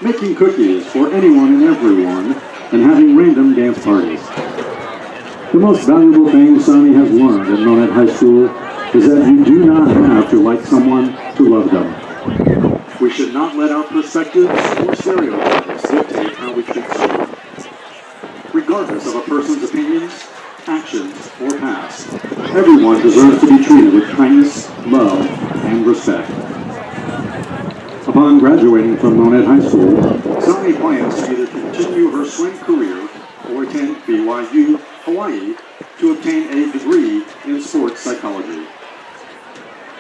making cookies for anyone and everyone, and having random dance parties. The most valuable thing Sonny has learned at Monett High School is that you do not have to like someone to love them. We should not let our perspectives or stereotypes dictate how we treat someone. Regardless of a person's opinions, actions, or past, everyone deserves to be treated with kindness, love, and respect. Upon graduating from Monett High School, Sonny plans to either continue her swim career or attend BYU, Hawaii, to obtain a degree in sports psychology.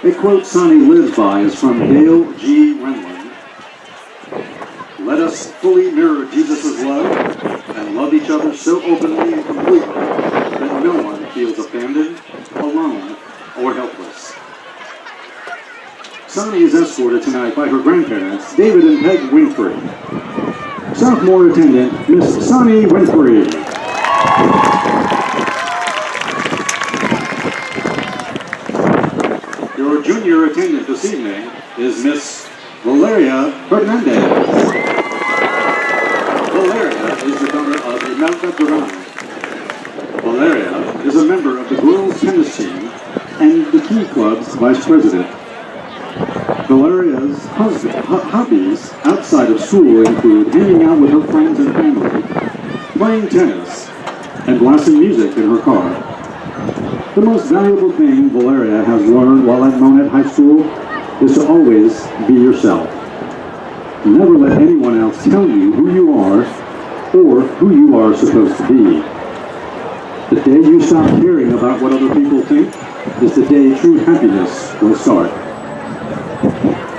A quote Sonny lives by is from Dale G. Renlund. Let us fully mirror Jesus' love and love each other so openly and completely that no one feels abandoned, alone, or helpless. Sonny is escorted tonight by her grandparents, David and Peg Winfrey. Sophomore attendant, Miss Sonny Winfrey. Your junior attendant this evening is Miss Valeria Hernandez. Valeria is the daughter of Imelda Duran. Valeria is a member of the girls' tennis team and the Key Club's vice president. Valeria's hobbies outside of school include hanging out with her friends and family, playing tennis, and blasting music in her car. The most valuable thing Valeria has learned while at Monett High School is to always be yourself. Never let anyone else tell you who you are or who you are supposed to be. The day you stop caring about what other people think is the day true happiness will start.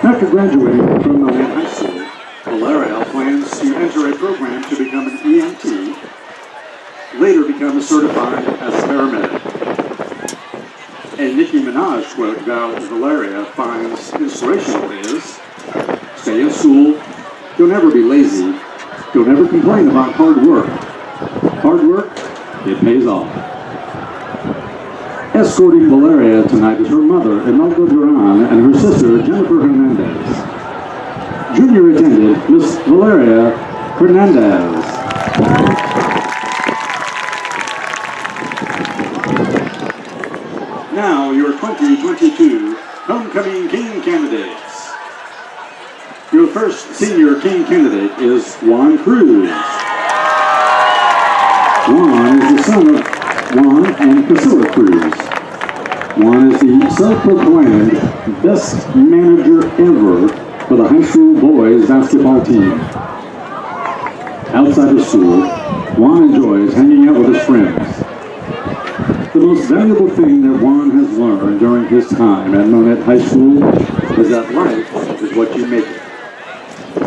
After graduating from Monett High School, Valeria plans to enter a program to become an EMT, later become certified as a paramedic. A Nicki Minaj quote Valeria finds inspirational is, stay in school, don't ever be lazy, don't ever complain about hard work. Hard work, it pays off. Escorting Valeria tonight is her mother, Imelda Duran, and her sister, Jennifer Hernandez. Junior attendant, Miss Valeria Hernandez. Now, your 2022 Homecoming King candidates. Your first senior King candidate is Juan Cruz. Juan is the son of Juan and Priscilla Cruz. Juan is the self-proclaimed best manager ever for the high school boys basketball team. Outside of school, Juan enjoys hanging out with his friends. The most valuable thing that Juan has learned during his time at Monett High School is that life is what you make it.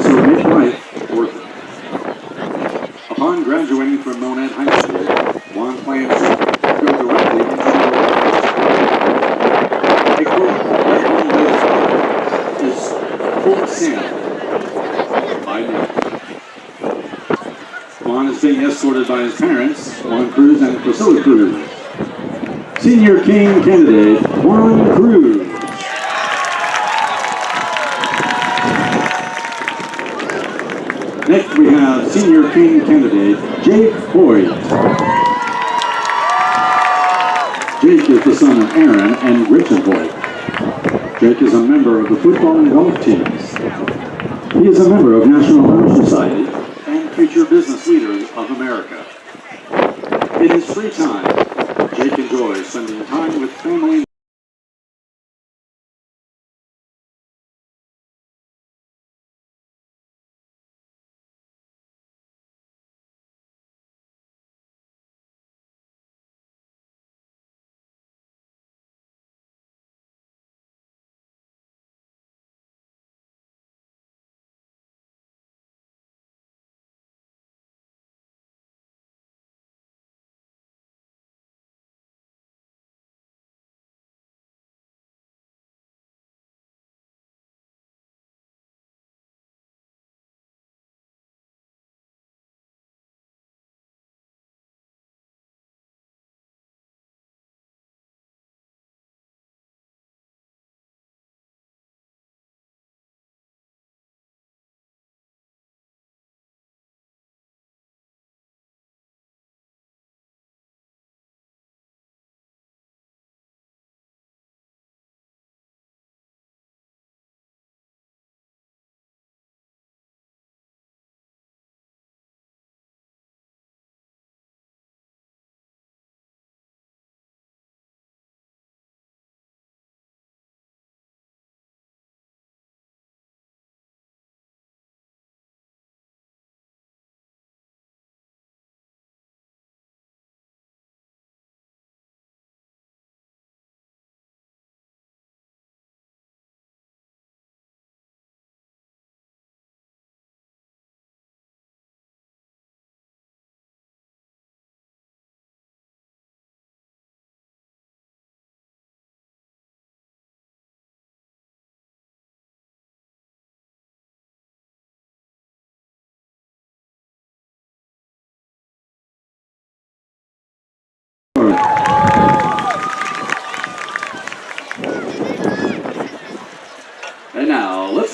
So make life worth it. Upon graduating from Monett High School, Juan plans to go directly into the a quote that Juan lives by is full of sand by night. Juan is being escorted by his parents, Juan Cruz and Priscilla Cruz. Senior King candidate, Juan Cruz. Next we have Senior King candidate, Jake Hoyt. Jake is the son of Aaron and Richard Hoyt. Jake is a member of the football and golf teams. He is a member of National Honor Society and Future Business Leaders of America. In his free time, Jake enjoys spending time with family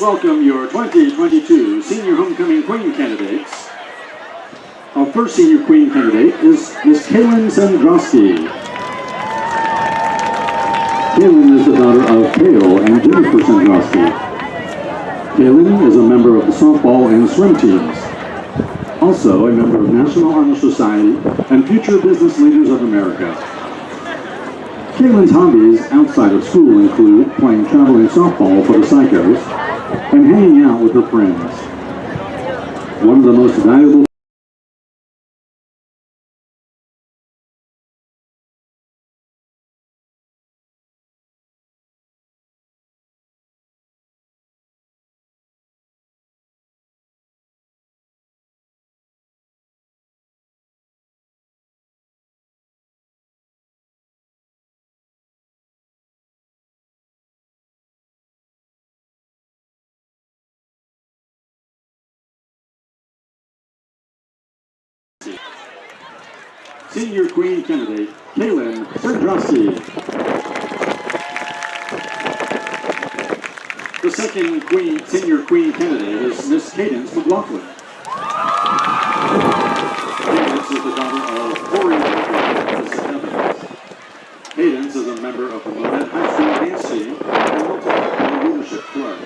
welcome your 2022 Senior Homecoming Queen candidates. Our first Senior Queen candidate is Miss Talon Sandrowski. Talon is the daughter of Cale and Jennifer Sandrowski. Talon is a member of the softball and swim teams. Also a member of National Honor Society and Future Business Leaders of America. Talon's hobbies outside of school include playing traveling softball for the Psychos and hanging out with her friends. One of the most valuable Senior Queen candidate, Talon Sandrowski. The second Senior Queen candidate is Miss Cadence McLaughlin. Cadence is the daughter of Corey Evans. Cadence is a member of the Monett High School dance team and multi-family leadership club.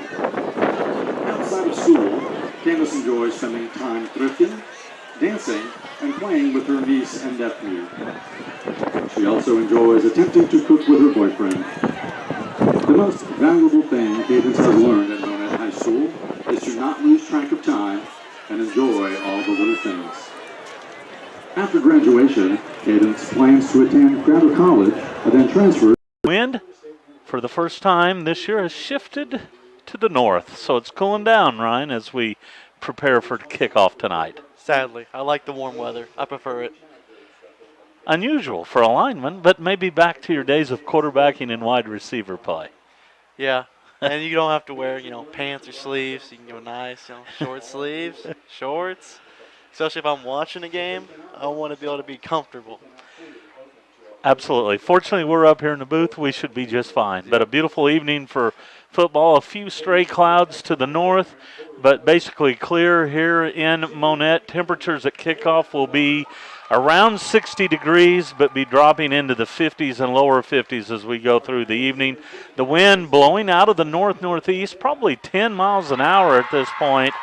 Outside of school, Candace enjoys spending time thrifting, dancing, and playing with her niece and nephew. She also enjoys attempting to cook with her boyfriend. The most valuable thing Cadence has learned at Monett High School is to not lose track of time and enjoy all the little things. After graduation, Cadence plans to attend Crowder College and then transfer. Wind, for the first time this year, has shifted to the north, so it's cooling down, Ryan, as we prepare for kickoff tonight. Sadly, I like the warm weather. I prefer it. Unusual for a lineman, but maybe back to your days of quarterbacking and wide receiver play. Yeah, and you don't have to wear, pants or sleeves. You can go nice, short sleeves, shorts. Especially if I'm watching a game, I want to be able to be comfortable. Absolutely. Fortunately, we're up here in the booth. We should be just fine. But a beautiful evening for football. A few stray clouds to the north, but basically clear here in Monett. Temperatures at kickoff will be around 60 degrees, but be dropping into the 50s and lower 50s as we go through the evening. The wind blowing out of the north-northeast, probably 10 miles an hour at this point.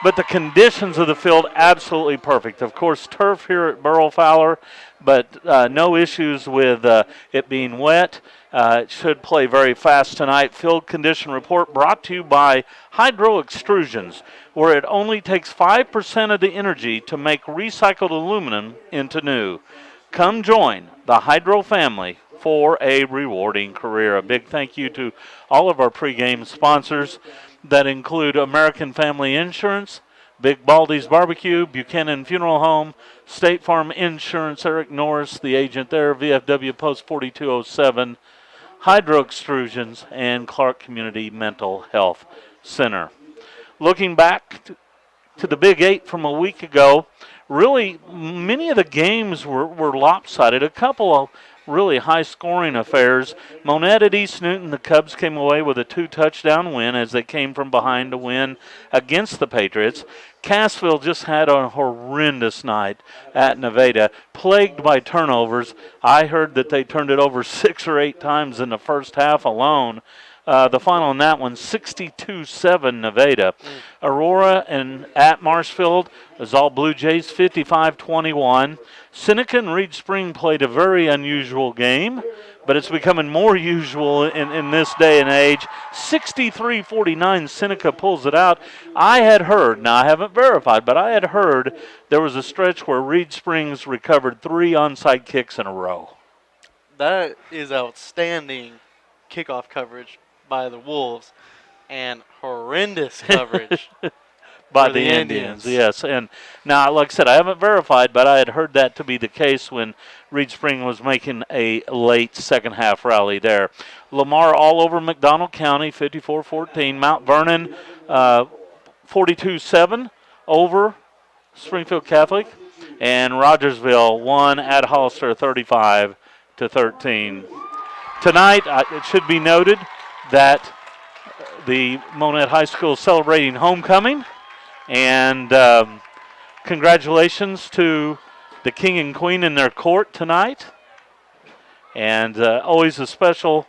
But the conditions of the field, absolutely perfect. Of course, turf here at Burrow Fowler, but no issues with it being wet. It should play very fast tonight. Field condition report brought to you by Hydro Extrusions, where it only takes 5% of the energy to make recycled aluminum into new. Come join the Hydro family for a rewarding career. A big thank you to all of our pregame sponsors that include American Family Insurance, Big Baldy's Barbecue, Buchanan Funeral Home, State Farm Insurance, Eric Norris, the agent there, VFW Post 4207, Hydro Extrusions, and Clark Community Mental Health Center. Looking back to the Big Eight from a week ago, really many of the games were lopsided. A couple of really high-scoring affairs. Monett at East Newton, the Cubs came away with a 2-touchdown win as they came from behind to win against the Patriots. Cassville just had a horrendous night at Nevada, plagued by turnovers. I heard that they turned it over 6 or 8 times in the first half alone. The final on that one, 62-7 Nevada. Aurora and at Marshfield is all Blue Jays, 55-21. Seneca and Reed Spring played a very unusual game, but it's becoming more usual in this day and age. 63-49, Seneca pulls it out. I had heard, now I haven't verified, but I had heard there was a stretch where Reed Springs recovered 3 onside kicks in a row. That is outstanding kickoff coverage by the Wolves and horrendous coverage by the Indians. Yes. And now, like I said, I haven't verified, but I had heard that to be the case when Reed Spring was making a late second half rally there. Lamar all over McDonald County, 54-14. Mount Vernon, 42-7 over Springfield Catholic. And Rogersville won at Hollister, 35-13. Tonight, it should be noted that the Monett High School celebrating homecoming. And congratulations to the king and queen in their court tonight. And always a special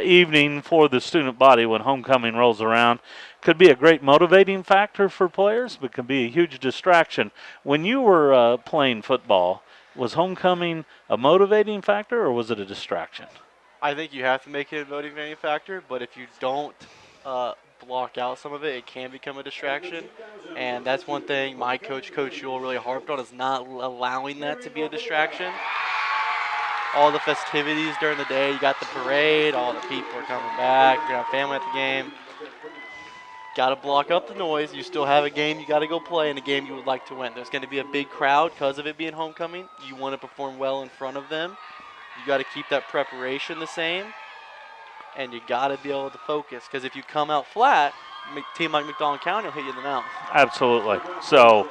evening for the student body when homecoming rolls around. Could be a great motivating factor for players, but can be a huge distraction. When you were playing football, was homecoming a motivating factor or was it a distraction? I think you have to make it a motivating factor, but if you don't block out some of it, it can become a distraction. And that's one thing my coach, Coach Yule, really harped on, is not allowing that to be a distraction. All the festivities during the day, you got the parade, all the people are coming back, you're going to have family at the game. Got to block up the noise. You still have a game you got to go play, and a game you would like to win. There's going to be a big crowd because of it being homecoming. You want to perform well in front of them. You got to keep that preparation the same, and you got to be able to focus, because if you come out flat, a team like McDonald County will hit you in the mouth. Absolutely. So,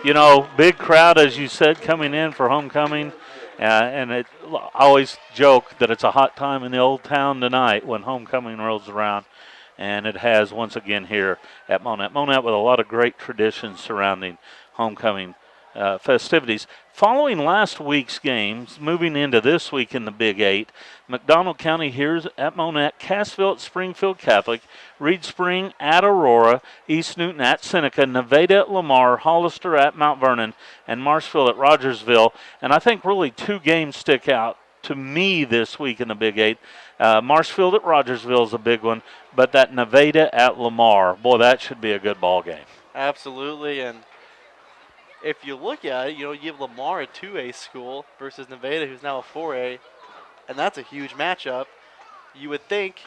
you know, big crowd, as you said, coming in for homecoming. And I always joke that it's a hot time in the old town tonight when homecoming rolls around. And it has once again here at Monett. Monett with a lot of great traditions surrounding homecoming festivities. Following last week's games, moving into this week in the Big 8, McDonald County here's at Monett, Cassville at Springfield Catholic, Reed Spring at Aurora, East Newton at Seneca, Nevada at Lamar, Hollister at Mount Vernon, and Marshfield at Rogersville. And I think really two games stick out to me this week in the Big 8. Marshfield at Rogersville is a big one, but that Nevada at Lamar, boy, that should be a good ball game. Absolutely, and if you look at it, you know, you have Lamar, a 2A school, versus Nevada, who's now a 4A, and that's a huge matchup. You would think,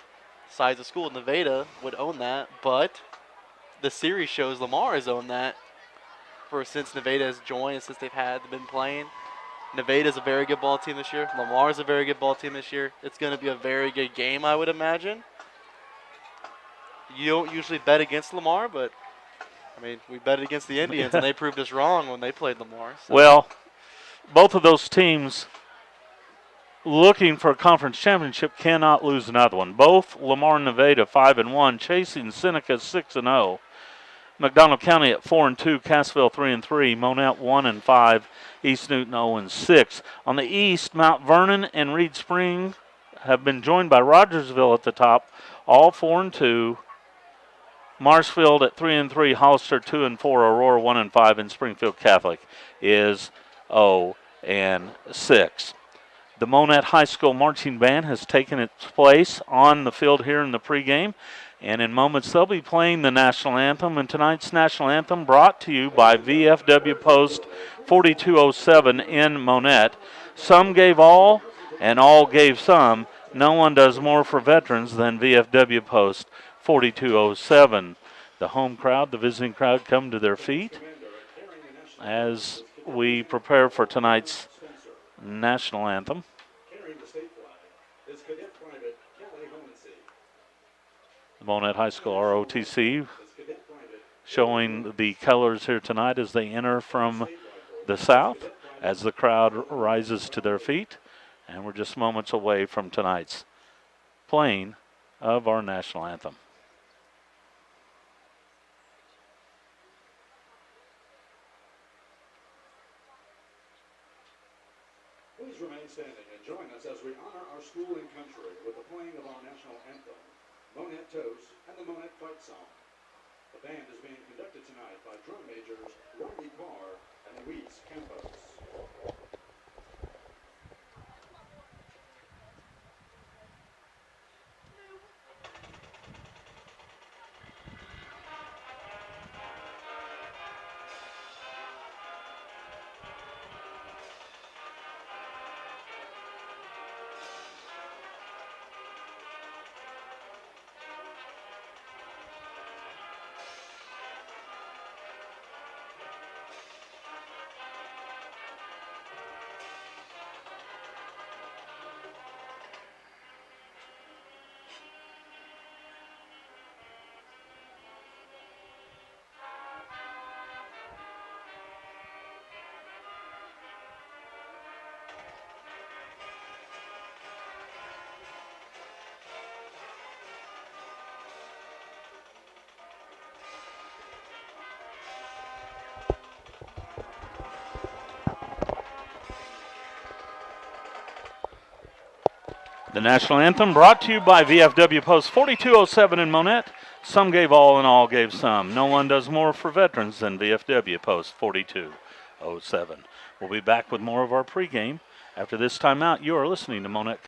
size of school, Nevada would own that, but the series shows Lamar has owned that since Nevada has joined, since they've been playing. Nevada's a very good ball team this year. Lamar's a very good ball team this year. It's going to be a very good game, I would imagine. You don't usually bet against Lamar, but I mean, we bet against the Indians, and they proved us wrong when they played Lamar. So. Well, both of those teams looking for a conference championship cannot lose another one. Both Lamar and Nevada 5-1, chasing Seneca 6-0. McDonald County at 4-2, Cassville 3-3, Monett 1-5, East Newton 0-6. On the east, Mount Vernon and Reed Spring have been joined by Rogersville at the top, all 4-2. Marshfield at 3-3, Hollister 2-4, Aurora 1-5, and Springfield Catholic is 0-6. The Monett High School marching band has taken its place on the field here in the pregame, and in moments they'll be playing the national anthem. And tonight's national anthem brought to you by VFW Post 4207 in Monett. Some gave all, and all gave some. No one does more for veterans than VFW Post 4207. The home crowd, the visiting crowd, come to their feet as we prepare for tonight's national anthem. The Monett High School ROTC showing the colors here tonight as they enter from the south, as the crowd rises to their feet. And we're just moments away from tonight's playing of our national anthem. Please remain standing and join us as we honor our school and country with the playing of our national anthem, Monett Toast, and the Monett Fight Song. The band is being conducted tonight by drum majors Rodney Carr and Luis Campos. The national anthem brought to you by VFW Post 4207 in Monett. Some gave all and all gave some. No one does more for veterans than VFW Post 4207. We'll be back with more of our pregame. After this timeout, you are listening to Monett.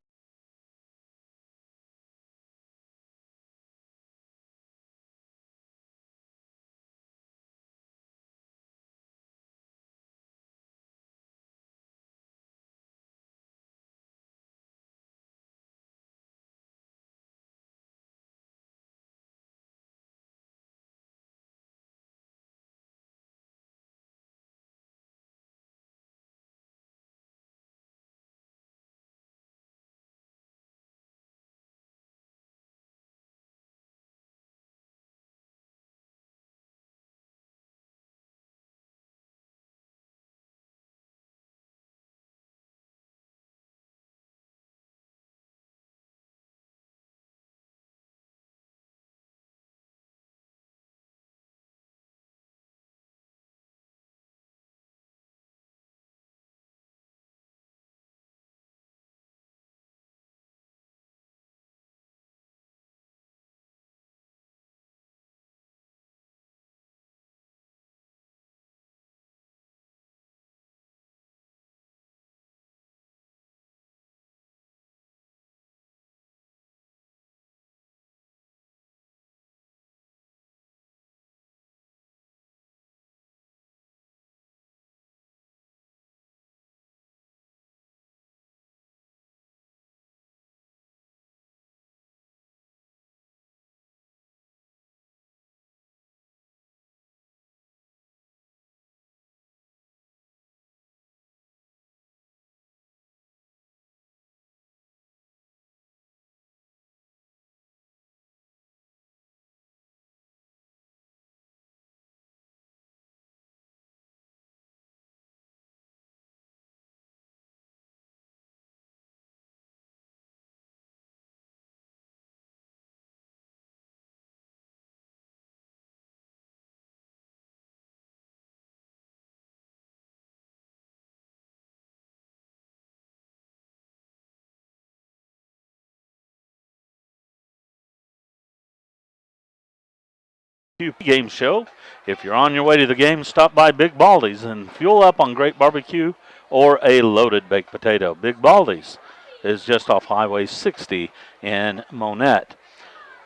Game show. If you're on your way to the game, stop by Big Baldy's and fuel up on great barbecue or a loaded baked potato. Big Baldy's is just off Highway 60 in Monett.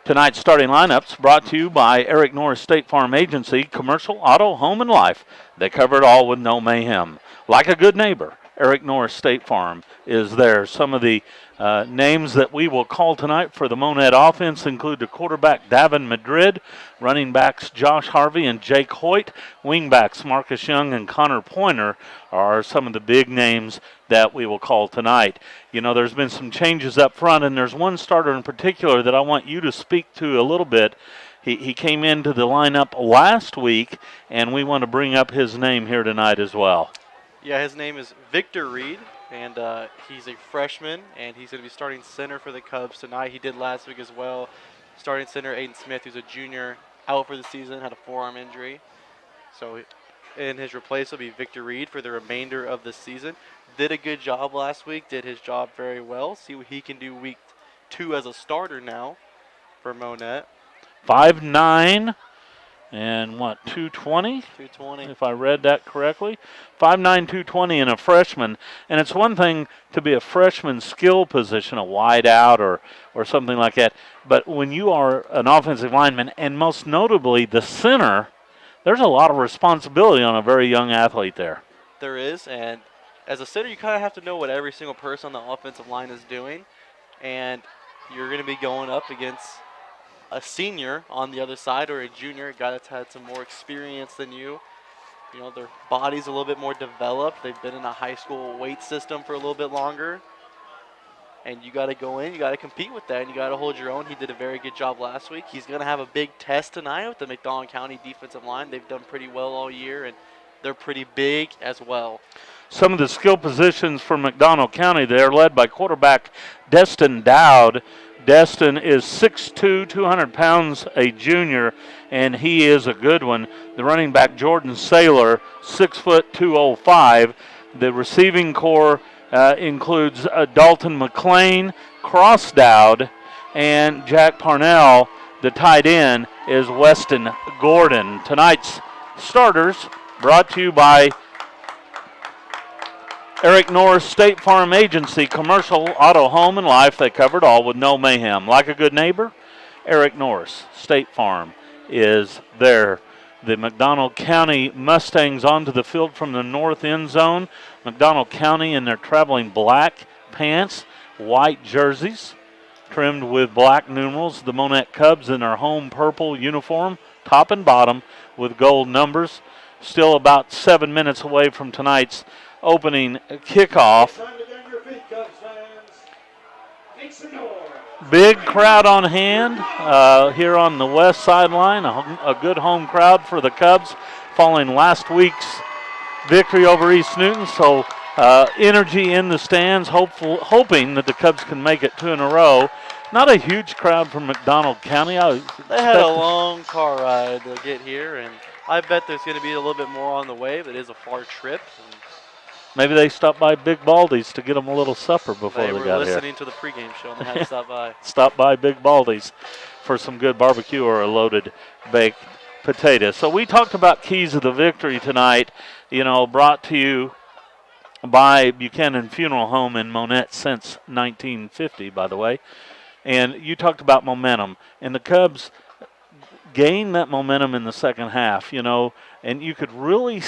Tonight's starting lineups brought to you by Eric Norris State Farm Agency, commercial, auto, home, and life. They cover it all with no mayhem. Like a good neighbor, Eric Norris State Farm is there. Some of the names that we will call tonight for the Monett offense include the quarterback Davin Madrid, running backs Josh Harvey and Jake Hoyt, wingbacks Marcus Young and Connor Pointer are some of the big names that we will call tonight. You know, there's been some changes up front, and there's one starter in particular that I want you to speak to a little bit. He came into the lineup last week, and we want to bring up his name here tonight as well. Yeah, his name is Victor Reed, and he's a freshman, and he's going to be starting center for the Cubs tonight. He did last week as well. Starting center, Aiden Smith, who's a junior, out for the season, had a forearm injury. So in his replace will be Victor Reed for the remainder of the season. Did a good job last week, did his job very well. See what he can do week 2 as a starter now for Monett. 5'9", and what, 220? 220. If I read that correctly. 5'9", 220 and a freshman. And it's one thing to be a freshman skill position, a wide out or something like that. But when you are an offensive lineman, and most notably the center, there's a lot of responsibility on a very young athlete there. There is, and as a center, you kind of have to know what every single person on the offensive line is doing. And you're going to be going up against a senior on the other side or a junior, a guy that's had some more experience than you. You know, their body's a little bit more developed. They've been in a high school weight system for a little bit longer. And you got to go in, you got to compete with that, and you got to hold your own. He did a very good job last week. He's going to have a big test tonight with the McDonald County defensive line. They've done pretty well all year, and they're pretty big as well. Some of the skill positions for McDonald County, they're led by quarterback Destin Dowd. Destin is 6'2", 200 pounds, a junior, and he is a good one. The running back Jordan Saylor, 6 foot 205. The receiving core includes Dalton McLean, Crossdowd, and Jack Parnell. The tight end is Weston Gordon. Tonight's starters brought to you by Eric Norris State Farm Agency, commercial, auto, home, and life. They covered all with no mayhem. Like a good neighbor, Eric Norris State Farm is there. The McDonald County Mustangs onto the field from the north end zone. McDonald County in their traveling black pants, white jerseys, trimmed with black numerals. The Monett Cubs in their home purple uniform, top and bottom, with gold numbers. Still about 7 minutes away from tonight's opening kickoff. Big crowd on hand here on the west sideline. A good home crowd for the Cubs following last week's victory over East Newton. So energy in the stands, hoping that the Cubs can make it 2 in a row. Not a huge crowd from McDonald County. They had a long car ride to get here, and I bet there's going to be a little bit more on the way. But it is a far trip. Maybe they stopped by Big Baldy's to get them a little supper before they got here. They were listening to the pregame show, and they had to stop by. Stop by Big Baldy's for some good barbecue or a loaded baked potato. So we talked about keys of the victory tonight, brought to you by Buchanan Funeral Home in Monett since 1950, by the way. And you talked about momentum. And the Cubs gained that momentum in the second half, and you could really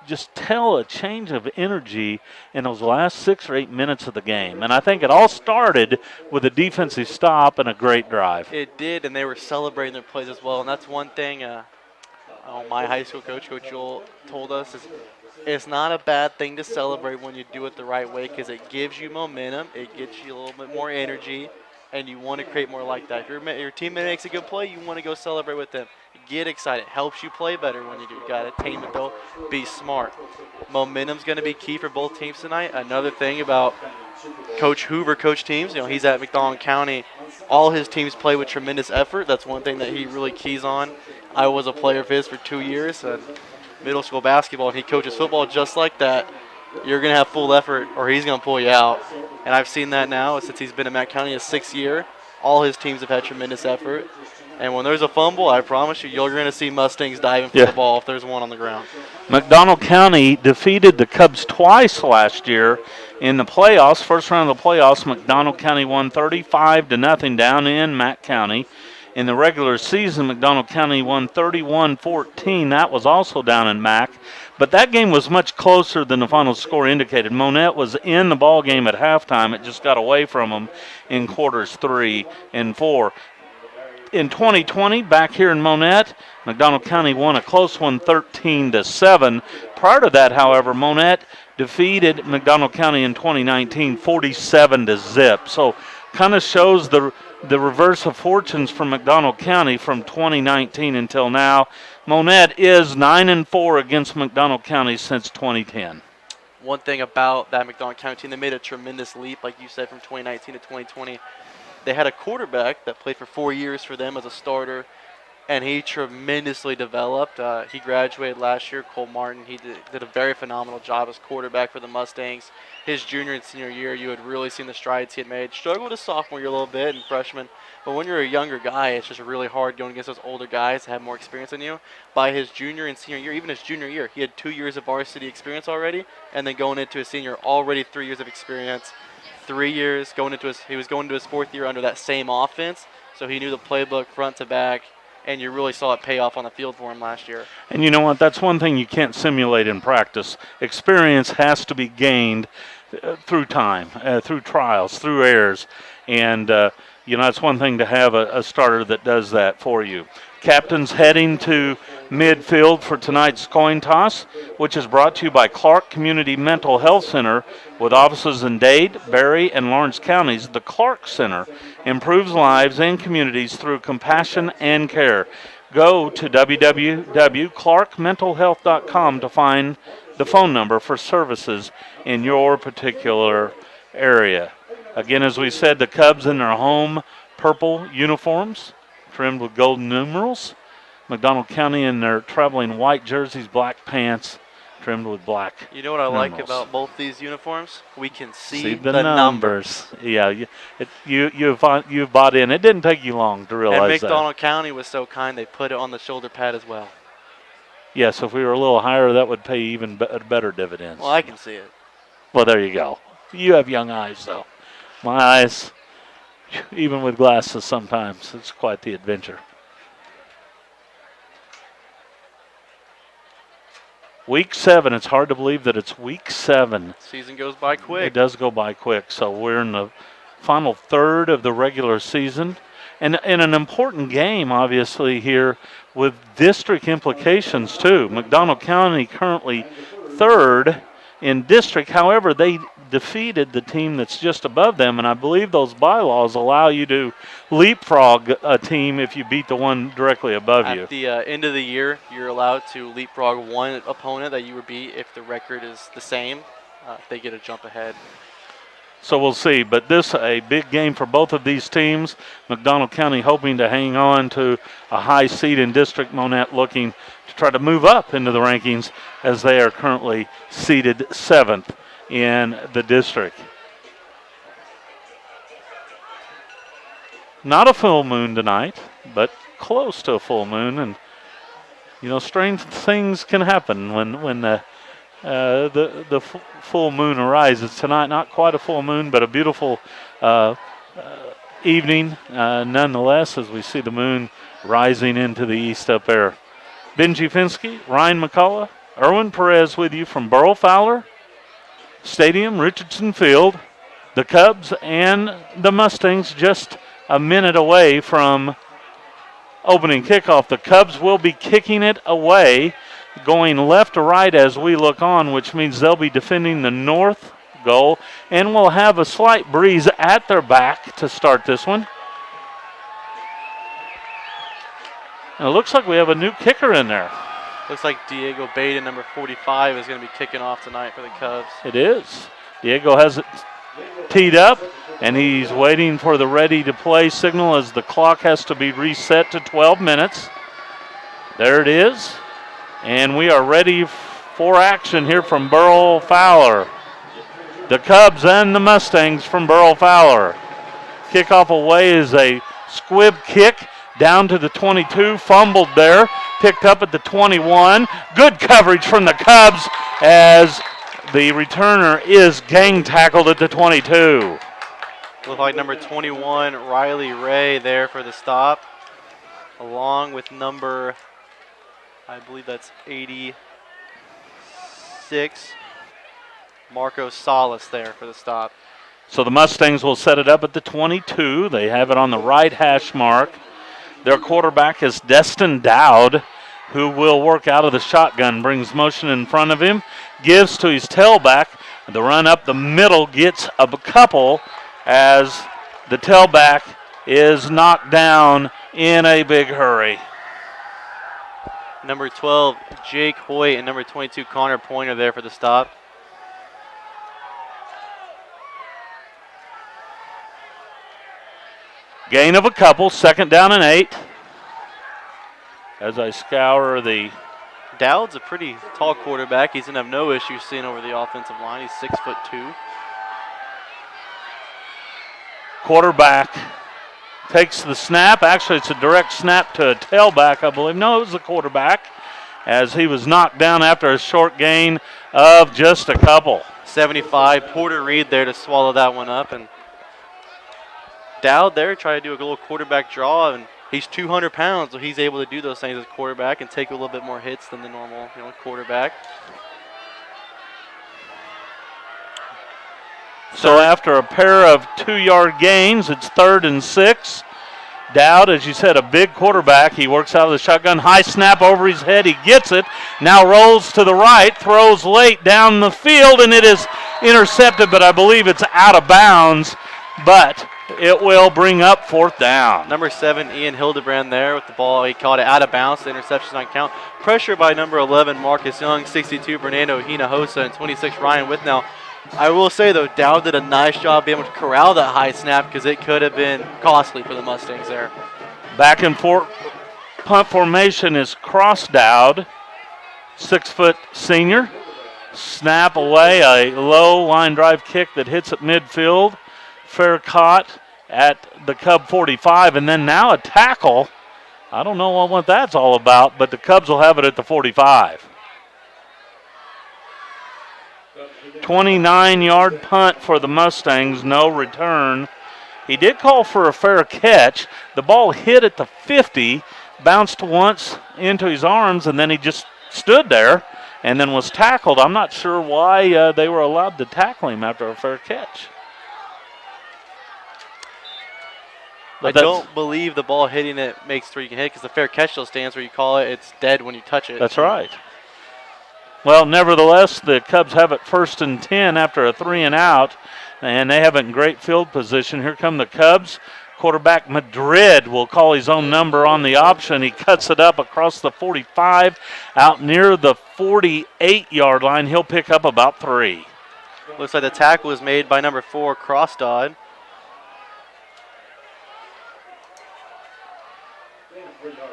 just tell a change of energy in those last 6 or 8 minutes of the game. And I think it all started with a defensive stop and a great drive. It did, and they were celebrating their plays as well. And that's one thing my high school coach, Coach Joel, told us is it's not a bad thing to celebrate when you do it the right way because it gives you momentum, it gets you a little bit more energy, and you want to create more like that. If your teammate makes a good play, you want to go celebrate with them. Get excited. Helps you play better when you do. You got to tame it, though. Be smart. Momentum's going to be key for both teams tonight. Another thing about Coach Hoover, coach teams, he's at McDonald County. All his teams play with tremendous effort. That's one thing that he really keys on. I was a player of his for 2 years, middle school basketball, and he coaches football just like that. You're going to have full effort or he's going to pull you out. And I've seen that now since he's been at Mack County his 6th year. All his teams have had tremendous effort. And when there's a fumble, I promise you're going to see Mustangs diving for the ball if there's one on the ground. McDonald County defeated the Cubs twice last year in the playoffs. First round of the playoffs, McDonald County won 35-0 down in Mack County. In the regular season, McDonald County won 31-14. That was also down in Mack. But that game was much closer than the final score indicated. Monett was in the ball game at halftime. It just got away from them in quarters 3 and 4. In 2020, back here in Monett, McDonald County won a close one, 13-7. Prior to that, however, Monett defeated McDonald County in 2019, 47-0. So, kind of shows the reverse of fortunes from McDonald County from 2019 until now. Monett is 9-4 against McDonald County since 2010. One thing about that McDonald County team, they made a tremendous leap, like you said, from 2019 to 2020. They had a quarterback that played for 4 years for them as a starter, and he tremendously developed. He graduated last year, Cole Martin. He did a very phenomenal job as quarterback for the Mustangs. His junior and senior year, you had really seen the strides he had made. Struggled his sophomore year a little bit and freshman, but when you're a younger guy, it's just really hard going against those older guys that have more experience than you. By his junior and senior year, even his junior year, he had 2 years of varsity experience already, and then going into his senior, already 3 years of experience. 3 years he was going into his 4th year under that same offense, so he knew the playbook front to back, and you really saw it pay off on the field for him last year. And you know what? That's one thing you can't simulate in practice. Experience has to be gained through time, through trials, through errors, and it's one thing to have a starter that does that for you. Captains heading to midfield for tonight's coin toss, which is brought to you by Clark Community Mental Health Center with offices in Dade, Berry, and Lawrence counties. The Clark Center improves lives and communities through compassion and care. Go to www.clarkmentalhealth.com to find the phone number for services in your particular area. Again, as we said, the Cubs in their home purple uniforms, trimmed with golden numerals. McDonald County in their traveling white jerseys, black pants, trimmed with black. You know what I like numerals. about both these uniforms? We can see, See the numbers. Yeah, you've bought in. It didn't take you long to realize And that. McDonald County was so kind, they put it on the shoulder pad as well. Yes, if we were a little higher, that would pay even better dividends. Well, I can see it. Well, there you go. You have young eyes, though. My eyes, even with glasses sometimes, it's quite the adventure. Week 7, it's hard to believe that it's week 7. Season goes by quick. It does go by quick. So we're in the final third of the regular season. And in an important game, obviously, here with district implications, too. McDonald County currently third in district. However, they defeated the team that's just above them, and I believe those bylaws allow you to leapfrog a team if you beat the one directly above you. At the end of the year, you're allowed to leapfrog one opponent that you would beat if the record is the same. They get a jump ahead. So we'll see, but this a big game for both of these teams. McDonald County hoping to hang on to a high seed in district. Monett looking to try to move up into the rankings as they are currently seeded 7th in the district. Not a full moon tonight, but close to a full moon, and you know, strange things can happen when the full moon arises tonight. Not quite a full moon, but a beautiful evening nonetheless as we see the moon rising into the east up there. Benji Finsky, Ryan McCullough, Erwin Perez with you from Burl Fowler Stadium, Richardson Field. The Cubs and the Mustangs just a minute away from opening kickoff. The Cubs will be kicking it away, going left to right as we look on, which means they'll be defending the north goal and will have a slight breeze at their back to start this one. And it looks like we have a new kicker in there. Looks like Diego Baden, number 45, is going to be kicking off tonight for the Cubs. It is. Diego has it teed up, and he's waiting for the ready-to-play signal as the clock has to be reset to 12 minutes. There it is. And we are ready for action here from Burl Fowler. The Cubs and the Mustangs from Burl Fowler. Kickoff away is a squib kick down to the 22, fumbled there, picked up at the 21. Good coverage from the Cubs as the returner is gang tackled at the 22. Look like number 21, Riley Ray, there for the stop, along with number, I believe that's 86, Marco Salas there for the stop. So the Mustangs will set it up at the 22. They have it on the right hash mark. Their quarterback is Destin Dowd, who will work out of the shotgun, brings motion in front of him, gives to his tailback. The run up the middle gets a couple as the tailback is knocked down in a big hurry. Number 12, Jake Hoyt, and number 22, Connor Pointer there for the stop. Gain of a couple, 2nd down and 8. As I scour the... Dowd's a pretty tall quarterback. He's going to have no issues seeing over the offensive line. He's 6'2". Quarterback takes the snap. Actually, it's a direct snap to a tailback, I believe. No, it was the quarterback as he was knocked down after a short gain of just a couple. 75, Porter Reed there to swallow that one up. And Dowd there tried to do a little quarterback draw, and he's 200 pounds, so he's able to do those things as quarterback and take a little bit more hits than the normal, quarterback. So after a pair of 2-yard gains, it's 3rd and 6. Dowd, as you said, a big quarterback. He works out of the shotgun. High snap over his head. He gets it. Now rolls to the right, throws late down the field, and it is intercepted, but I believe it's out of bounds. But it will bring up 4th down. Number 7, Ian Hildebrand there with the ball. He caught it out of bounds. The interception not count. Pressure by number 11, Marcus Young, 62, Fernando Hinojosa, and 26, Ryan Withnell. I will say, though, Dowd did a nice job being able to corral that high snap because it could have been costly for the Mustangs there. Back and forth punt formation is Cross Dowd, 6-foot senior. Snap away, a low line drive kick that hits at midfield. Fair caught at the Cub 45, and then now a tackle. I don't know what that's all about, but the Cubs will have it at the 45. 29-yard punt for the Mustangs, no return. He did call for a fair catch. The ball hit at the 50, bounced once into his arms, and then he just stood there and then was tackled. I'm not sure why they were allowed to tackle him after a fair catch. I don't believe the ball hitting it makes where you can hit, because the fair catch still stands where you call it. It's dead when you touch it. That's right. Well, nevertheless, the Cubs have it 1st and 10 after a 3-and-out, and they have it in great field position. Here come the Cubs. Quarterback Madrid will call his own number on the option. He cuts it up across the 45, out near the 48-yard line. He'll pick up about 3. Looks like the tackle was made by number 4, Crossdod.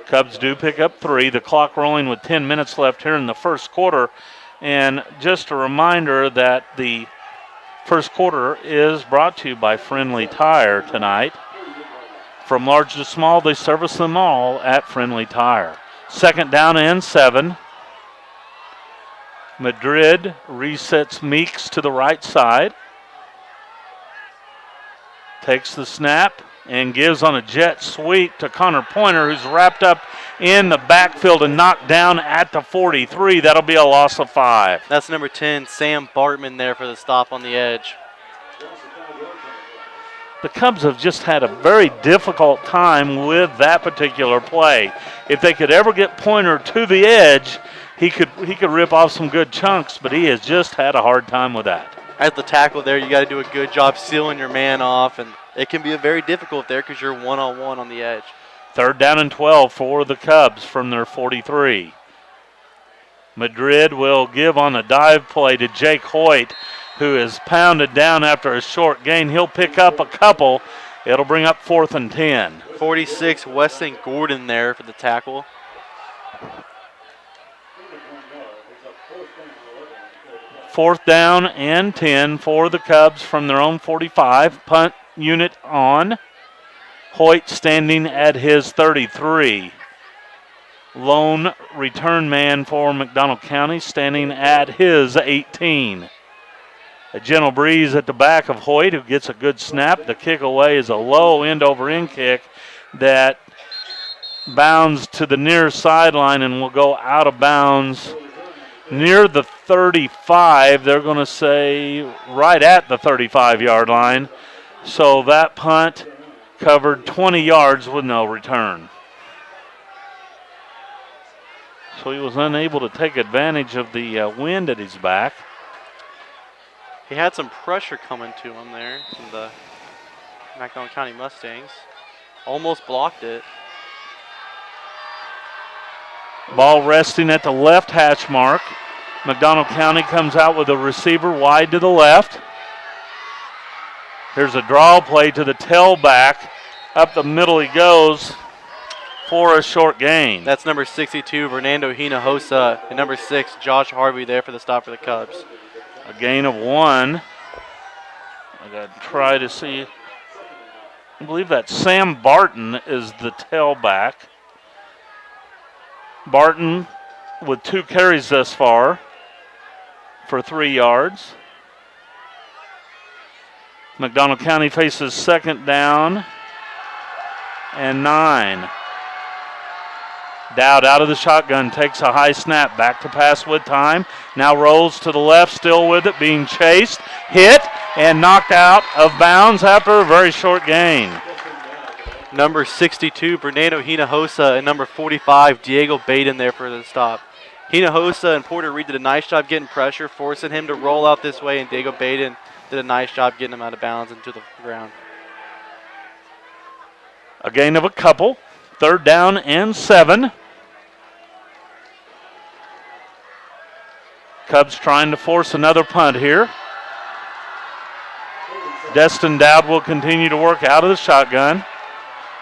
Cubs do pick up 3. The clock rolling with 10 minutes left here in the first quarter. And just a reminder that the first quarter is brought to you by Friendly Tire tonight. From large to small, they service them all at Friendly Tire. 2nd down and 7. Madrid resets Meeks to the right side. Takes the snap and gives on a jet sweep to Connor Pointer, who's wrapped up in the backfield and knocked down at the 43. That'll be a loss of 5. That's number 10, Sam Bartman, there for the stop on the edge. The Cubs have just had a very difficult time with that particular play. If they could ever get Pointer to the edge, he could rip off some good chunks, but he has just had a hard time with that. At the tackle there, you got to do a good job sealing your man off, and it can be very difficult there because you're one-on-one on the edge. 3rd down and 12 for the Cubs from their 43. Madrid will give on a dive play to Jake Hoyt, who is pounded down after a short gain. He'll pick up a couple. It'll bring up 4th and 10. 46, Weston Gordon there for the tackle. Fourth down and 10 for the Cubs from their own 45. Punt unit on. Hoyt standing at his 33. Lone return man for McDonald County standing at his 18. A gentle breeze at the back of Hoyt, who gets a good snap. The kick away is a low end-over-end kick that bounds to the near sideline and will go out of bounds near the 35. They're going to say right at the 35-yard line. So that punt covered 20 yards with no return. So he was unable to take advantage of the wind at his back. He had some pressure coming to him there from the McDonald County Mustangs. Almost blocked it. Ball resting at the left hash mark. McDonald County comes out with a receiver wide to the left. Here's a draw play to the tailback. Up the middle he goes for a short gain. That's number 62, Fernando Hinojosa, and number 6, Josh Harvey there for the stop for the Cubs. A gain of 1. I got to try to see. I believe that Sam Barton is the tailback. Barton with 2 carries thus far for 3 yards. McDonald County faces 2nd down and 9. Dowd out of the shotgun, takes a high snap, back to pass with time. Now rolls to the left, still with it, being chased, hit, and knocked out of bounds after a very short gain. Number 62, Fernando Hinojosa, and number 45, Diego Baden there for the stop. Hinojosa and Porter Reed did a nice job getting pressure, forcing him to roll out this way, and Diego Baden did a nice job getting him out of bounds into the ground. A gain of a couple. 3rd down and 7. Cubs trying to force another punt here. Destin Dowd will continue to work out of the shotgun.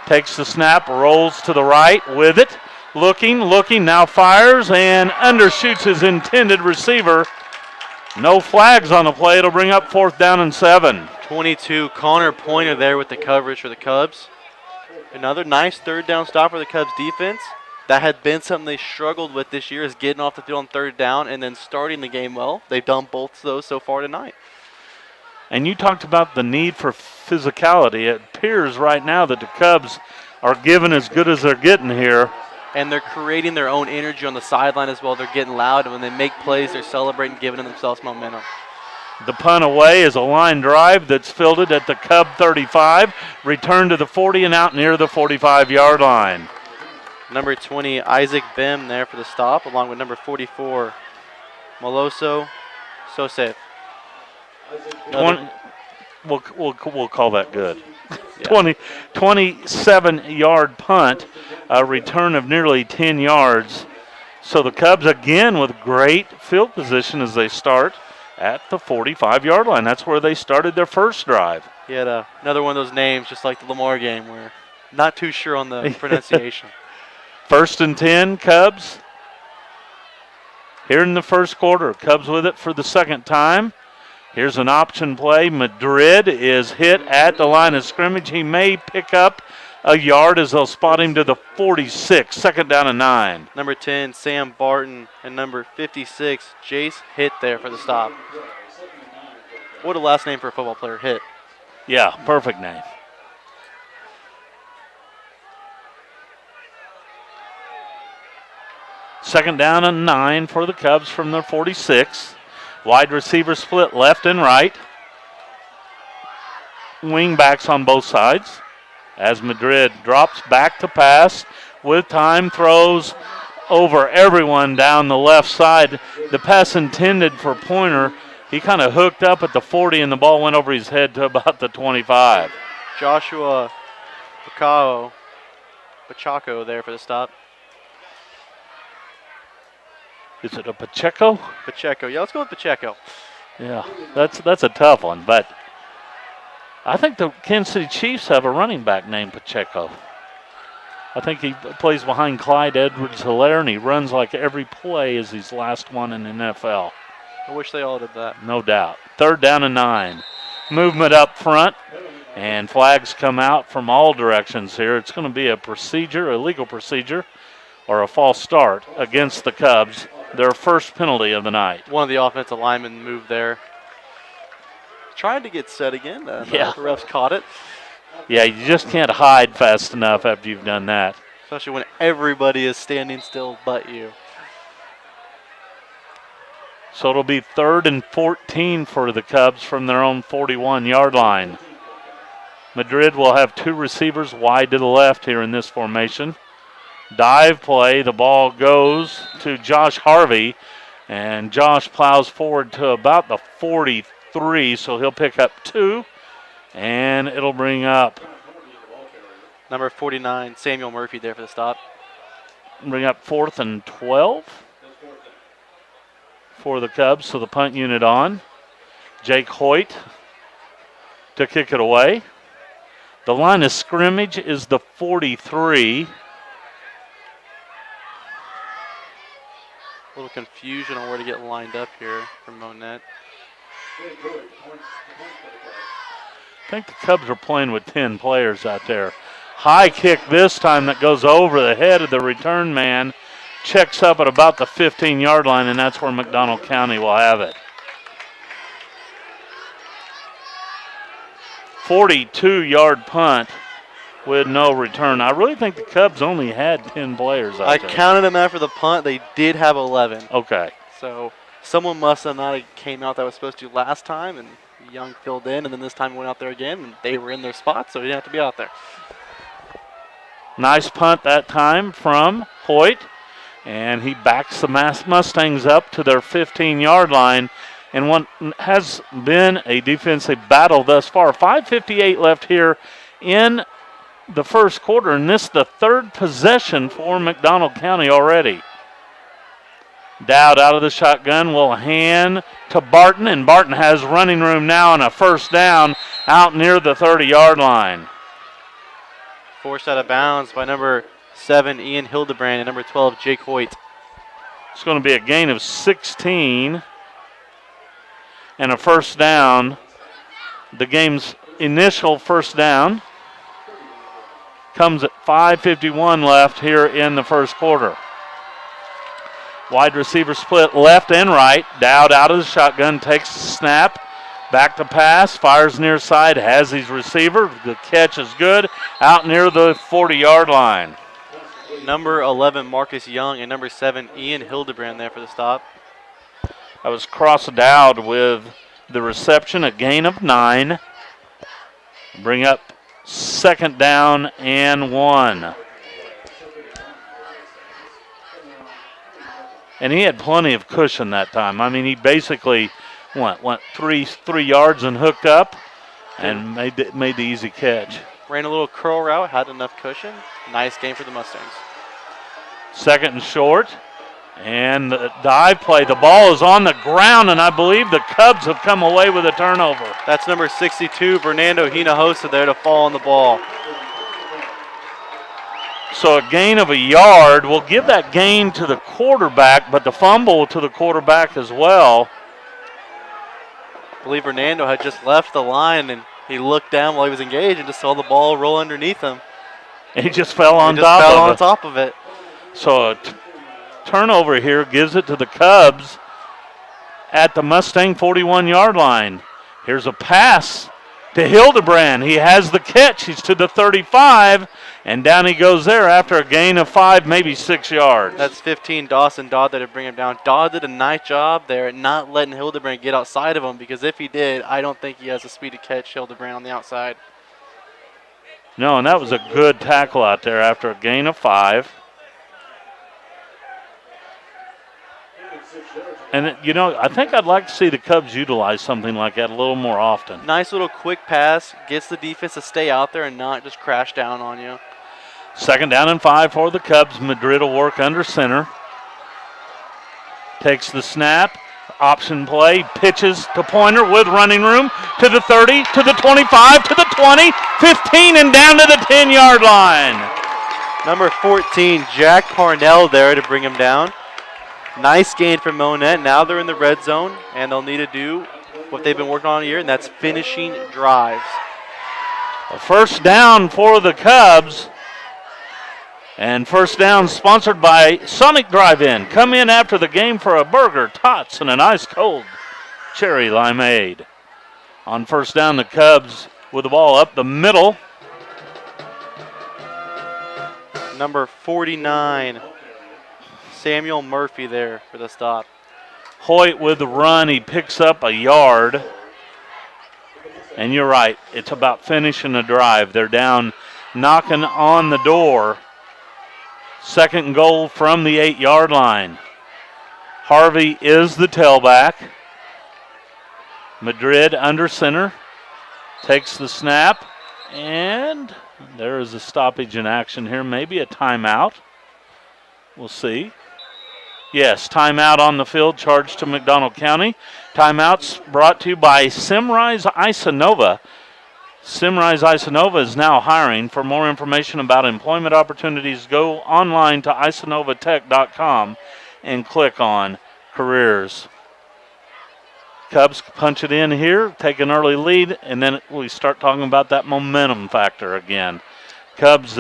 Takes the snap, rolls to the right with it. Looking, now fires and undershoots his intended receiver No flags on the play. It'll bring up 4th down and 7. 22, Connor Pointer there with the coverage for the Cubs. Another nice 3rd down stop for the Cubs defense. That had been something they struggled with this year, is getting off the field on 3rd down and then starting the game well. They've done both of those so far tonight. And you talked about the need for physicality. It appears right now that the Cubs are giving as good as they're getting here. And they're creating their own energy on the sideline as well. They're getting loud, and when they make plays, they're celebrating, giving themselves momentum. The punt away is a line drive that's fielded at the Cub 35, returned to the 40 and out near the 45-yard line. Number 20, Isaac Bim there for the stop, along with number 44, Moloso Sosef. We'll call that good. Yeah. 27-yard punt, a return of nearly 10 yards. So the Cubs again with great field position as they start at the 45-yard line. That's where they started their first drive. He had another one of those names, just like the Lamar game, where not too sure on the pronunciation. 1st and 10, Cubs. Here in the first quarter, Cubs with it for the 2nd time. Here's an option play. Madrid is hit at the line of scrimmage. He may pick up a yard as they'll spot him to the 46, 2nd down and 9. Number 10, Sam Barton, and number 56, Jace Hit there for the stop. What a last name for a football player, Hit. Yeah, perfect name. Second down and 9 for the Cubs from their 46. Wide receiver split left and right. Wing backs on both sides. As Madrid drops back to pass with time, throws over everyone down the left side. The pass intended for Pointer. He kind of hooked up at the 40 and the ball went over his head to about the 25. Joshua Pachaco there for the stop. Is it a Pacheco? Pacheco. Yeah, let's go with Pacheco. Yeah, that's a tough one, but I think the Kansas City Chiefs have a running back named Pacheco. I think he plays behind Clyde Edwards-Helaire, and he runs like every play as his last one in the NFL. I wish they all did that. No doubt. 3rd down and 9. Movement up front, and flags come out from all directions here. It's going to be a procedure, a legal procedure, or a false start against the Cubs. Their first penalty of the night. One of the offensive linemen moved there. Trying to get set again. Yeah. The refs caught it. Yeah, you just can't hide fast enough after you've done that. Especially when everybody is standing still but you. So it'll be 3rd and 14 for the Cubs from their own 41-yard line. Madrid will have 2 receivers wide to the left here in this formation. Dive play, the ball goes to Josh Harvey, and Josh plows forward to about the 43, so he'll pick up 2, and it'll bring up number 49, Samuel Murphy there for the stop. Bring up 4th and 12 for the Cubs, so the punt unit on. Jake Hoyt to kick it away. The line of scrimmage is the 43. A little confusion on where to get lined up here from Monett. I think the Cubs are playing with 10 players out there. High kick this time that goes over the head of the return man. Checks up at about the 15-yard line, and that's where McDonald County will have it. 42-yard punt with no return. I really think the Cubs only had 10 players out there. I counted them after the punt. They did have 11. Okay. So someone must have not came out that was supposed to last time, and Young filled in, and then this time went out there again, and they were in their spot, so he didn't have to be out there. Nice punt that time from Hoyt, and he backs the Mustangs up to their 15-yard line. And what has been a defensive battle thus far. 5:58 left here in the first quarter, and this is the 3rd possession for McDonald County already. Dowd out of the shotgun will hand to Barton, and Barton has running room now and a 1st down out near the 30-yard line. Forced out of bounds by number 7, Ian Hildebrand, and number 12, Jake Hoyt. It's going to be a gain of 16. and a first down. The game's initial first down comes at 5:51 left here in the first quarter. Wide receiver split left and right. Dowd out of the shotgun, takes the snap, back to pass, fires near side, has his receiver. The catch is good, out near the 40-yard line. Number 11, Marcus Young, and number 7, Ian Hildebrand there for the stop. I was Cross Dowd with the reception, a gain of 9. Bring up second down and 1. And he had plenty of cushion that time. I mean, he basically went three yards and hooked up and made the easy catch. Ran a little curl route, had enough cushion. Nice game for the Mustangs. Second and short. And the dive play. The ball is on the ground, and I believe the Cubs have come away with a turnover. That's number 62, Fernando Hinojosa there to fall on the ball. So a gain of a yard. We'll give that gain to the quarterback, but the fumble to the quarterback as well. I believe Fernando had just left the line, and he looked down while he was engaged and just saw the ball roll underneath him. And he just fell on top of it. So a turnover here gives it to the Cubs at the Mustang 41-yard line. Here's a pass to Hildebrand. He has the catch. He's to the 35, and down he goes there after a gain of 5, maybe 6 yards. That's 15, Dawson Dodd there to bring him down. Dodd did a nice job there at not letting Hildebrand get outside of him, because if he did, I don't think he has the speed to catch Hildebrand on the outside. No, and that was a good tackle out there after a gain of 5. And, I think I'd like to see the Cubs utilize something like that a little more often. Nice little quick pass, gets the defense to stay out there and not just crash down on you. Second down and 5 for the Cubs. Madrid will work under center. Takes the snap, option play, pitches to Pointer with running room to the 30, to the 25, to the 20, 15, and down to the 10-yard line. Number 14, Jack Parnell there to bring him down. Nice gain from Monett. Now they're in the red zone, and they'll need to do what they've been working on here, and that's finishing drives. A first down for the Cubs. And first down sponsored by Sonic Drive-In. Come in after the game for a burger, tots, and an ice cold cherry limeade. On first down, the Cubs with the ball up the middle. Number 49, Samuel Murphy there for the stop. Hoyt with the run. He picks up a yard. And you're right. It's about finishing a drive. They're down knocking on the door. Second and goal from the 8-yard line. Harvey is the tailback. Madrid under center. Takes the snap. And there is a stoppage in action here. Maybe a timeout. We'll see. Yes, timeout on the field, charged to McDonald County. Timeouts brought to you by Simrise Isanova. Simrise Isanova is now hiring. For more information about employment opportunities, go online to isanovatech.com and click on careers. Cubs punch it in here, take an early lead, and then we start talking about that momentum factor again. Cubs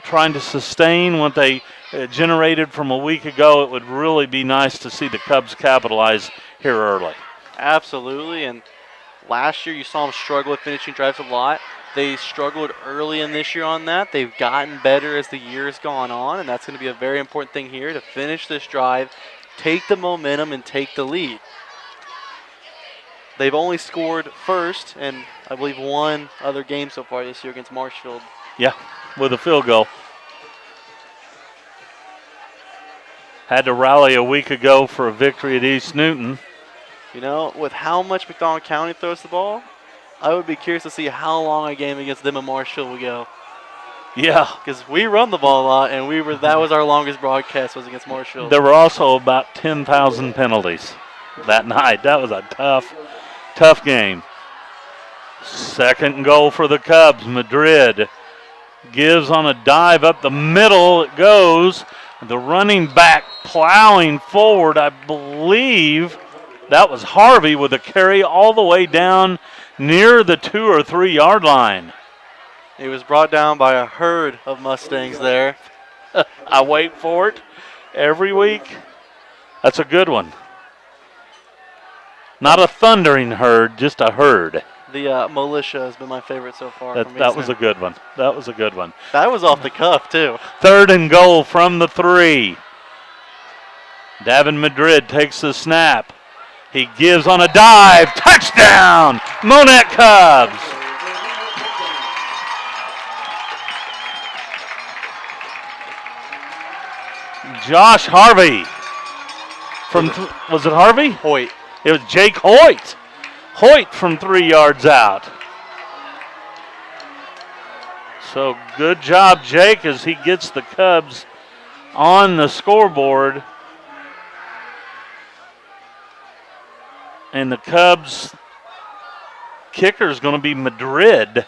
trying to sustain what they generated from a week ago. It would really be nice to see the Cubs capitalize here early. Absolutely, and last year you saw them struggle with finishing drives a lot. They struggled early in this year on that. They've gotten better as the year has gone on, and that's going to be a very important thing here to finish this drive, take the momentum, and take the lead. They've only scored first, and I believe one other game so far this year against Marshfield. Yeah, with a field goal. Had to rally a week ago for a victory at East Newton. With how much McDonald County throws the ball, I would be curious to see how long a game against them and Marshall will go. Yeah. Because we run the ball a lot, and that was our longest broadcast was against Marshall. There were also about 10,000 penalties that night. That was a tough game. Second and goal for the Cubs. Madrid gives on a dive up the middle. It goes. The running back plowing forward, I believe That was Harvey with a carry all the way down near the 2 or 3 yard line. He was brought down by a herd of Mustangs there. I wait for it every week. That's a good one. Not a thundering herd, just a herd. The militia has been my favorite so far. That was a good one. That was a good one. That was off the cuff, too. 3rd and goal from the 3. Davin Madrid takes the snap. He gives on a dive. Touchdown! Monett Cubs. Josh Harvey. Was it Harvey? Hoyt. It was Jake Hoyt. Hoyt from 3 yards out. So good job, Jake, as he gets the Cubs on the scoreboard. And the Cubs kicker is going to be Madrid.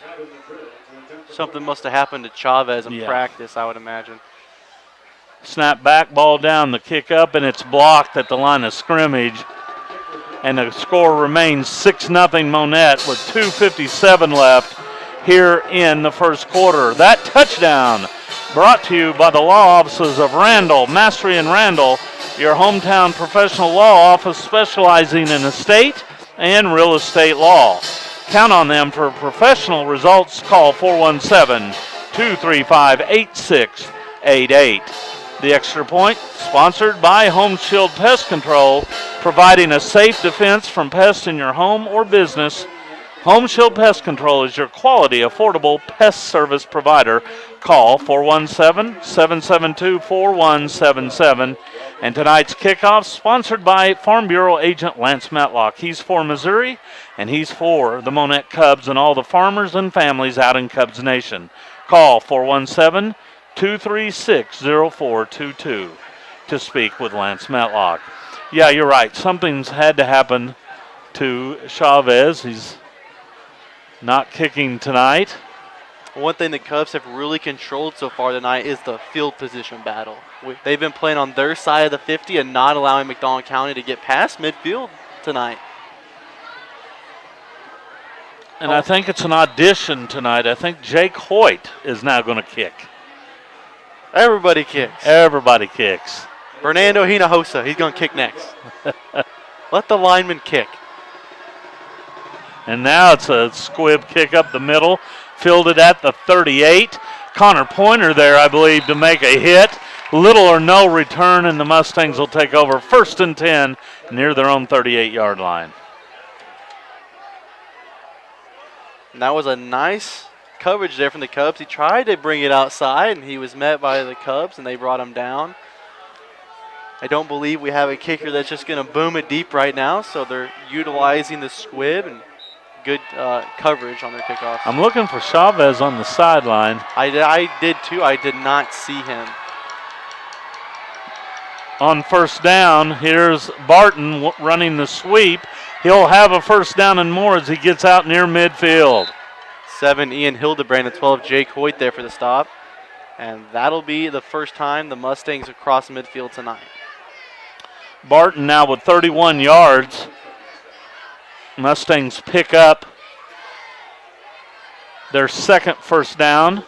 Something must have happened to Chavez in practice, I would imagine. Snap back, ball down, the kick up, and it's blocked at the line of scrimmage. And the score remains 6-0 Monett with 2:57 left here in the first quarter. That touchdown brought to you by the law offices of Randall, Mastery and Randall, your hometown professional law office specializing in estate and real estate law. Count on them for professional results. Call 417-235-8688. The Extra Point, sponsored by Home Shield Pest Control, providing a safe defense from pests in your home or business. Home Shield Pest Control is your quality, affordable pest service provider. Call 417-772-4177. And tonight's kickoff sponsored by Farm Bureau agent Lance Matlock. He's for Missouri, and he's for the Monett Cubs and all the farmers and families out in Cubs Nation. Call 417-236-0422 to speak with Lance Matlock. Yeah, you're right. Something's had to happen to Chavez. He's not kicking tonight. One thing the Cubs have really controlled so far tonight is the field position battle. They've been playing on their side of the 50 and not allowing McDonald County to get past midfield tonight. And I think it's an audition tonight. I think Jake Hoyt is now going to kick. Everybody kicks. Everybody kicks. Fernando Hinojosa, he's going to kick next. Let the lineman kick. And now it's a squib kick up the middle, fielded at the 38. Connor Pointer there, I believe, to make a hit. Little or no return, and the Mustangs will take over 1st and 10 near their own 38-yard line. And that was a nice coverage there from the Cubs. He tried to bring it outside, and he was met by the Cubs, and they brought him down. I don't believe we have a kicker that's just going to boom it deep right now, so they're utilizing the squib and good coverage on their kickoff. I'm looking for Chavez on the sideline. I did too. I did not see him. On 1st down, here's Barton running the sweep. He'll have a 1st down and more as he gets out near midfield. 7, Ian Hildebrand, and 12, Jake Hoyt there for the stop. And that'll be the first time the Mustangs have crossed midfield tonight. Barton now with 31 yards. Mustangs pick up their 2nd 1st down.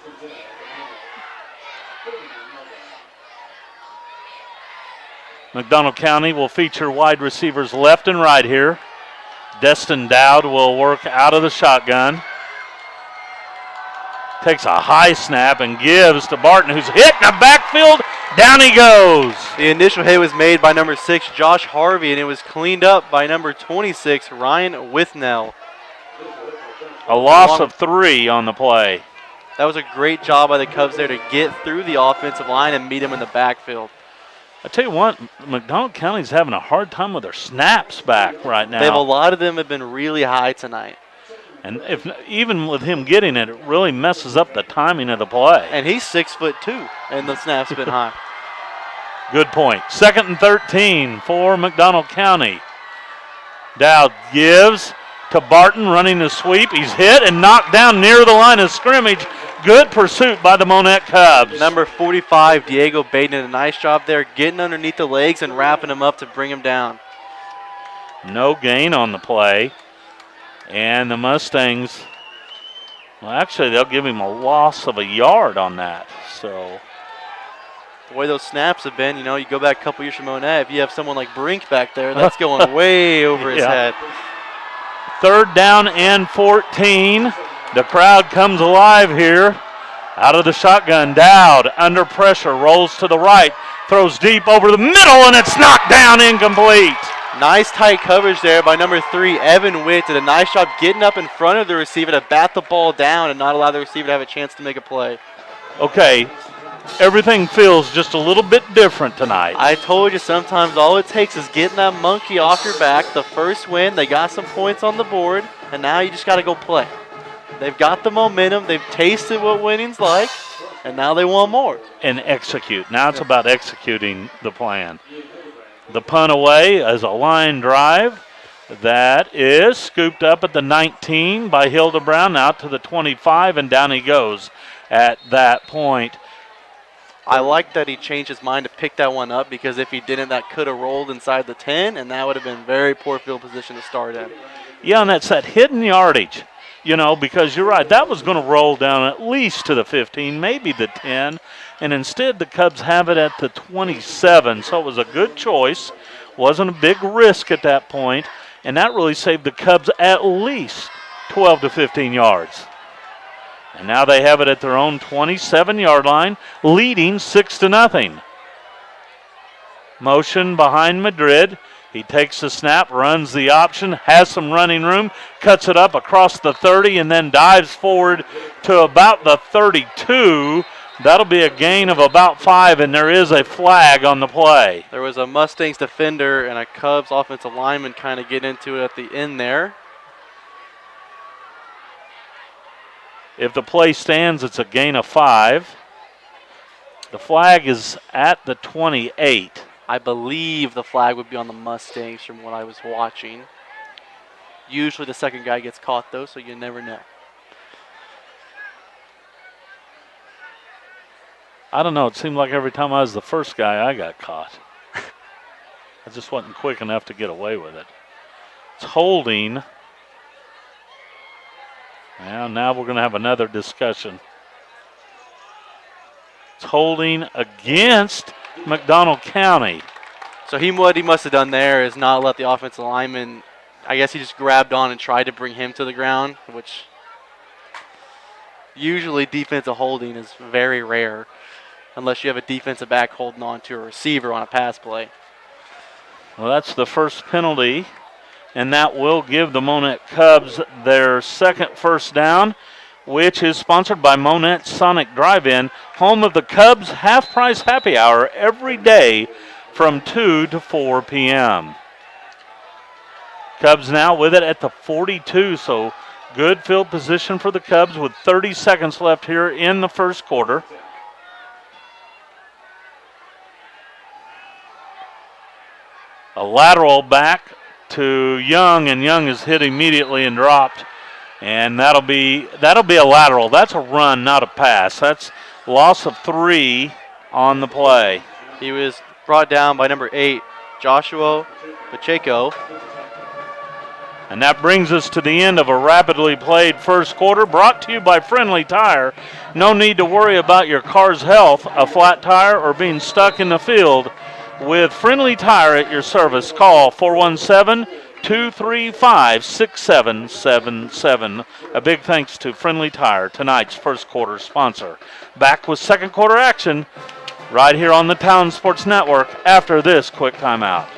McDonald County will feature wide receivers left and right here. Destin Dowd will work out of the shotgun. Takes a high snap and gives to Barton, who's hit in the backfield. Down he goes. The initial hit was made by number 6, Josh Harvey, and it was cleaned up by number 26, Ryan Withnell. A loss of 3 on the play. That was a great job by the Cubs there to get through the offensive line and meet him in the backfield. I tell you what, McDonald County's having a hard time with their snaps back right now. A lot of them have been really high tonight. And even with him getting it, it really messes up the timing of the play. And he's 6'2", and the snap's been high. Good point. 2nd and 13 for McDonald County. Dowd gives to Barton running the sweep. He's hit and knocked down near the line of scrimmage. Good pursuit by the Monett Cubs. Number 45, Diego Baden, did a nice job there getting underneath the legs and wrapping him up to bring him down. No gain on the play. And the Mustangs, well, actually, they'll give him a loss of a yard on that. So the way those snaps have been, you know, you go back a couple years from Monett, if you have someone like Brink back there, that's going way over his head. 3rd down and 14. The crowd comes alive here. Out of the shotgun, Dowd under pressure, rolls to the right, throws deep over the middle, and it's knocked down, incomplete. Nice tight coverage there by number 3, Evan Witt. Did a nice job getting up in front of the receiver to bat the ball down and not allow the receiver to have a chance to make a play. Okay, everything feels just a little bit different tonight. I told you sometimes all it takes is getting that monkey off your back. The first win, they got some points on the board, and now you just got to go play. They've got the momentum. They've tasted what winning's like, and now they want more. And execute. Now it's about executing the plan. The punt away as a line drive. That is scooped up at the 19 by Hilda Brown, out to the 25, and down he goes at that point. I like that he changed his mind to pick that one up, because if he didn't, that could have rolled inside the 10, and that would have been very poor field position to start in. Yeah, and that's that hidden yardage. You know, because you're right, that was going to roll down at least to the 15, maybe the 10, and instead the Cubs have it at the 27, so it was a good choice. Wasn't a big risk at that point, and that really saved the Cubs at least 12 to 15 yards. And now they have it at their own 27-yard line, leading 6-0. Motion behind Madrid. He takes the snap, runs the option, has some running room, cuts it up across the 30, and then dives forward to about the 32. That'll be a gain of about 5, and there is a flag on the play. There was a Mustangs defender and a Cubs offensive lineman kind of get into it at the end there. If the play stands, it's a gain of 5. The flag is at the 28. I believe the flag would be on the Mustangs from what I was watching. Usually the second guy gets caught, though, so you never know. I don't know. It seemed like every time I was the first guy, I got caught. I just wasn't quick enough to get away with it. It's holding. Well, now we're going to have another discussion. It's holding against McDonald County. So what he must have done there is not let the offensive lineman, I guess he just grabbed on and tried to bring him to the ground, which usually defensive holding is very rare unless you have a defensive back holding on to a receiver on a pass play. Well, that's the first penalty, and that will give the Monett Cubs their second first down, which is sponsored by Monett Sonic Drive-In, home of the Cubs half-price happy hour every day from 2 to 4 p.m. Cubs now with it at the 42, so good field position for the Cubs with 30 seconds left here in the first quarter. A lateral back to Young, and Young is hit immediately and dropped. And that'll be a lateral. That's a run, not a pass. That's loss of 3 on the play. He was brought down by number 8, Joshua Pacheco. And that brings us to the end of a rapidly played first quarter, brought to you by Friendly Tire. No need to worry about your car's health, a flat tire, or being stuck in the field. With Friendly Tire at your service, call 417-235-6777. A big thanks to Friendly Tire, tonight's first quarter sponsor. Back with second quarter action right here on the Talon Sports Network after this quick timeout.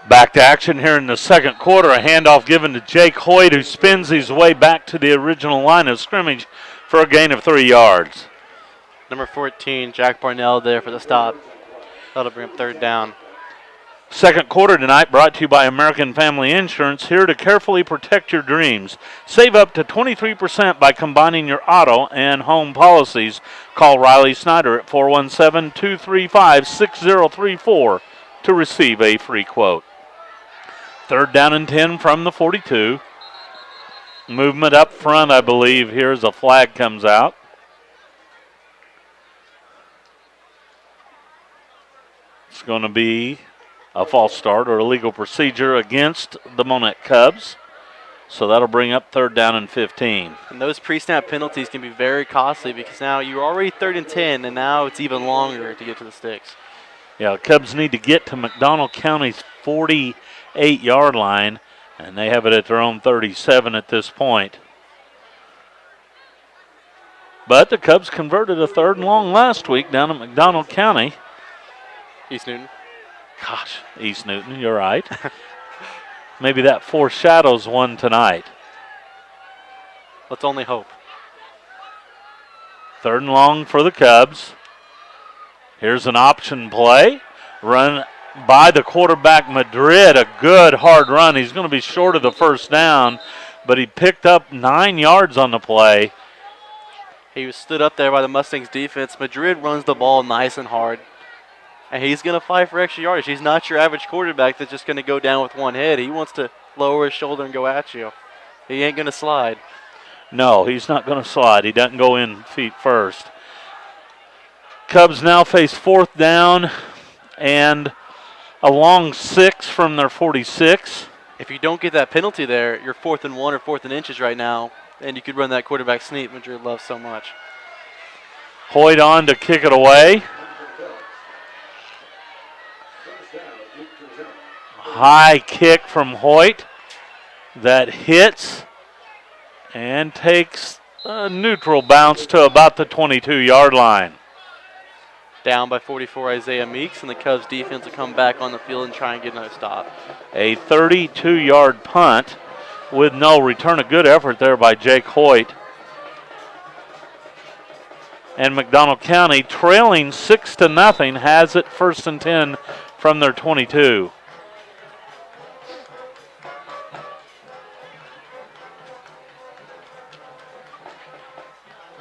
Back to action here in the second quarter. A handoff given to Jake Hoyt, who spins his way back to the original line of scrimmage for a gain of 3 yards. Number 14, Jack Barnell there for the stop. That'll bring up third down. Second quarter tonight brought to you by American Family Insurance, here to carefully protect your dreams. Save up to 23% by combining your auto and home policies. Call Riley Snyder at 417-235-6034 to receive a free quote. Third down and 10 from the 42. Movement up front, I believe. Here's a flag comes out. It's going to be a false start or illegal procedure against the Monett Cubs. So that'll bring up third down and 15. And those pre-snap penalties can be very costly because now you're already 3rd and 10, and now it's even longer to get to the sticks. Yeah, the Cubs need to get to McDonald County's 48-yard line, and they have it at their own 37 at this point. But the Cubs converted a 3rd and long last week down at McDonald County. East Newton. Gosh, East Newton, you're right. Maybe that foreshadows one tonight. Let's only hope. 3rd and long for the Cubs. Here's an option play. Run by the quarterback, Madrid. A good hard run. He's going to be short of the first down, but he picked up 9 yards on the play. He was stood up there by the Mustangs defense. Madrid runs the ball nice and hard, and he's going to fight for extra yardage. He's not your average quarterback that's just going to go down with one head. He wants to lower his shoulder and go at you. He ain't going to slide. No, he's not going to slide. He doesn't go in feet first. Cubs now face 4th down and a long 6 from their 46. If you don't get that penalty there, you're 4th and 1 or 4th and inches right now, and you could run that quarterback sneak Madrid loves so much. Hoyt on to kick it away. High kick from Hoyt that hits and takes a neutral bounce to about the 22-yard line. Down by 44, Isaiah Meeks, and the Cubs defense will come back on the field and try and get another stop. A 32-yard punt with no return. A good effort there by Jake Hoyt. And McDonald County, trailing 6-0, has it 1st and 10 from their 22.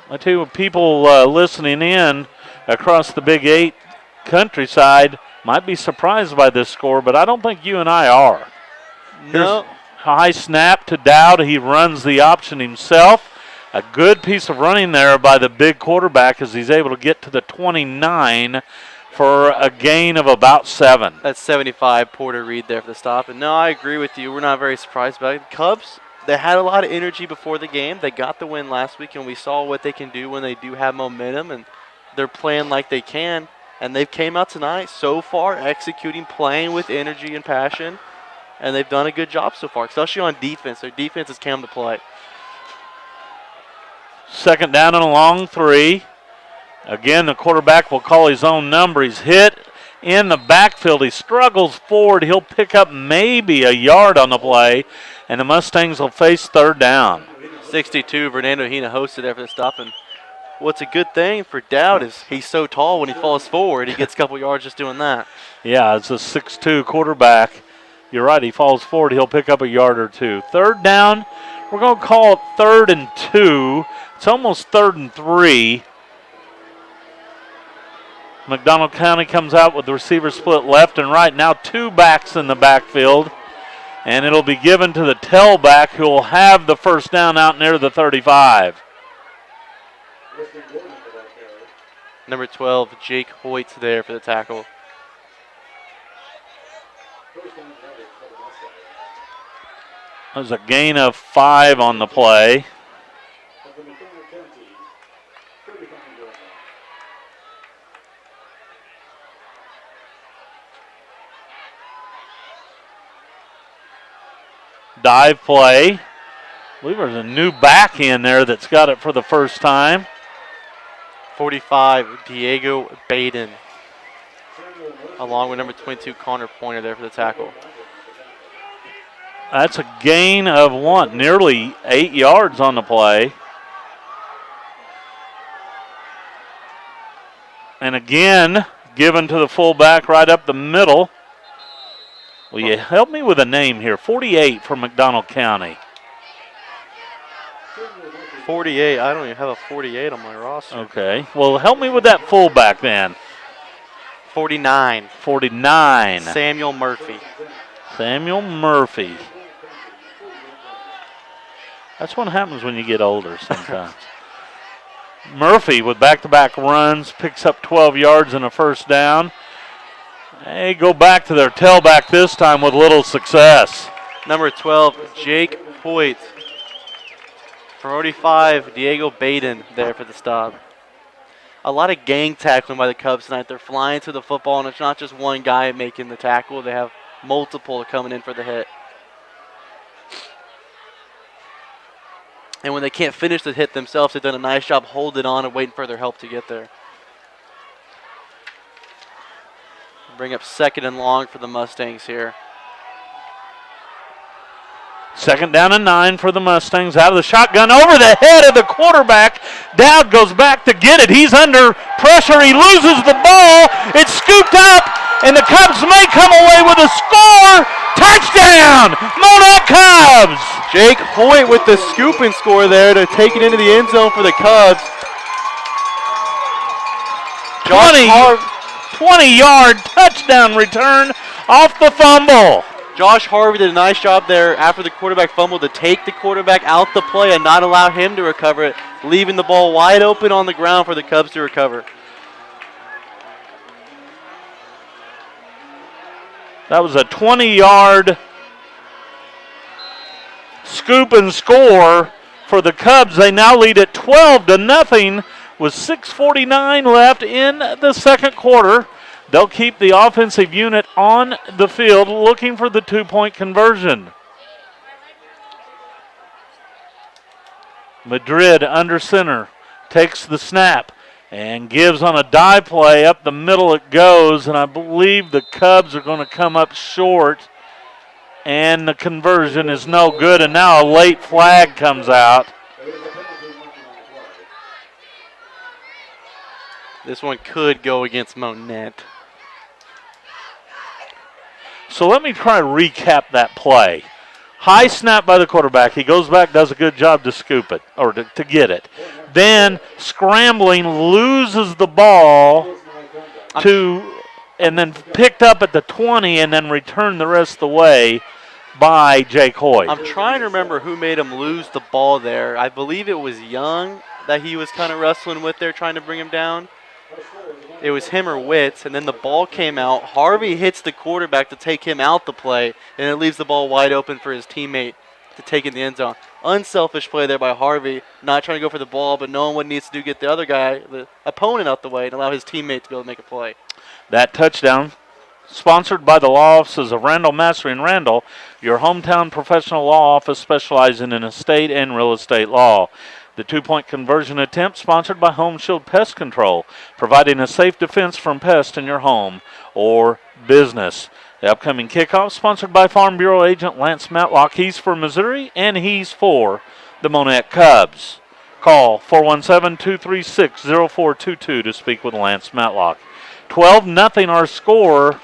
I tell you what, people listening in across the Big 8 countryside might be surprised by this score, but I don't think you and I are. No. Here's high snap to Dowd. He runs the option himself. A good piece of running there by the big quarterback as he's able to get to the 29 for a gain of about 7. That's 75, Porter Reed there for the stop. And no, I agree with you. We're not very surprised about it. Cubs, they had a lot of energy before the game. They got the win last week, and we saw what they can do when they do have momentum, and they're playing like they can. And they've came out tonight so far executing, playing with energy and passion, and they've done a good job so far, especially on defense. Their defense has come to play. 2nd down and a long 3. Again, the quarterback will call his own number. He's hit in the backfield. He struggles forward. He'll pick up maybe a yard on the play, and the Mustangs will face 3rd down. 62, Fernando Hina hosted there for the stop. And what's a good thing for Dowd is he's so tall when he falls forward, he gets a couple yards just doing that. Yeah, it's a 6'2 quarterback. You're right, he falls forward, he'll pick up a yard or 2. 3rd down, we're going to call it 3rd and 2. It's almost 3rd and 3. McDonald County comes out with the receiver split left and right. Now 2 backs in the backfield. And it'll be given to the tailback who will have the 1st down out near the 35. Number 12, Jake Hoyt there for the tackle. There's a gain of 5 on the play. Dive play. I believe there's a new back in there that's got it for the first time. 45, Diego Baden, along with number 22, Connor Pointer there for the tackle. That's a gain of nearly 8 yards on the play. And again, given to the fullback right up the middle. Will you help me with a name here? 48 from McDonald County. 48. I don't even have a 48 on my roster. Okay. Well, help me with that fullback then. 49. 49. Samuel Murphy. Samuel Murphy. That's what happens when you get older sometimes. Murphy with back-to-back runs, picks up 12 yards and a first down. They go back to their tailback this time with little success. Number 12, Jake Hoyt. 45, Diego Baden there for the stop. A lot of gang tackling by the Cubs tonight. They're flying to the football, and it's not just one guy making the tackle. They have multiple coming in for the hit. And when they can't finish the hit themselves, they've done a nice job holding on and waiting for their help to get there. Bring up 2nd and long for the Mustangs here. 2nd down and 9 for the Mustangs. Out of the shotgun, over the head of the quarterback. Dowd goes back to get it. He's under pressure. He loses the ball. It's scooped up, and the Cubs may come away with a score. Touchdown, Monett Cubs! Jake Hoyt with the scoop and score there to take it into the end zone for the Cubs. 20-yard touchdown return off the fumble. Josh Harvey did a nice job there after the quarterback fumbled to take the quarterback out the play and not allow him to recover it, leaving the ball wide open on the ground for the Cubs to recover. That was a 20-yard scoop and score for the Cubs. They now lead at 12-0 with 6:49 left in the second quarter. They'll keep the offensive unit on the field looking for the 2-point conversion. Madrid under center takes the snap and gives on a dive play. Up the middle it goes, and I believe the Cubs are going to come up short, and the conversion is no good, and now a late flag comes out. This one could go against Monett. So let me try to recap that play. High snap by the quarterback. He goes back, does a good job to scoop it, or to get it. Then scrambling, loses the ball and then picked up at the 20 and then returned the rest of the way by Jake Hoyt. I'm trying to remember who made him lose the ball there. I believe it was Young that he was kind of wrestling with there, trying to bring him down. It was him or Witz, and then the ball came out. Harvey hits the quarterback to take him out the play, and it leaves the ball wide open for his teammate to take in the end zone. Unselfish play there by Harvey, not trying to go for the ball, but knowing what he needs to do, get the other guy, the opponent, out the way and allow his teammate to be able to make a play. That touchdown, sponsored by the law offices of Randall Mastery and Randall, your hometown professional law office specializing in estate and real estate law. The 2-point conversion attempt sponsored by Home Shield Pest Control, providing a safe defense from pests in your home or business. The upcoming kickoff sponsored by Farm Bureau agent Lance Matlock. He's for Missouri, and he's for the Monett Cubs. Call 417-236-0422 to speak with Lance Matlock. 12-0 our score.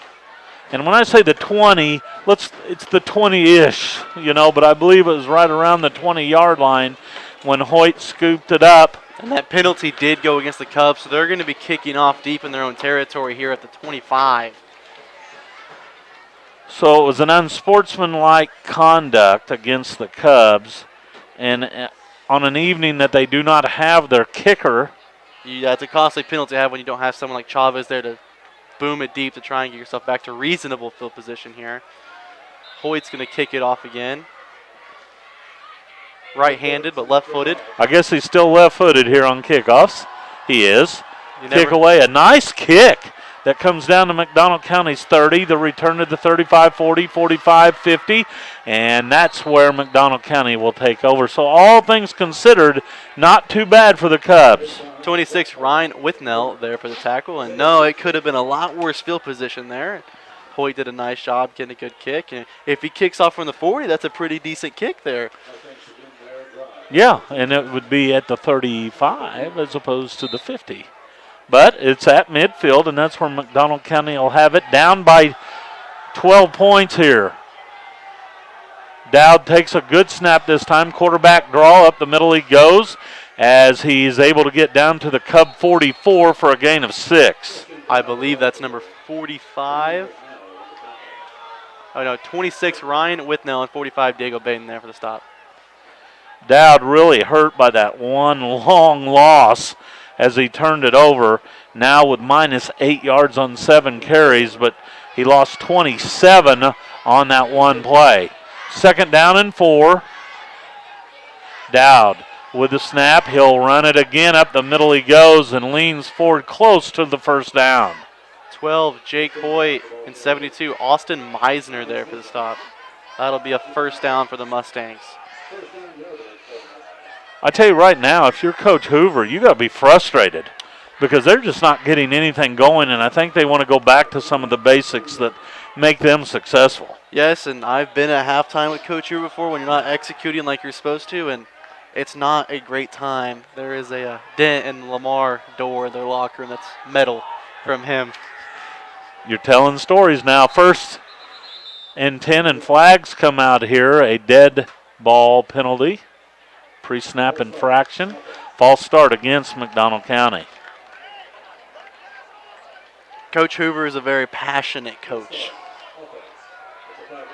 And when I say the 20, it's the 20-ish, but I believe it was right around the 20-yard line when Hoyt scooped it up. And that penalty did go against the Cubs, so they're going to be kicking off deep in their own territory here at the 25. So it was an unsportsmanlike conduct against the Cubs, and on an evening that they do not have their kicker. Yeah, it's a costly penalty to have when you don't have someone like Chavez there to boom it deep to try and get yourself back to reasonable field position here. Hoyt's going to kick it off again. Right-handed, but left-footed. I guess he's still left-footed here on kickoffs. He is. Kick away, a nice kick That comes down to McDonald County's 30. The return to the 35-40, 45-50, and that's where McDonald County will take over. So all things considered, not too bad for the Cubs. 26, Ryan Withnell there for the tackle. And no, it could have been a lot worse field position there. Hoyt did a nice job getting a good kick. And if he kicks off from the 40, that's a pretty decent kick there. Yeah, and it would be at the 35 as opposed to the 50. But it's at midfield, and that's where McDonald County will have it. Down by 12 points here. Dowd takes a good snap this time. Quarterback draw up the middle he goes as he's able to get down to the Cub 44 for a gain of 6. I believe that's number 45. Oh, no, 26, Ryan Withnell, and 45, Diego Baden there for the stop. Dowd really hurt by that one long loss as he turned it over. Now with minus 8 yards on 7 carries, but he lost 27 on that one play. 2nd down and 4. Dowd with the snap. He'll run it again. Up the middle he goes and leans forward close to the 1st down. 12, Jake Hoyt, and 72, Austin Meisner there for the stop. That'll be a 1st down for the Mustangs. I tell you right now, if you're Coach Hoover, you got to be frustrated because they're just not getting anything going, and I think they want to go back to some of the basics that make them successful. Yes, and I've been at halftime with Coach Hoover before when you're not executing like you're supposed to, and it's not a great time. There is a dent in Lamar door, their locker room, that's metal from him. You're telling stories now. 1st and 10, and flags come out here. A dead ball penalty. Pre-snap infraction. False start against McDonald County. Coach Hoover is a very passionate coach.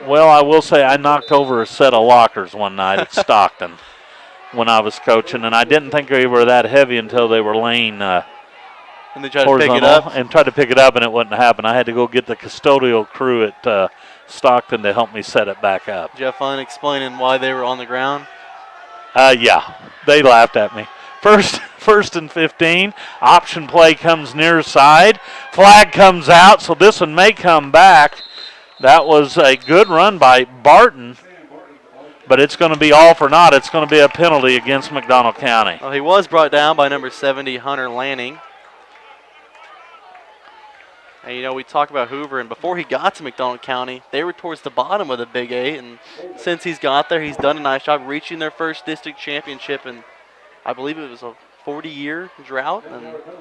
Well, I will say I knocked over a set of lockers one night at Stockton when I was coaching, and I didn't think they were that heavy until they were laying and they tried to pick it up. And tried to pick it up, and it wouldn't happen. I had to go get the custodial crew at Stockton to help me set it back up. Did you have fun explaining why they were on the ground? Yeah, they laughed at me. First and 15. Option play comes near side. Flag comes out, so this one may come back. That was a good run by Barton, but it's going to be all for naught. It's going to be a penalty against McDonald County. Well, he was brought down by number 70, Hunter Lanning. And, you know, we talked about Hoover, and before he got to McDonald County, they were towards the bottom of the Big 8. And since he's got there, he's done a nice job reaching their first district championship. And I believe it was a 40-year drought.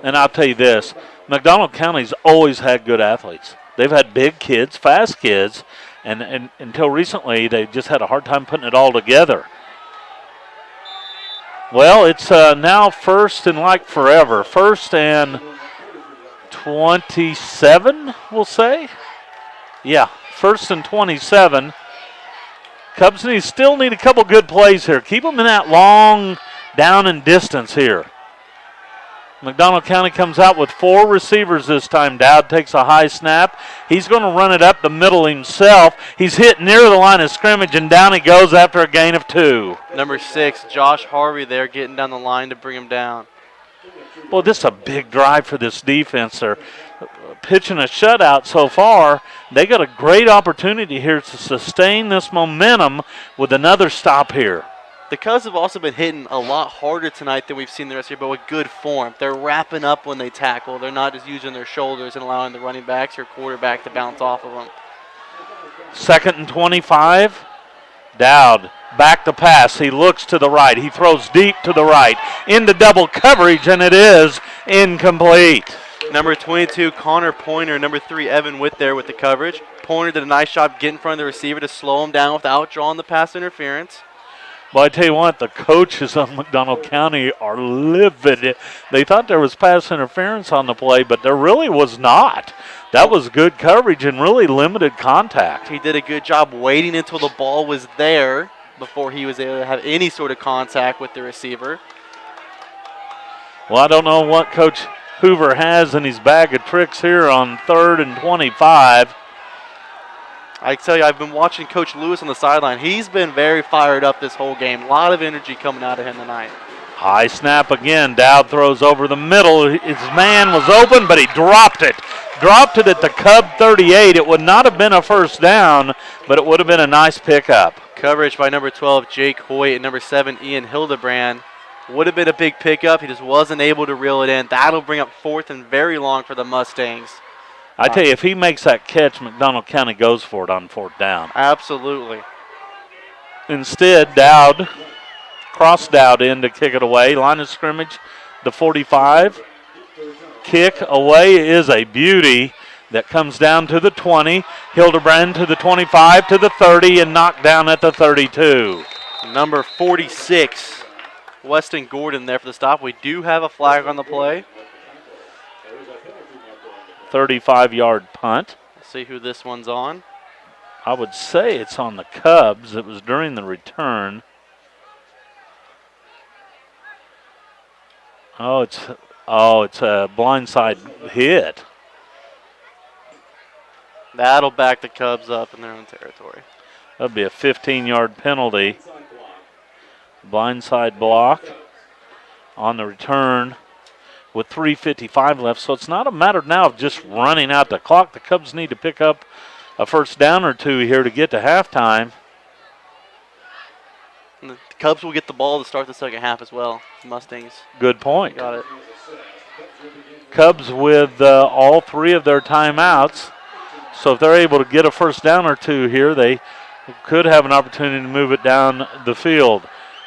And I'll tell you this, McDonald County's always had good athletes. They've had big kids, fast kids, and until recently, they just had a hard time putting it all together. Well, it's now 1st and like forever. 1st and 27, we'll say. Yeah, 1st and 27. Cubs still need a couple good plays here. Keep them in that long down and distance here. McDonald County comes out with 4 receivers this time. Dowd takes a high snap. He's going to run it up the middle himself. He's hit near the line of scrimmage, and down he goes after a gain of 2. Number 6, Josh Harvey there getting down the line to bring him down. Well, this is a big drive for this defense. They're pitching a shutout so far. They got a great opportunity here to sustain this momentum with another stop here. The Cubs have also been hitting a lot harder tonight than we've seen the rest of the year, but with good form. They're wrapping up when they tackle. They're not just using their shoulders and allowing the running backs or quarterback to bounce off of them. 2nd and 25. Dowd back to pass. He looks to the right. He throws deep to the right into double coverage, and it is incomplete. Number 22, Connor Pointer. Number 3, Evan Witt there with the coverage. Pointer did a nice job getting in front of the receiver to slow him down without drawing the pass interference. Well, I tell you what, the coaches of McDonald County are livid. They thought there was pass interference on the play, but there really was not. That was good coverage and really limited contact. He did a good job waiting until the ball was there before he was able to have any sort of contact with the receiver. Well, I don't know what Coach Hoover has in his bag of tricks here on 3rd and 25. I tell you, I've been watching Coach Lewis on the sideline. He's been very fired up this whole game. A lot of energy coming out of him tonight. High snap again. Dowd throws over the middle. His man was open, but he dropped it. Dropped it at the Cub 38. It would not have been a first down, but it would have been a nice pickup. Coverage by number 12, Jake Hoyt, and number 7, Ian Hildebrand. Would have been a big pickup. He just wasn't able to reel it in. That'll bring up 4th and very long for the Mustangs. I tell you, if he makes that catch, McDonald County goes for it on 4th down. Absolutely. Instead, Dowd, cross Dowd in to kick it away. Line of scrimmage, the 45. Kick away is a beauty that comes down to the 20. Hildebrand to the 25, to the 30, and knocked down at the 32. Number 46, Weston Gordon there for the stop. We do have a flag on the play. 35-yard punt. Let's see who this one's on. I would say it's on the Cubs. It was during the return. Oh, it's a blindside hit. That'll back the Cubs up in their own territory. That'll be a 15-yard penalty. Blindside block on the return with 3:55 left. So it's not a matter now of just running out the clock. The Cubs need to pick up a first down or two here to get to halftime. And the Cubs will get the ball to start the second half as well. Mustangs. Good point. Got it. Cubs with all 3 of their timeouts. So if they're able to get a first down or two here, they could have an opportunity to move it down the field.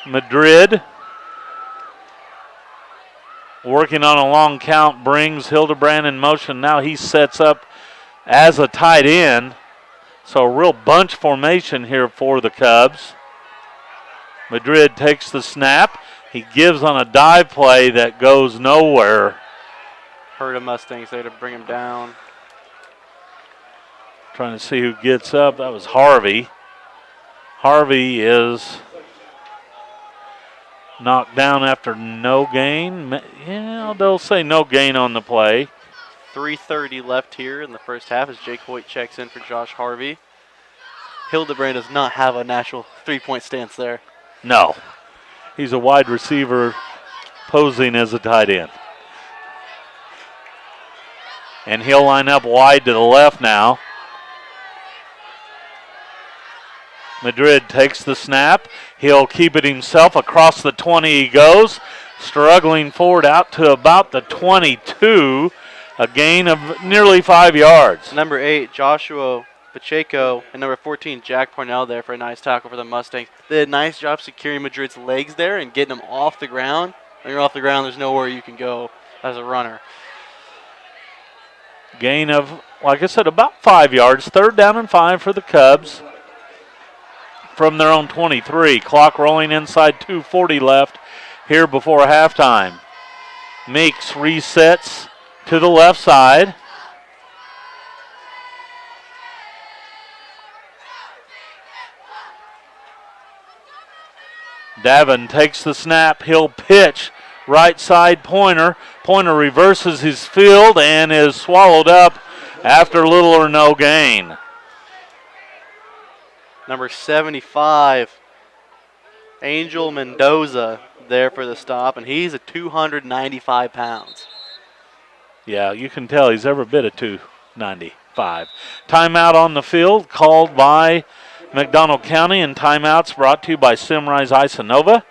Madrid working on a long count brings Hildebrand in motion. Now he sets up as a tight end. So a real bunch formation here for the Cubs. Madrid takes the snap. He gives on a dive play that goes nowhere. Hurt a Mustangs there to bring him down. Trying to see who gets up. That was Harvey. Harvey is knocked down after no gain. Yeah, they'll say no gain on the play. 3:30 left here in the first half as Jake Hoyt checks in for Josh Harvey. Hildebrand does not have a natural three-point stance there. No. He's a wide receiver posing as a tight end. And he'll line up wide to the left now. Madrid takes the snap. He'll keep it himself. Across the 20 he goes. Struggling forward out to about the 22. A gain of nearly 5 yards. Number 8, Joshua Pacheco, and number 14, Jack Parnell there for a nice tackle for the Mustangs. They did a nice job securing Madrid's legs there and getting him off the ground. When you're off the ground, there's nowhere you can go as a runner. Gain of, like I said, about 5 yards. 3rd down and 5 for the Cubs from their own 23. Clock rolling inside, 2:40 left here before halftime. Meeks resets to the left side. Davin takes the snap. He'll pitch right side Pointer. Pointer reverses his field and is swallowed up after little or no gain. Number 75, Angel Mendoza there for the stop, and he's at 295 pounds. Yeah, you can tell he's every bit of 295. Timeout on the field called by McDonald County, and timeouts brought to you by Simrise Isanova.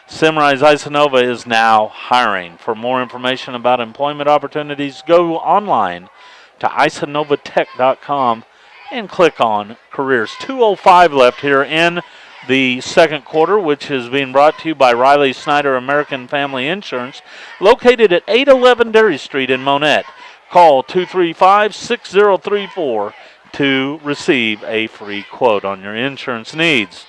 Simrise Isanova is now hiring. For more information about employment opportunities, go online to isanovatech.com and click on careers. 2:05 left here in the second quarter, which is being brought to you by Riley Snyder American Family Insurance, located at 811 Dairy Street in Monett. Call 235-6034 to receive a free quote on your insurance needs.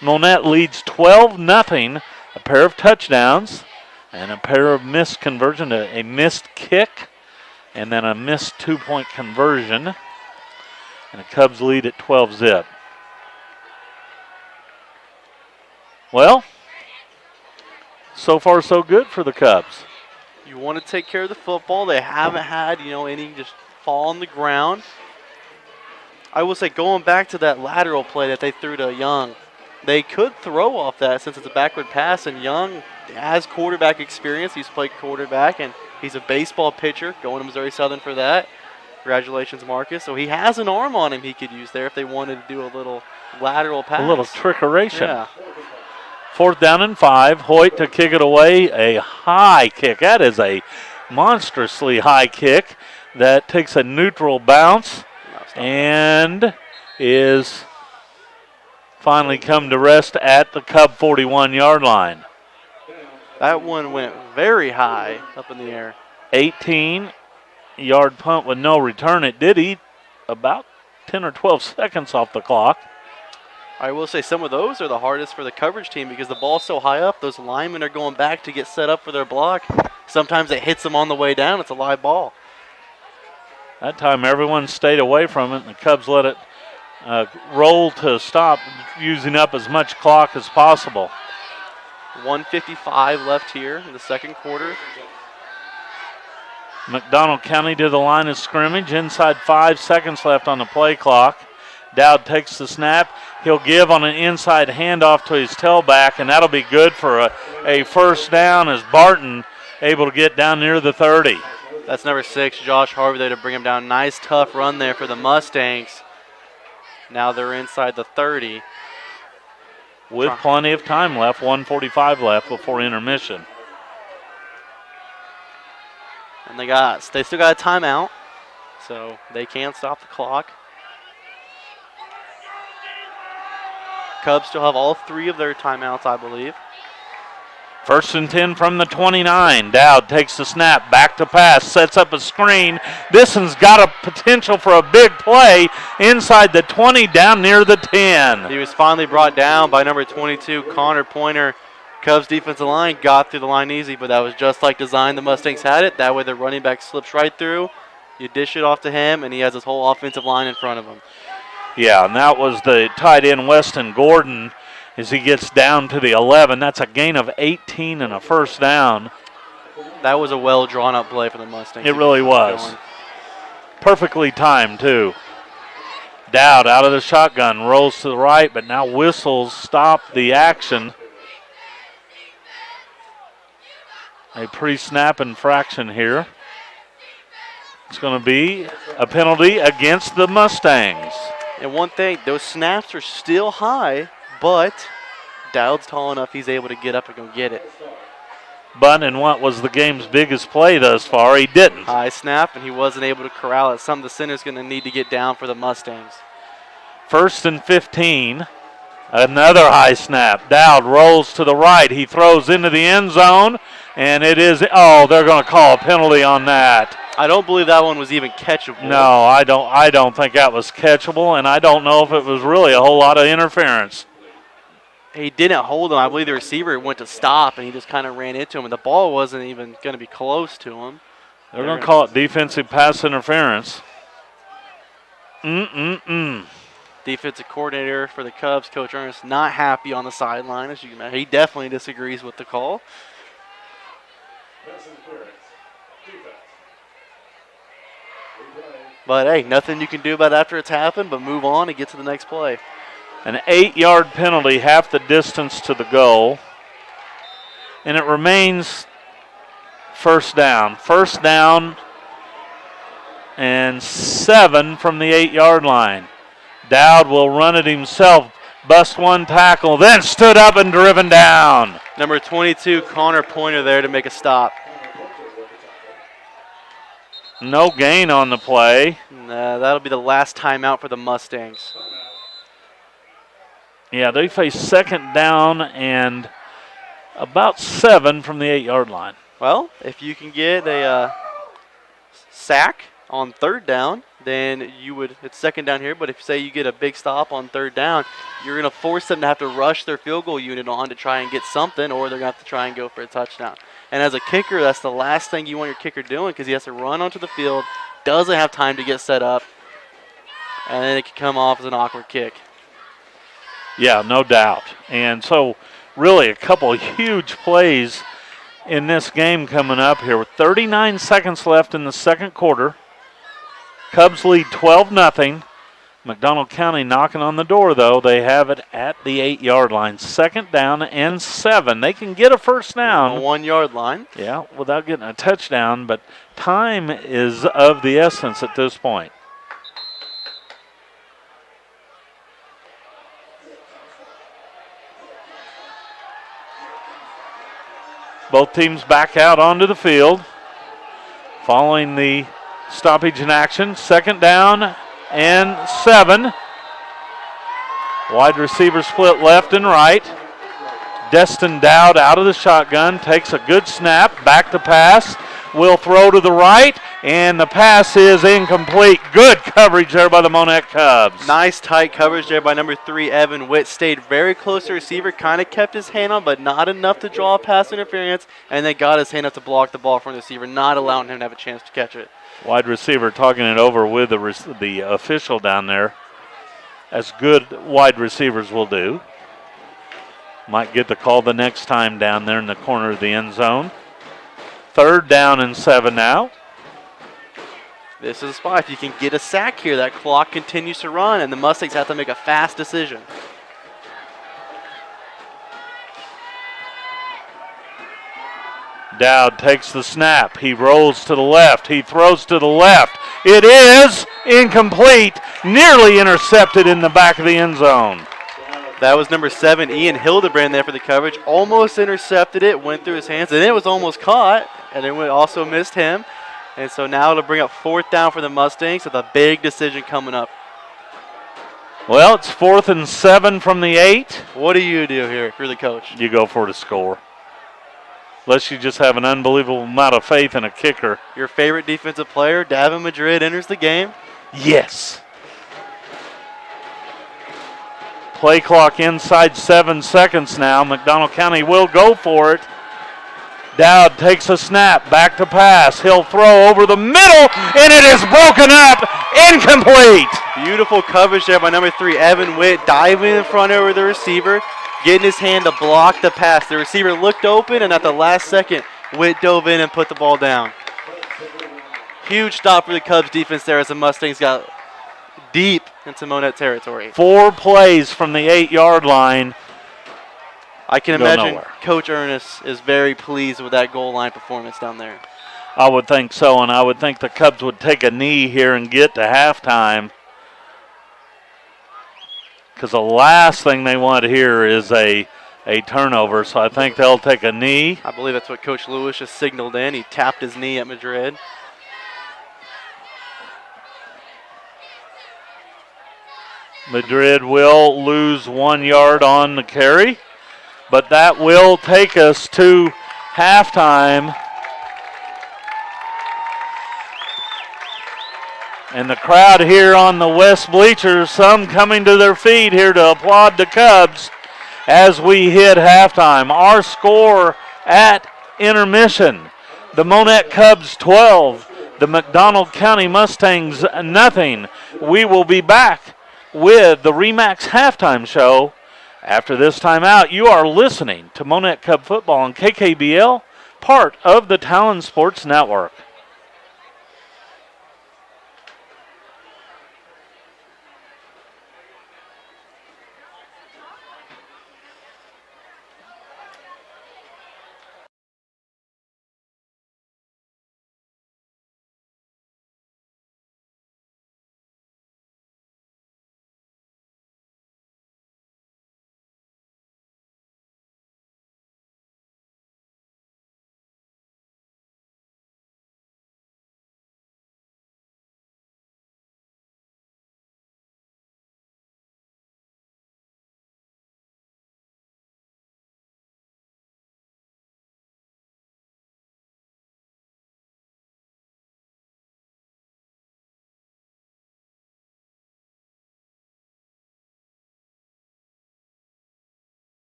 Monett leads 12-0, a pair of touchdowns and a pair of missed conversion, a missed kick, and then a missed 2-point conversion. And the Cubs lead at 12-zip. Well, so far so good for the Cubs. You want to take care of the football. They haven't had, any just fall on the ground. I will say, going back to that lateral play that they threw to Young, they could throw off that since it's a backward pass, and Young has quarterback experience. He's played quarterback, and he's a baseball pitcher, going to Missouri Southern for that. Congratulations, Marcus. So he has an arm on him he could use there if they wanted to do a little lateral pass. A little trickeration. Yeah. 4th down and 5. Hoyt to kick it away. A high kick. That is a monstrously high kick that takes a neutral bounce and is finally come to rest at the Cub 41-yard line. That one went very high up in the air. 18-yard punt with no return. It did eat about 10 or 12 seconds off the clock. I will say some of those are the hardest for the coverage team because the ball's so high up, those linemen are going back to get set up for their block. Sometimes it hits them on the way down. It's a live ball. That time everyone stayed away from it, and the Cubs let it roll to stop, using up as much clock as possible. 1:55 left here in the second quarter. McDonald County to the line of scrimmage. Inside 5 seconds left on the play clock. Dowd takes the snap. He'll give on an inside handoff to his tailback, and that'll be good for a first down as Barton able to get down near the 30. That's number 6, Josh Harvey, there to bring him down. Nice, tough run there for the Mustangs. Now they're inside the 30. With plenty of time left, 1:45 left before intermission. And they still got a timeout, so they can't stop the clock. Cubs still have all 3 of their timeouts, I believe. 1st and 10 from the 29. Dowd takes the snap, back to pass, sets up a screen. This one's got a potential for a big play inside the 20, down near the 10. He was finally brought down by number 22, Connor Pointer. Cubs defensive line got through the line easy, but that was just like design. The Mustangs had it. That way the running back slips right through. You dish it off to him, and he has his whole offensive line in front of him. Yeah, and that was the tight end, Weston Gordon, as he gets down to the 11. That's a gain of 18 and a first down. That was a well drawn up play for the Mustangs. It really was. Perfectly timed, too. Dowd out of the shotgun, rolls to the right, but now whistles stop the action. A pre-snap infraction here. It's going to be a penalty against the Mustangs. And one thing, those snaps are still high, but Dowd's tall enough he's able to get up and go get it. But in what was the game's biggest play thus far, he didn't. High snap, and he wasn't able to corral it. Some of the center's going to need to get down for the Mustangs. 1st and 15. Another high snap. Dowd rolls to the right. He throws into the end zone, and it is, they're going to call a penalty on that. I don't believe that one was even catchable. No, I don't think that was catchable, and I don't know if it was really a whole lot of interference. He didn't hold him. I believe the receiver went to stop, and he just kind of ran into him, and the ball wasn't even going to be close to him. They're going to call it defensive pass interference. Defensive coordinator for the Cubs, Coach Ernst, not happy on the sideline, as you can imagine. He definitely disagrees with the call. But, hey, nothing you can do about it after it's happened but move on and get to the next play. An 8-yard penalty, half the distance to the goal. And it remains first down. First down and 7 from the 8-yard line. Dowd will run it himself, bust one tackle, then stood up and driven down. Number 22, Connor Pointer there to make a stop. No gain on the play. That'll be the last timeout for the Mustangs. Yeah, they face second down and about 7 from the 8-yard line. Well, if you can get a sack on third down, then it's second down here, but if say you get a big stop on third down, you're going to force them to have to rush their field goal unit on to try and get something, or they're going to have to try and go for a touchdown. And as a kicker, that's the last thing you want your kicker doing because he has to run onto the field, doesn't have time to get set up, and then it can come off as an awkward kick. Yeah, no doubt. And so really a couple of huge plays in this game coming up here with 39 seconds left in the second quarter. Cubs lead 12-0. McDonald County knocking on the door, though. They have it at the 8-yard line. 2nd down and 7. They can get a first down. On the 1-yard line. Yeah, without getting a touchdown, but time is of the essence at this point. Both teams back out onto the field following the stoppage in action. 2nd down and 7. Wide receiver split left and right. Destin Dowd out of the shotgun, takes a good snap, back to pass, will throw to the right, and the pass is incomplete. Good coverage there by the Monett Cubs. Nice tight coverage there by number 3, Evan Witt. Stayed very close to the receiver, kind of kept his hand on, but not enough to draw a pass interference, and then got his hand up to block the ball from the receiver, not allowing him to have a chance to catch it. Wide receiver talking it over with the official down there, as good wide receivers will do. Might get the call the next time down there in the corner of the end zone. 3rd down and 7 now. This is a spot. If you can get a sack here, that clock continues to run, and the Mustangs have to make a fast decision. Dowd takes the snap. He rolls to the left. He throws to the left. It is incomplete. Nearly intercepted in the back of the end zone. That was number 7, Ian Hildebrand there for the coverage. Almost intercepted it, went through his hands, and it was almost caught, and it also missed him. And so now it'll bring up 4th down for the Mustangs with a big decision coming up. Well, it's 4th and 7 from the 8. What do you do here if you're the coach? You go for the score. Unless you just have an unbelievable amount of faith in a kicker. Your favorite defensive player, Davin Madrid, enters the game. Yes. Play clock inside 7 seconds now. McDonald County will go for it. Dowd takes a snap, back to pass. He'll throw over the middle, and it is broken up. Incomplete. Beautiful coverage there by number 3, Evan Witt, diving in front over the receiver, getting his hand to block the pass. The receiver looked open, and at the last second, Witt dove in and put the ball down. Huge stop for the Cubs defense there as the Mustangs got deep into Monett territory. 4 plays from the 8-yard line. I can Go imagine nowhere. Coach Ernest is very pleased with that goal line performance down there. I would think so, and I would think the Cubs would take a knee here and get to halftime. Because the last thing they want here is a turnover, so I think they'll take a knee. I believe that's what Coach Lewis just signaled in. He tapped his knee at Madrid. Madrid will lose 1 yard on the carry, but that will take us to halftime. And the crowd here on the west bleachers, some coming to their feet here to applaud the Cubs as we hit halftime. Our score at intermission, the Monett Cubs 12, the McDonald County Mustangs nothing. We will be back with the Remax halftime show after this timeout. You are listening to Monett Cub football on KKBL, part of the Talon Sports Network.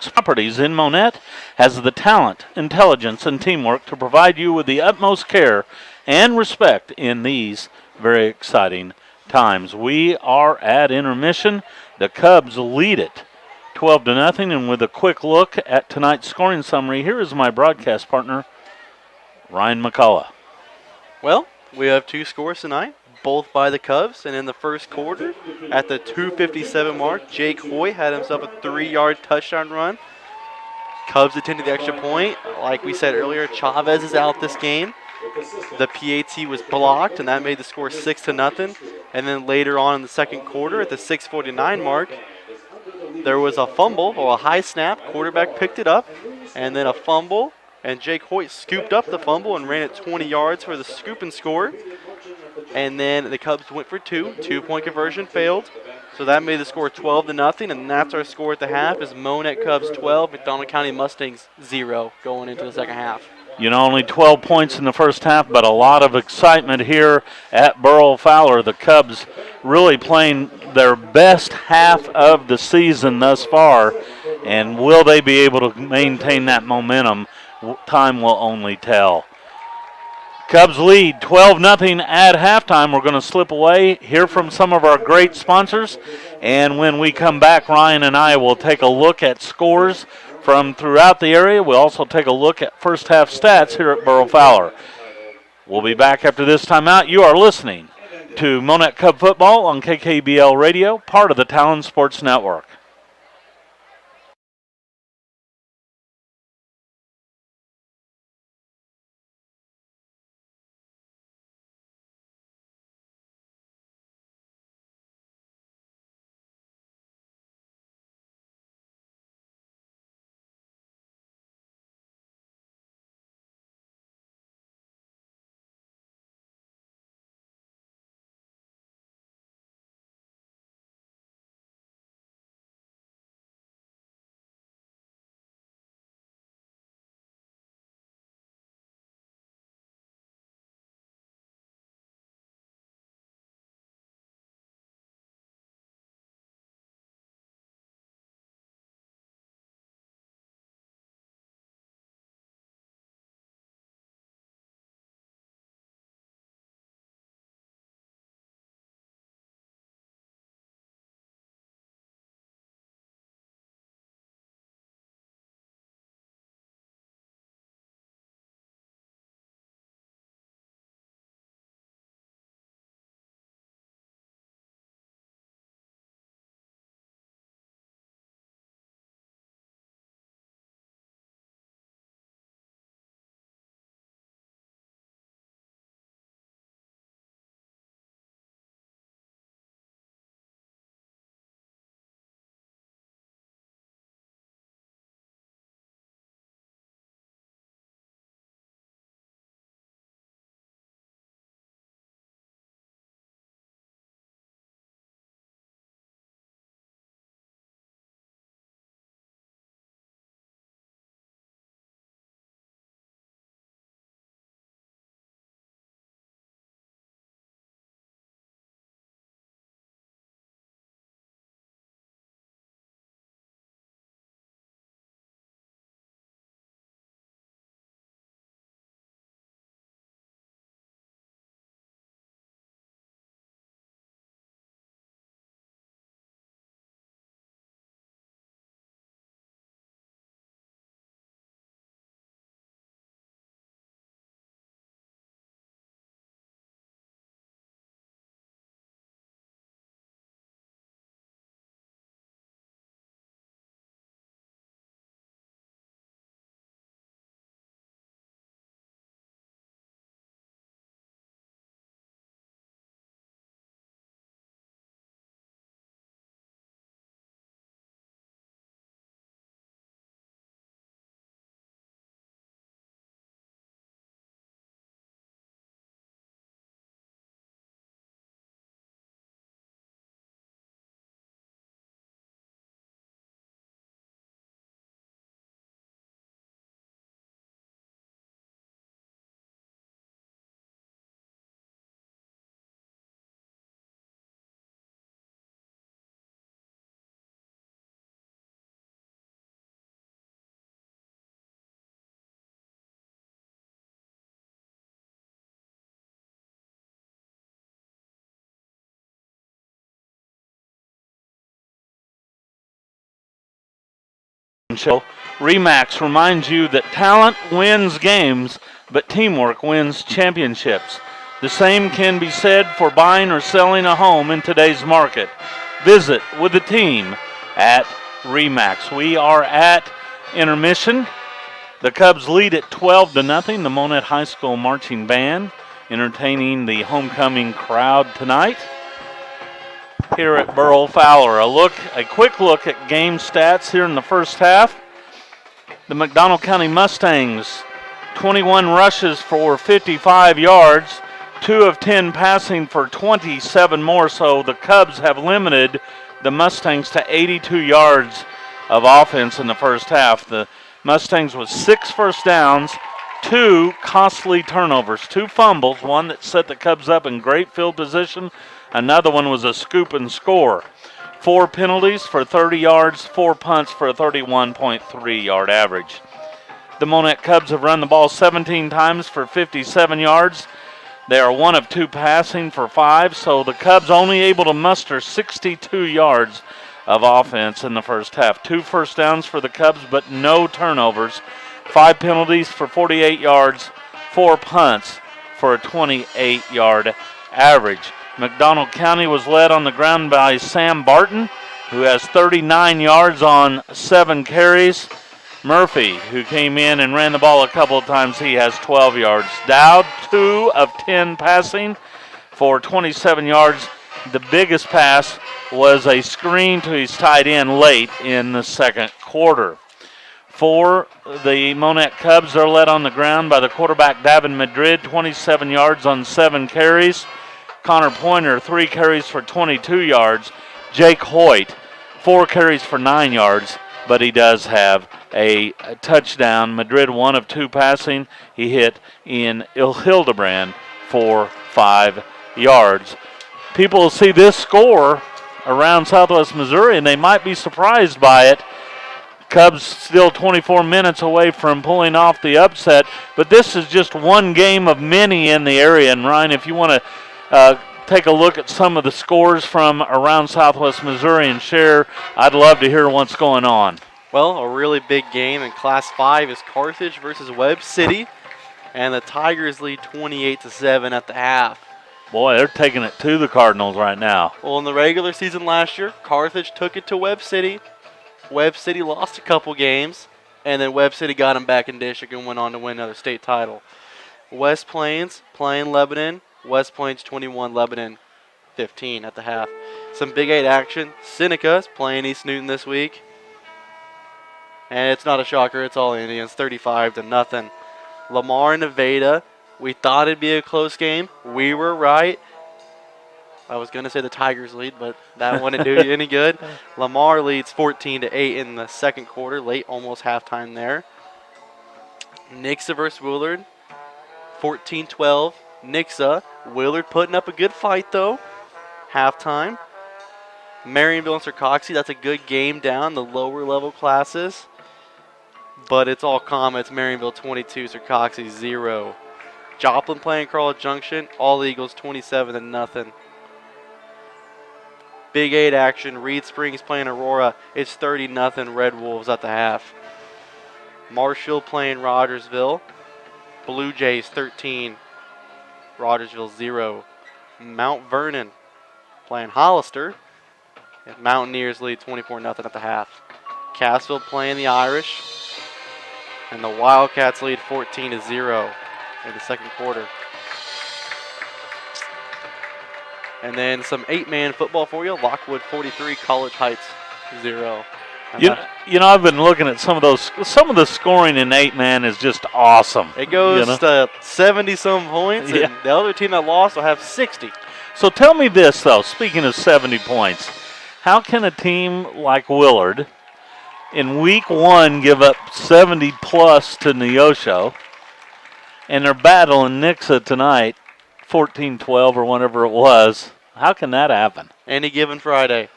Properties in Monett has the talent, intelligence, and teamwork to provide you with the utmost care and respect in these very exciting times. We are at intermission. The Cubs lead it 12-0, and with a quick look at tonight's scoring summary, here is my broadcast partner, Ryan McCullough. Well, we have 2 scores tonight, both by the Cubs, and in the first quarter, at the 2:57 mark, Jake Hoy had himself a 3-yard touchdown run. Cubs attended the extra point. Like we said earlier, Chavez is out this game. The PAT was blocked, and that made the score 6-0. And then later on in the second quarter, at the 6:49 mark, there was a fumble or a high snap. Quarterback picked it up, and then a fumble. And Jake Hoyt scooped up the fumble and ran it 20 yards for the scoop and score. And then the Cubs went for 2. 2-point conversion failed. So that made the score 12-0, and that's our score at the half is Monett Cubs 12, McDonald County Mustangs 0 going into the second half. You know, only 12 points in the first half, but a lot of excitement here at Burl Fowler. The Cubs really playing their best half of the season thus far, and will they be able to maintain that momentum? Time will only tell. Cubs lead 12-0 at halftime. We're going to slip away, hear from some of our great sponsors, and when we come back, Ryan and I will take a look at scores from throughout the area. We'll also take a look at first half stats here at Burl Fowler. We'll be back after this timeout. You are listening to Monett Cub Football on KKBL Radio, part of the Talon Sports Network. Show. Remax reminds you that talent wins games, but teamwork wins championships. The same can be said for buying or selling a home in today's market. Visit with the team at Remax. We are at intermission. The Cubs lead at 12-0. The Monett High School Marching Band entertaining the homecoming crowd tonight here at Burrell Fowler. A quick look at game stats here in the first half. The McDonald County Mustangs, 21 rushes for 55 yards, 2 of 10 passing for 27 more, so the Cubs have limited the Mustangs to 82 yards of offense in the first half. The Mustangs with 6 first downs, 2 costly turnovers, 2 fumbles, one that set the Cubs up in great field position, another one was a scoop and score. 4 penalties for 30 yards, 4 punts for a 31.3 yard average. The Monett Cubs have run the ball 17 times for 57 yards. They are 1 of 2 passing for 5, so the Cubs only able to muster 62 yards of offense in the first half. 2 first downs for the Cubs, but no turnovers. 5 penalties for 48 yards, 4 punts for a 28-yard average. McDonald County was led on the ground by Sam Barton, who has 39 yards on 7 carries. Murphy, who came in and ran the ball a couple of times, he has 12 yards. Dowd, 2 of 10 passing for 27 yards. The biggest pass was a screen to his tight end late in the second quarter. For the Monett Cubs, they're led on the ground by the quarterback, Davin Madrid, 27 yards on 7 carries. Connor Pointer, 3 carries for 22 yards. Jake Hoyt, 4 carries for 9 yards, but he does have a touchdown. Madrid, 1 of 2 passing. He hit in Hildebrand for 5 yards. People will see this score around Southwest Missouri, and they might be surprised by it. Cubs still 24 minutes away from pulling off the upset, but this is just one game of many in the area. And Ryan, if you want to take a look at some of the scores from around Southwest Missouri and share, I'd love to hear what's going on. Well, a really big game in Class 5 is Carthage versus Webb City, and the Tigers lead 28-7 at the half. Boy, they're taking it to the Cardinals right now. Well, in the regular season last year, Carthage took it to Webb City. Webb City lost a couple games, and then Webb City got them back in district and went on to win another state title. West Plains playing Lebanon. West Plains 21, Lebanon 15 at the half. Some Big 8 action. Seneca's playing East Newton this week. And it's not a shocker, it's all Indians, 35-0. Lamar and Nevada, we thought it'd be a close game. We were right. I was going to say the Tigers lead, but that wouldn't do you any good. Lamar leads 14-8 in the second quarter, late almost halftime there. Nixa versus Willard, 14-12. Nixa, Willard putting up a good fight though. Halftime. Marionville and Sircoxie, that's a good game down, the lower level classes. But it's all Comets, Marionville 22, Sircoxie 0. Joplin playing Carl Junction, all Eagles 27-0. Big 8 action, Reed Springs playing Aurora, it's 30-0 Red Wolves at the half. Marshall playing Rogersville, Blue Jays 13, Rogersville 0. Mount Vernon playing Hollister, and Mountaineers lead 24-0 at the half. Cassville playing the Irish, and the Wildcats lead 14-0 in the second quarter. And then some 8-man football for you. Lockwood 43, College Heights 0. You know, I've been looking at some of those. Some of the scoring in 8-man is just awesome. It goes to 70-some points, and the other team that lost will have 60. So tell me this, though, speaking of 70 points, how can a team like Willard in week 1 give up 70-plus to Neosho, and they're battling Nixa tonight, 14-12 or whatever it was? How can that happen? Any given Friday.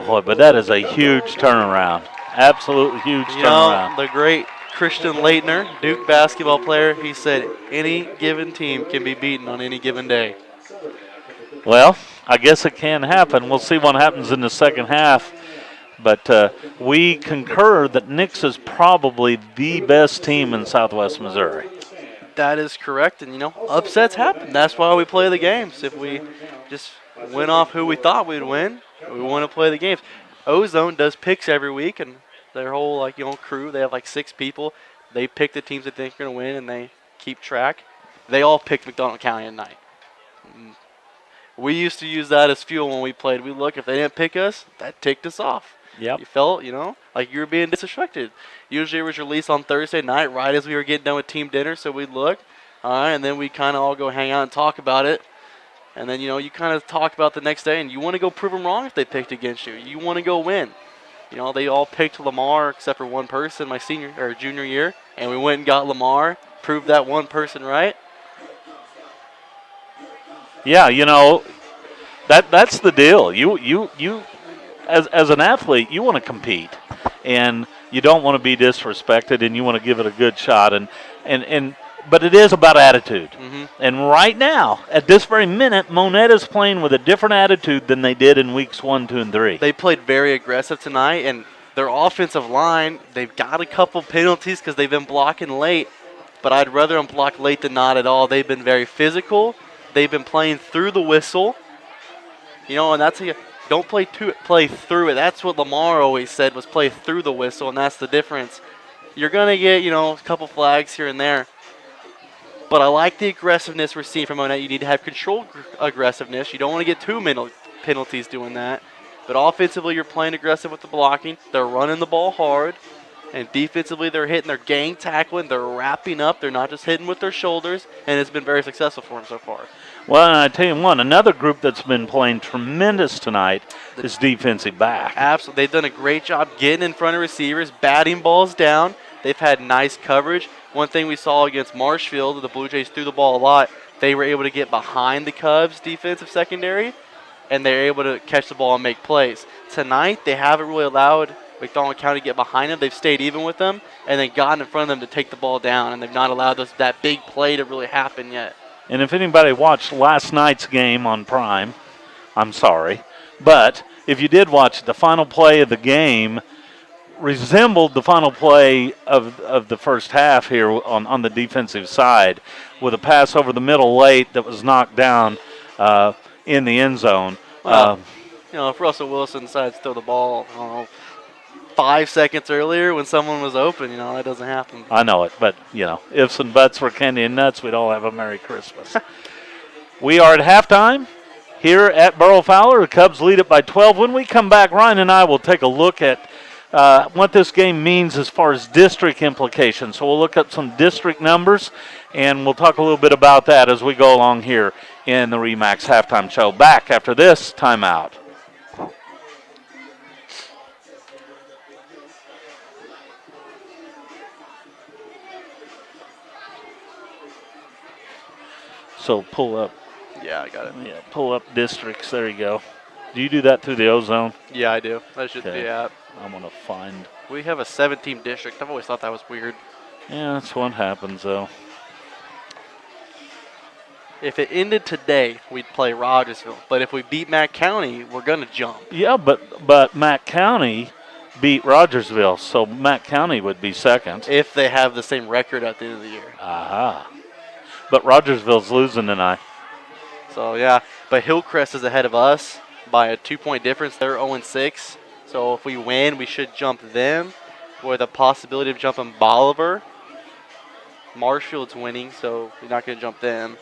Boy, but that is a huge turnaround. Absolutely huge turnaround. The great Christian Leitner, Duke basketball player, he said any given team can be beaten on any given day. Well, I guess it can happen. We'll see what happens in the second half. But we concur that Nix is probably the best team in Southwest Missouri. That is correct, and upsets happen. That's why we play the games. If we just went off who we thought we'd win, we want to play the games. Ozone does picks every week, and their whole crew. They have 6 people. They pick the teams that they think are going to win, and they keep track. They all picked McDonald County at night. We used to use that as fuel when we played. We look, if they didn't pick us, that ticked us off. Yep. You felt, like you were being disrespected. Usually it was released on Thursday night right as we were getting done with team dinner, so we'd look, all right, and then we kind of all go hang out and talk about it. And then, you kind of talk about the next day, and you want to go prove them wrong if they picked against you. You want to go win. They all picked Lamar except for one person my junior year, and we went and got Lamar, proved that one person right. Yeah, that's the deal. You as an athlete, you want to compete, and you don't want to be disrespected, and you want to give it a good shot. But it is about attitude. Mm-hmm. And right now, at this very minute, Monett is playing with a different attitude than they did in weeks 1, 2, and 3. They played very aggressive tonight, and their offensive line, they've got a couple penalties because they've been blocking late, but I'd rather them block late than not at all. They've been very physical. They've been playing through the whistle. And that's don't play through it. That's what Lamar always said, was play through the whistle, and that's the difference. You're going to get, a couple flags here and there. But I like the aggressiveness we're seeing from Monett. You need to have controlled aggressiveness. You don't want to get too many penalties doing that. But offensively, you're playing aggressive with the blocking. They're running the ball hard. And defensively, they're hitting. They're gang tackling. They're wrapping up. They're not just hitting with their shoulders. And it's been very successful for them so far. Well, and I tell you one, another group that's been playing tremendous tonight is defensive back. Absolutely. They've done a great job getting in front of receivers, batting balls down. They've had nice coverage. One thing we saw against Marshfield, the Blue Jays threw the ball a lot. They were able to get behind the Cubs' defensive secondary, and they were able to catch the ball and make plays. Tonight, they haven't really allowed McDonald County to get behind them. They've stayed even with them, and then gotten in front of them to take the ball down, and they've not allowed that big play to really happen yet. And if anybody watched last night's game on Prime, I'm sorry, but if you did watch, the final play of the game resembled the final play of the first half here on the defensive side, with a pass over the middle late that was knocked down in the end zone. Well, if Russell Wilson decides to throw the ball, 5 seconds earlier when someone was open, that doesn't happen. I know it, but, ifs and buts were candy and nuts, we'd all have a Merry Christmas. We are at halftime here at Burrow Fowler. The Cubs lead it by 12. When we come back, Ryan and I will take a look at what this game means as far as district implications. So we'll look up some district numbers, and we'll talk a little bit about that as we go along here in the RE/MAX halftime show. Back after this timeout. So pull up. Yeah, I got it. Yeah, pull up districts. There you go. Do you do that through the Ozone? Yeah, I do. That should Okay. be app. I'm going to find. We have a 7-team district. I've always thought that was weird. Yeah, that's what happens, though. If it ended today, we'd play Rogersville. But if we beat Mack County, we're going to jump. Yeah, but Mack County beat Rogersville, so Mack County would be second. If they have the same record at the end of the year. Aha. But Rogersville's losing tonight. So, yeah. But Hillcrest is ahead of us by a 2-point difference. They're 0-6. So if we win, we should jump them with a possibility of jumping Bolivar. Marshfield's winning, so we're not going to jump them.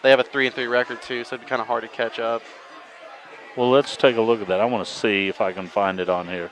They have a 3-3 record, too, so it'd be kind of hard to catch up. Well, let's take a look at that. I want to see if I can find it on here.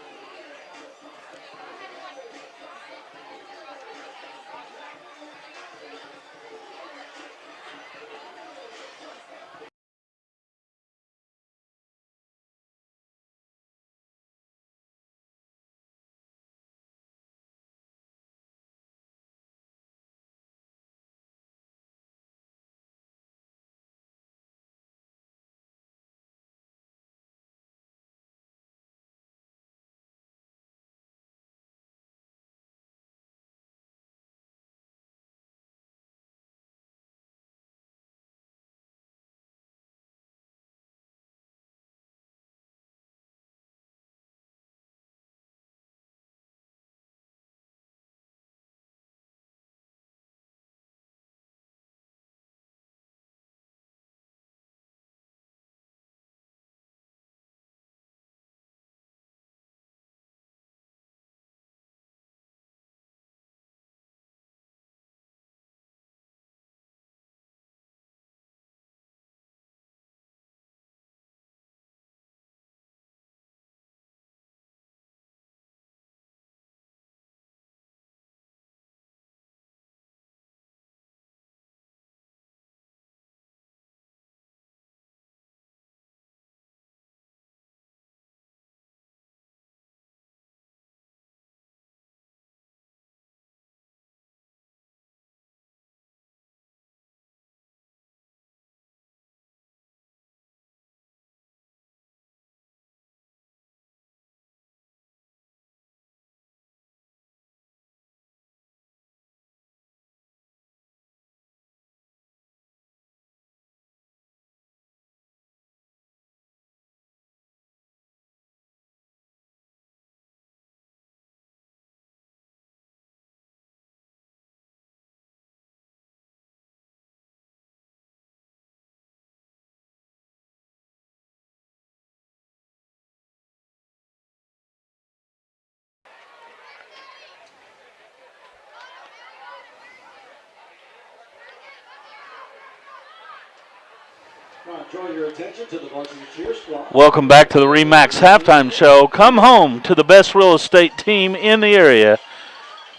Welcome back to the RE/MAX halftime show. Come home to the best real estate team in the area,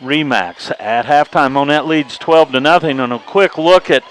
RE/MAX. At halftime, Monett leads 12-0. And a quick look at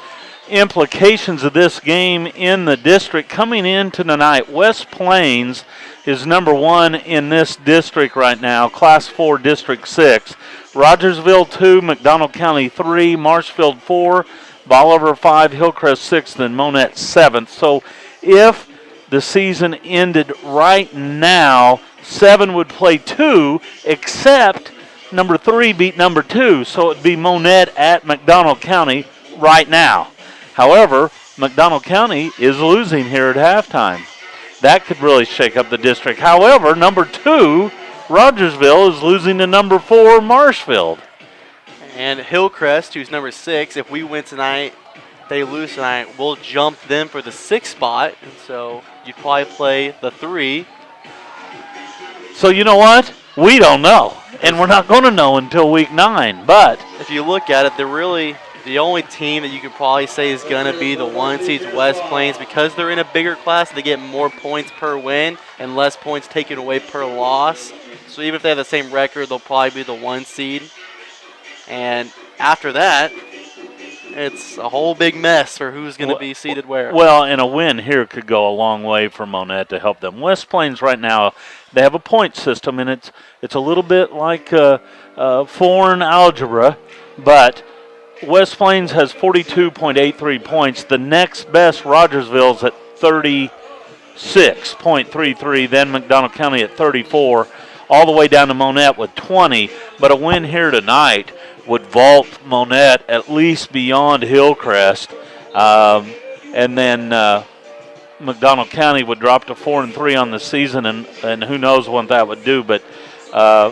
implications of this game in the district coming into tonight. West Plains is number 1 in this district right now, Class 4, District 6. Rogersville 2, McDonald County 3, Marshfield 4, Bolivar 5, Hillcrest 6th, and Monett 7th. So if the season ended right now, 7 would play 2, except number 3 beat number 2. So it would be Monett at McDonald County right now. However, McDonald County is losing here at halftime. That could really shake up the district. However, number 2, Rogersville, is losing to number 4, Marshfield. And Hillcrest, who's number 6, if we win tonight, they lose tonight, we'll jump them for the 6th spot. And so you'd probably play the 3. So you know what? We don't know. And we're not going to know until week 9. But if you look at it, they're really the only team that you could probably say is going to be the 1 seed, West Plains, because they're in a bigger class. They get more points per win and less points taken away per loss. So even if they have the same record, they'll probably be the 1 seed. And after that, it's a whole big mess for who's going to be seated where. Well, and a win here could go a long way for Monett to help them. West Plains right now, they have a point system, and it's a little bit like foreign algebra, but West Plains has 42.83 points. The next best, Rogersville's at 36.33, then McDonald County at 34, all the way down to Monett with 20. But a win here tonight would vault Monett at least beyond Hillcrest. And then McDonald County would drop to 4-3 on the season, and who knows what that would do. But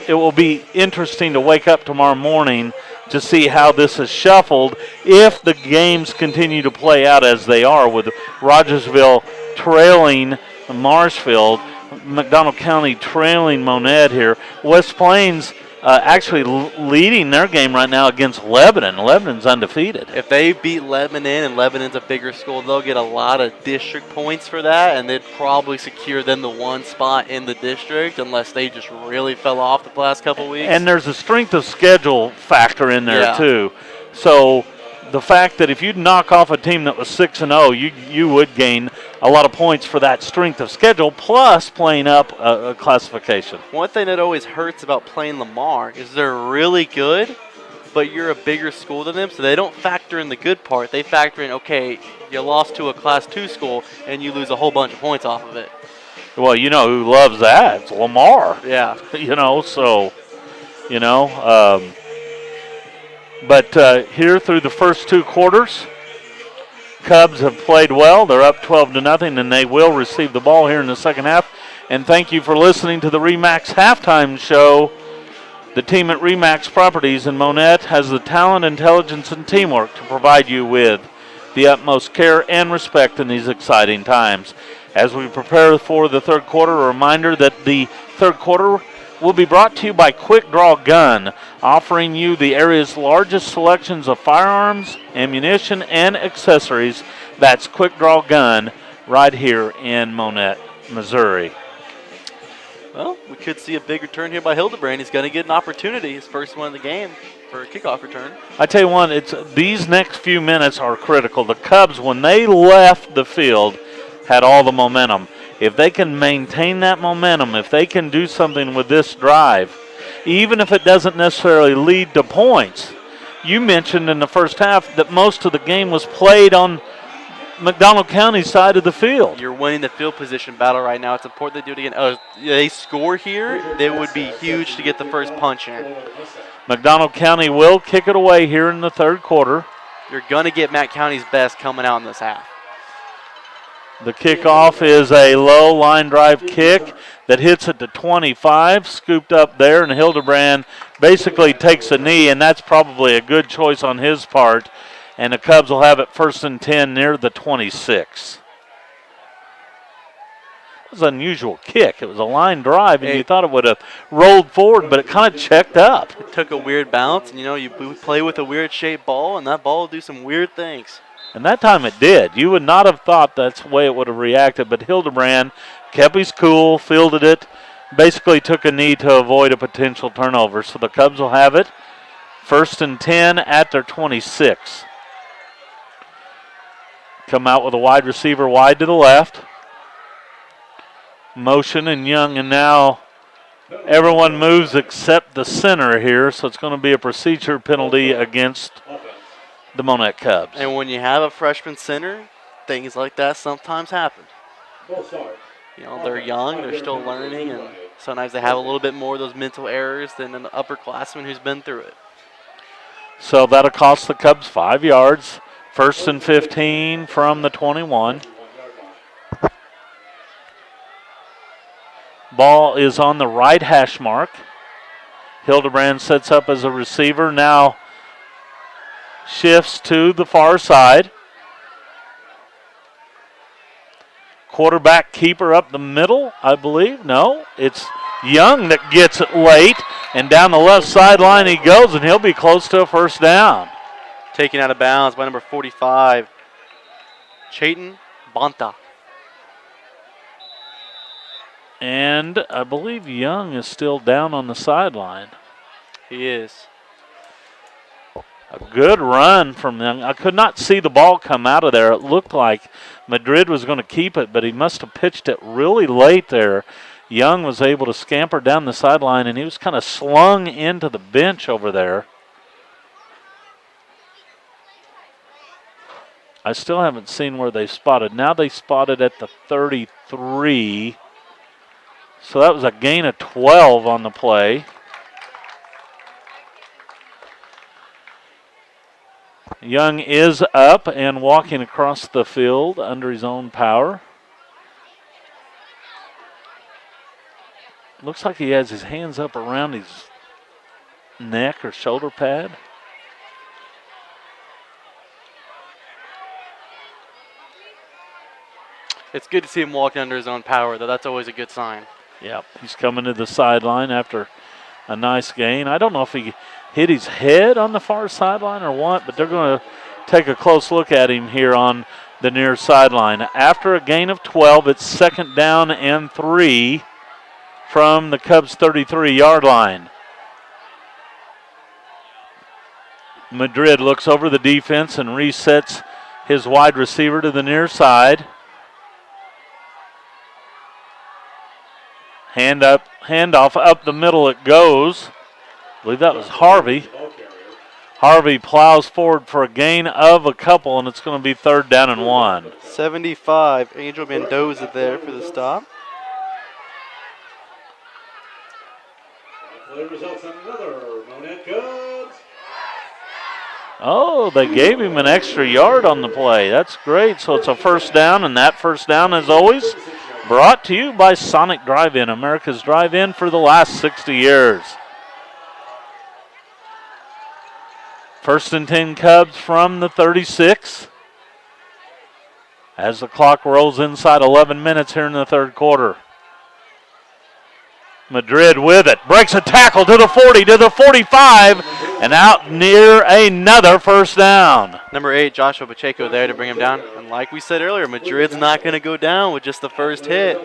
it will be interesting to wake up tomorrow morning to see how this is shuffled if the games continue to play out as they are, with Rogersville trailing Marshfield, McDonald County trailing Monett here. West Plains actually leading their game right now against Lebanon. Lebanon's undefeated. If they beat Lebanon, and Lebanon's a bigger school, they'll get a lot of district points for that, and they'd probably secure them the 1 spot in the district unless they just really fell off the last couple weeks. And there's a strength of schedule factor in there too. So the fact that if you knock off a team that was 6-0, you would gain a lot of points for that strength of schedule, plus playing up a classification. One thing that always hurts about playing Lamar is they're really good, but you're a bigger school than them, so they don't factor in the good part. They factor in, okay, you lost to a Class 2 school, and you lose a whole bunch of points off of it. Well, you know who loves that? It's Lamar. Yeah. But here through the first 2 quarters, Cubs have played well. They're up 12-0, and they will receive the ball here in the second half. And thank you for listening to the RE/MAX halftime show. The team at RE/MAX Properties in Monett has the talent, intelligence, and teamwork to provide you with the utmost care and respect in these exciting times. As we prepare for the third quarter, a reminder that the third quarter will be brought to you by Quick Draw Gun, offering you the area's largest selections of firearms, ammunition, and accessories. That's Quick Draw Gun right here in Monett, Missouri. Well, we could see a big return here by Hildebrand. He's going to get an opportunity, his first one in the game, for a kickoff return. I tell you what, these next few minutes are critical. The Cubs, when they left the field, had all the momentum. If they can maintain that momentum, if they can do something with this drive, even if it doesn't necessarily lead to points. You mentioned in the first half that most of the game was played on McDonald County's side of the field. You're winning the field position battle right now. It's important they do it again. Oh, they score here, it would be huge to get the first punch in. McDonald County will kick it away here in the third quarter. You're going to get Matt County's best coming out in this half. The kickoff is a low line drive kick that hits it to 25, scooped up there, and Hildebrand basically takes a knee, and that's probably a good choice on his part. And the Cubs will have it 1st and 10 near the 26. It was an unusual kick. It was a line drive, and you thought it would have rolled forward, but it kind of checked up. It took a weird bounce, and you play with a weird shaped ball, and that ball will do some weird things. And that time it did. You would not have thought that's the way it would have reacted, but Hildebrand kept his cool, fielded it, basically took a knee to avoid a potential turnover. So the Cubs will have it. 1st and 10 at their 26. Come out with a wide receiver wide to the left. Motion and Young, and now everyone moves except the center here, so it's going to be a procedure penalty against the Monett Cubs. And when you have a freshman center, things like that sometimes happen. You know, they're young, they're still learning, and sometimes they have a little bit more of those mental errors than an upperclassman who's been through it. So that'll cost the Cubs 5 yards. 1st and 15 from the 21. Ball is on the right hash mark. Hildebrand sets up as a receiver, now shifts to the far side. Quarterback keeper up the middle, I believe. No, it's Young that gets it late, and down the left sideline he goes, and he'll be close to a 1st down. Taken out of bounds by number 45, Chayton Bonta. And I believe Young is still down on the sideline. He is. A good run from Young. I could not see the ball come out of there. It looked like Madrid was going to keep it, but he must have pitched it really late there. Young was able to scamper down the sideline, and he was kind of slung into the bench over there. I still haven't seen where they spotted. Now they spotted at the 33. So that was a gain of 12 on the play. Young is up and walking across the field under his own power. Looks like he has his hands up around his neck or shoulder pad. It's good to see him walking under his own power, though. That's always a good sign. Yep, he's coming to the sideline after a nice gain. I don't know if he hit his head on the far sideline or what, but they're going to take a close look at him here on the near sideline. After a gain of 12, it's 2nd down and 3 from the Cubs' 33-yard line. Madrid looks over the defense and resets his wide receiver to the near side. Handoff up the middle it goes. I believe that was Harvey. Harvey plows forward for a gain of a couple, and it's going to be 3rd down and 1. 75, Angel Mendoza there for the stop. Oh, they gave him an extra yard on the play. That's great. So it's a 1st down, and that 1st down, as always, brought to you by Sonic Drive-In, America's drive-in for the last 60 years. 1st and 10 Cubs from the 36. As the clock rolls inside 11 minutes here in the 3rd quarter. Madrid with it. Breaks a tackle to the 40, to the 45, and out near another 1st down. Number 8, Joshua Pacheco there to bring him down. And like we said earlier, Madrid's not going to go down with just the first hit.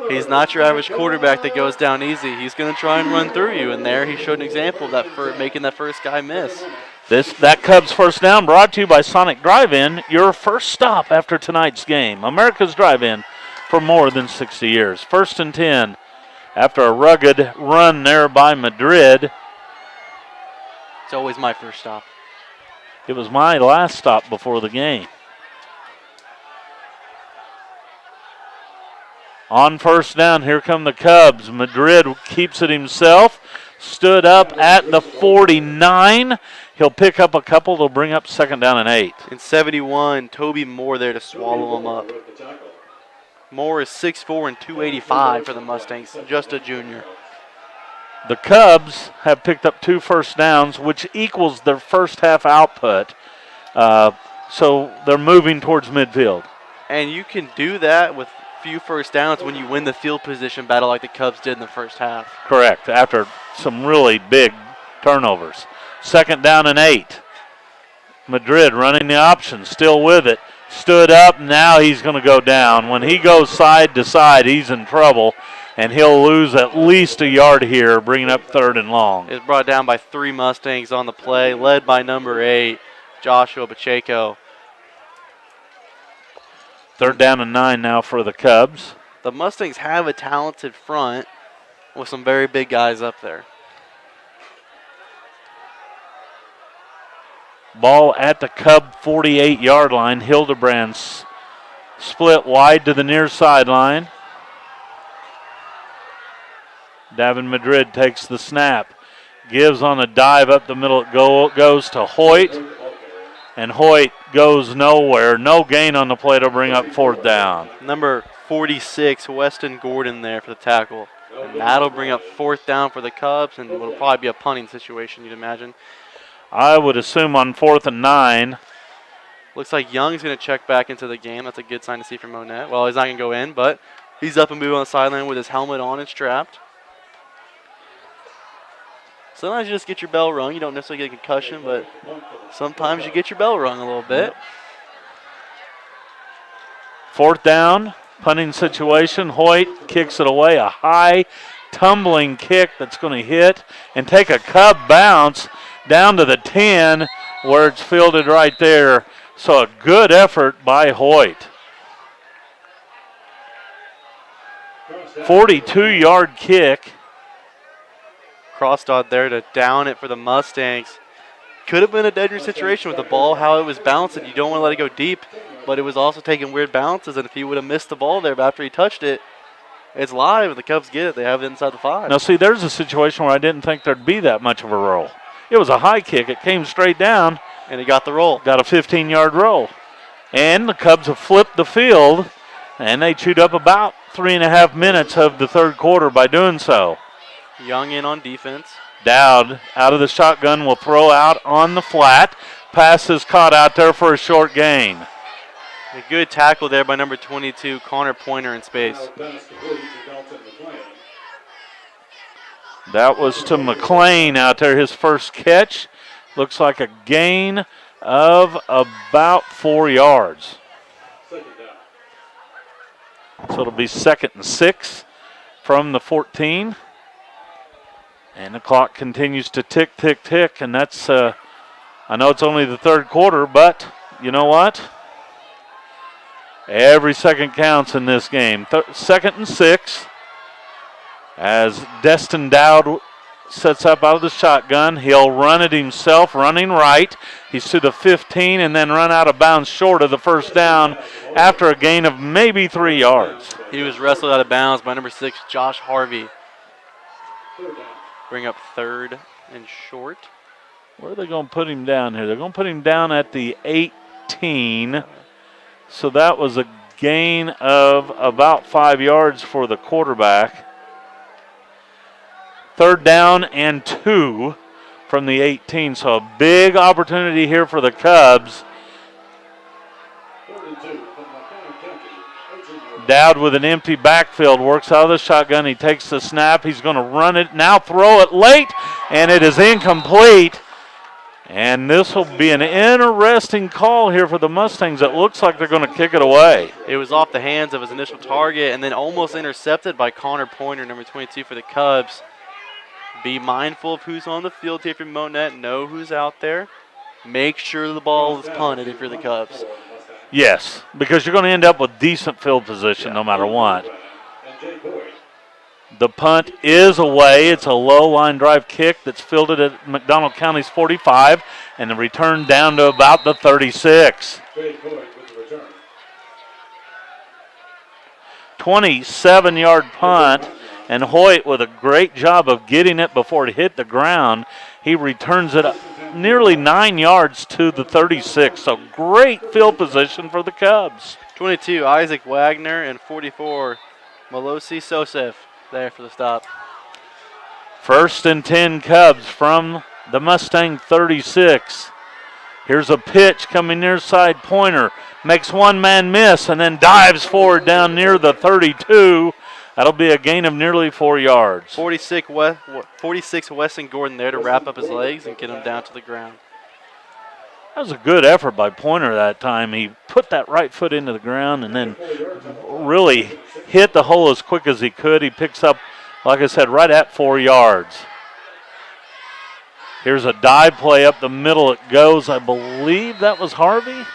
He's not your average quarterback that goes down easy. He's going to try and run through you, and there he showed an example of that for making that first guy miss. That Cubs 1st down brought to you by Sonic Drive-In, your first stop after tonight's game. America's Drive-In for more than 60 years. 1st and 10 after a rugged run there by Madrid. It's always my first stop. It was my last stop before the game. On 1st down, here come the Cubs. Madrid keeps it himself. Stood up at the 49. He'll pick up a couple to bring up 2nd down and 8. In 71, Toby Moore there to swallow him up. Moore is 6'4" and 285 for the Mustangs, just a junior. The Cubs have picked up 2 first downs, which equals their first half output. So they're moving towards midfield. And you can do that with few first downs when you win the field position battle like the Cubs did in the first half. Correct, after some really big turnovers. 2nd down and 8. Madrid running the option, still with it. Stood up, now he's going to go down. When he goes side to side, he's in trouble, and he'll lose at least a yard here, bringing up 3rd and long. It's brought down by 3 Mustangs on the play, led by number 8, Joshua Pacheco. 3rd down and 9 now for the Cubs. The Mustangs have a talented front with some very big guys up there. Ball at the Cub 48-yard line. Hildebrand's split wide to the near sideline. Davin Madrid takes the snap. Gives on a dive up the middle. It goes to Hoyt. And Hoyt goes nowhere. No gain on the play to bring up 4th down. Number 46, Weston Gordon there for the tackle. And that'll bring up 4th down for the Cubs, and it'll probably be a punting situation, you'd imagine. I would assume on 4th and 9. Looks like Young's going to check back into the game. That's a good sign to see from Monett. Well, he's not going to go in, but he's up and moving on the sideline with his helmet on and strapped. Sometimes you just get your bell rung. You don't necessarily get a concussion, but sometimes you get your bell rung a little bit. 4th down, punting situation. Hoyt kicks it away. A high tumbling kick that's going to hit and take a Cub bounce down to the 10 where it's fielded right there. So a good effort by Hoyt. 42-yard kick. Cross dot there to down it for the Mustangs. Could have been a dangerous situation with the ball, how it was bouncing. You don't want to let it go deep, but it was also taking weird bounces, and if he would have missed the ball there after he touched it, it's live, and the Cubs get it. They have it inside the 5. Now, see, there's a situation where I didn't think there'd be that much of a roll. It was a high kick. It came straight down. And he got the roll. Got a 15-yard roll. And the Cubs have flipped the field, and they chewed up about 3.5 minutes of the 3rd quarter by doing so. Young in on defense. Dowd out of the shotgun will throw out on the flat. Pass is caught out there for a short gain. A good tackle there by number 22, Connor Pointer in space. That was to McLean out there, his first catch. Looks like a gain of about 4 yards. So it'll be 2nd and 6 from the 14. And the clock continues to tick, tick, tick. And that's, I know it's only the 3rd quarter, but you know what? Every second counts in this game. 2nd and 6. As Destin Dowd sets up out of the shotgun, he'll run it himself, running right. He's to the 15 and then run out of bounds short of the 1st down after a gain of maybe 3 yards. He was wrestled out of bounds by number 6, Josh Harvey. Bring up 3rd and short. Where are they going to put him down here? They're going to put him down at the 18. So that was a gain of about 5 yards for the quarterback. 3rd down and 2 from the 18. So a big opportunity here for the Cubs. Dowd with an empty backfield, works out of the shotgun. He takes the snap. He's going to run it, now throw it late, and it is incomplete. And this will be an interesting call here for the Mustangs. It looks like they're going to kick it away. It was off the hands of his initial target and then almost intercepted by Connor Pointer, number 22 for the Cubs. Be mindful of who's on the field here for Monett. Know who's out there. Make sure the ball is punted if you're the Cubs. Yes, because you're going to end up with decent field position no matter what. The punt is away. It's a low line drive kick that's fielded at McDonald County's 45, and the return down to about the 36. 27-yard punt, and Hoyt with a great job of getting it before it hit the ground. He returns it nearly 9 yards to the 36, so great field position for the Cubs. 22, Isaac Wagner, and 44, Malosi Sosef there for the stop. 1st and 10 Cubs from the Mustang 36. Here's a pitch coming near side. Pointer makes one man miss and then dives forward down near the 32. That'll be a gain of nearly 4 yards. 46 Weston Gordon there to wrap up his legs and get him down to the ground. That was a good effort by Pointer that time. He put that right foot into the ground and then really hit the hole as quick as he could. He picks up, like I said, right at 4 yards. Here's a dive play up the middle. It goes. I believe that was Harvey.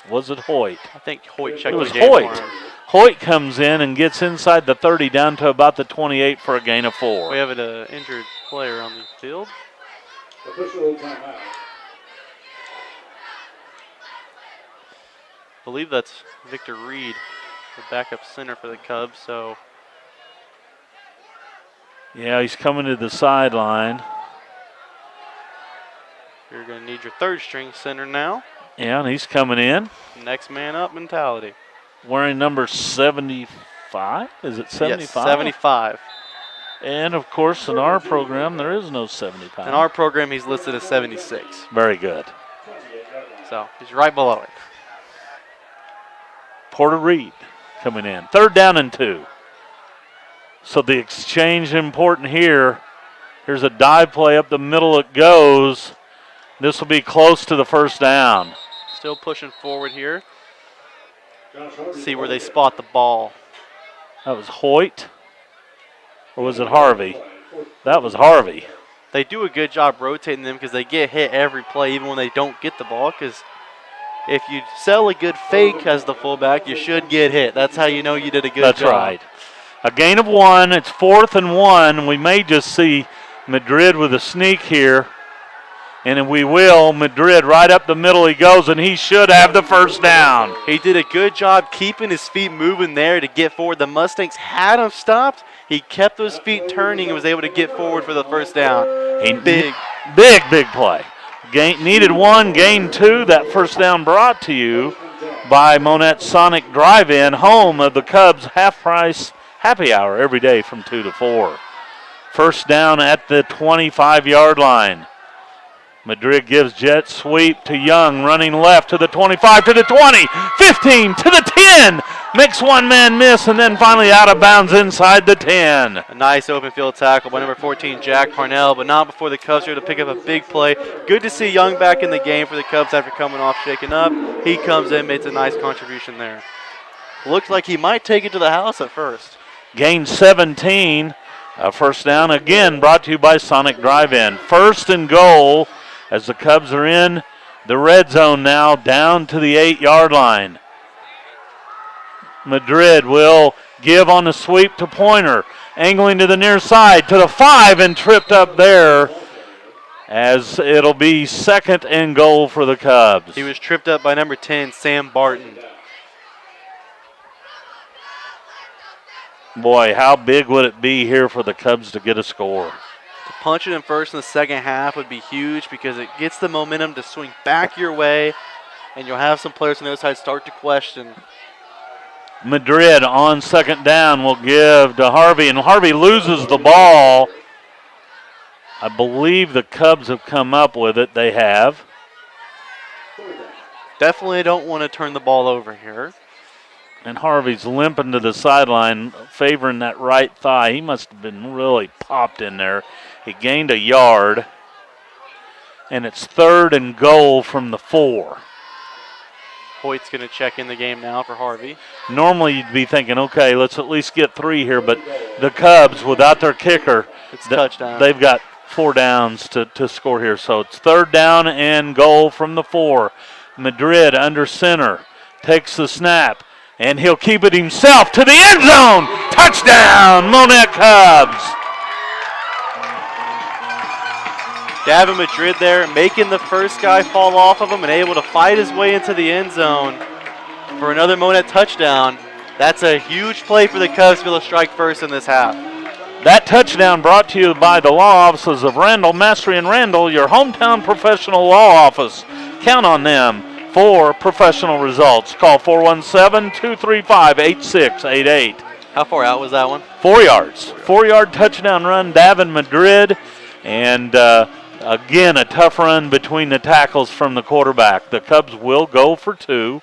Was it Hoyt? I think Hoyt checked It was the game Hoyt. for him. Hoyt comes in and gets inside the 30 down to about the 28 for a gain of 4. We have an injured player on the field. Official timeout. I believe that's Victor Reed, the backup center for the Cubs. So Yeah, he's coming to the sideline. you're going to need your third string center now. Yeah, and he's coming in. Next man up mentality. Wearing number 75? Is it 75? Yes, 75. And, of course, in our program, there is no 75. In our program, he's listed as 76. Very good. So he's right below it. Porter Reed coming in. 3rd down and 2. So the exchange important here. Here's a dive play up the middle. It goes. This will be close to the 1st down. Still pushing forward here. See where they spot the ball. That was Hoyt. Or was it Harvey? That was Harvey. They do a good job rotating them because they get hit every play, even when they don't get the ball. Because if you sell a good fake as the fullback, you should get hit. That's how you know you did a good job. That's right. A gain of 1. It's 4th and 1. We may just see Madrid with a sneak here. And we will. Madrid right up the middle he goes, and he should have the 1st down. He did a good job keeping his feet moving there to get forward. The Mustangs had him stopped. He kept those feet turning and was able to get forward for the 1st down. Big play. Needed 1, gained 2. That 1st down brought to you by Monett Sonic Drive-In, home of the Cubs half-price happy hour every day from 2 to 4. 1st down at the 25-yard line. Madrid gives jet sweep to Young, running left to the 25, to the 20, 15, to the 10. Makes one man miss, and then finally out of bounds inside the 10. A nice open field tackle by number 14, Jack Parnell, but not before the Cubs were able to pick up a big play. Good to see Young back in the game for the Cubs after coming off shaken up. He comes in, makes a nice contribution there. Looks like he might take it to the house at first. Gain 17. A 1st down again brought to you by Sonic Drive-In. 1st and goal as the Cubs are in the red zone now, down to the 8-yard line. Madrid will give on the sweep to Pointer, angling to the near side to the 5 and tripped up there as it'll be 2nd and goal for the Cubs. He was tripped up by number 10, Sam Barton. Boy, how big would it be here for the Cubs to get a score? To punch it in first in the second half would be huge because it gets the momentum to swing back your way, and you'll have some players on the other side start to question. Madrid on 2nd down will give to Harvey, and Harvey loses the ball. I believe the Cubs have come up with it. They have. Definitely don't want to turn the ball over here. And Harvey's limping to the sideline, favoring that right thigh. He must have been really popped in there. He gained a yard. And it's 3rd and goal from the 4. Hoyt's going to check in the game now for Harvey. Normally you'd be thinking, okay, let's at least get 3 here. But the Cubs, without their kicker, it's touchdown. They've got 4 downs to score here. So it's 3rd down and goal from the 4. Madrid under center, takes the snap. And he'll keep it himself to the end zone. Touchdown, Monett Cubs. Davin Madrid there, making the first guy fall off of him and able to fight his way into the end zone for another Monett touchdown. That's a huge play for the Cubs to be able to strike first in this half. That touchdown brought to you by the law offices of Randall, Mastery and Randall, your hometown professional law office. Count on them for professional results. Call 417-235-8688. How far out was that one? 4 yards. 4-yard touchdown run, Davin Madrid. And again, a tough run between the tackles from the quarterback. The Cubs will go for 2.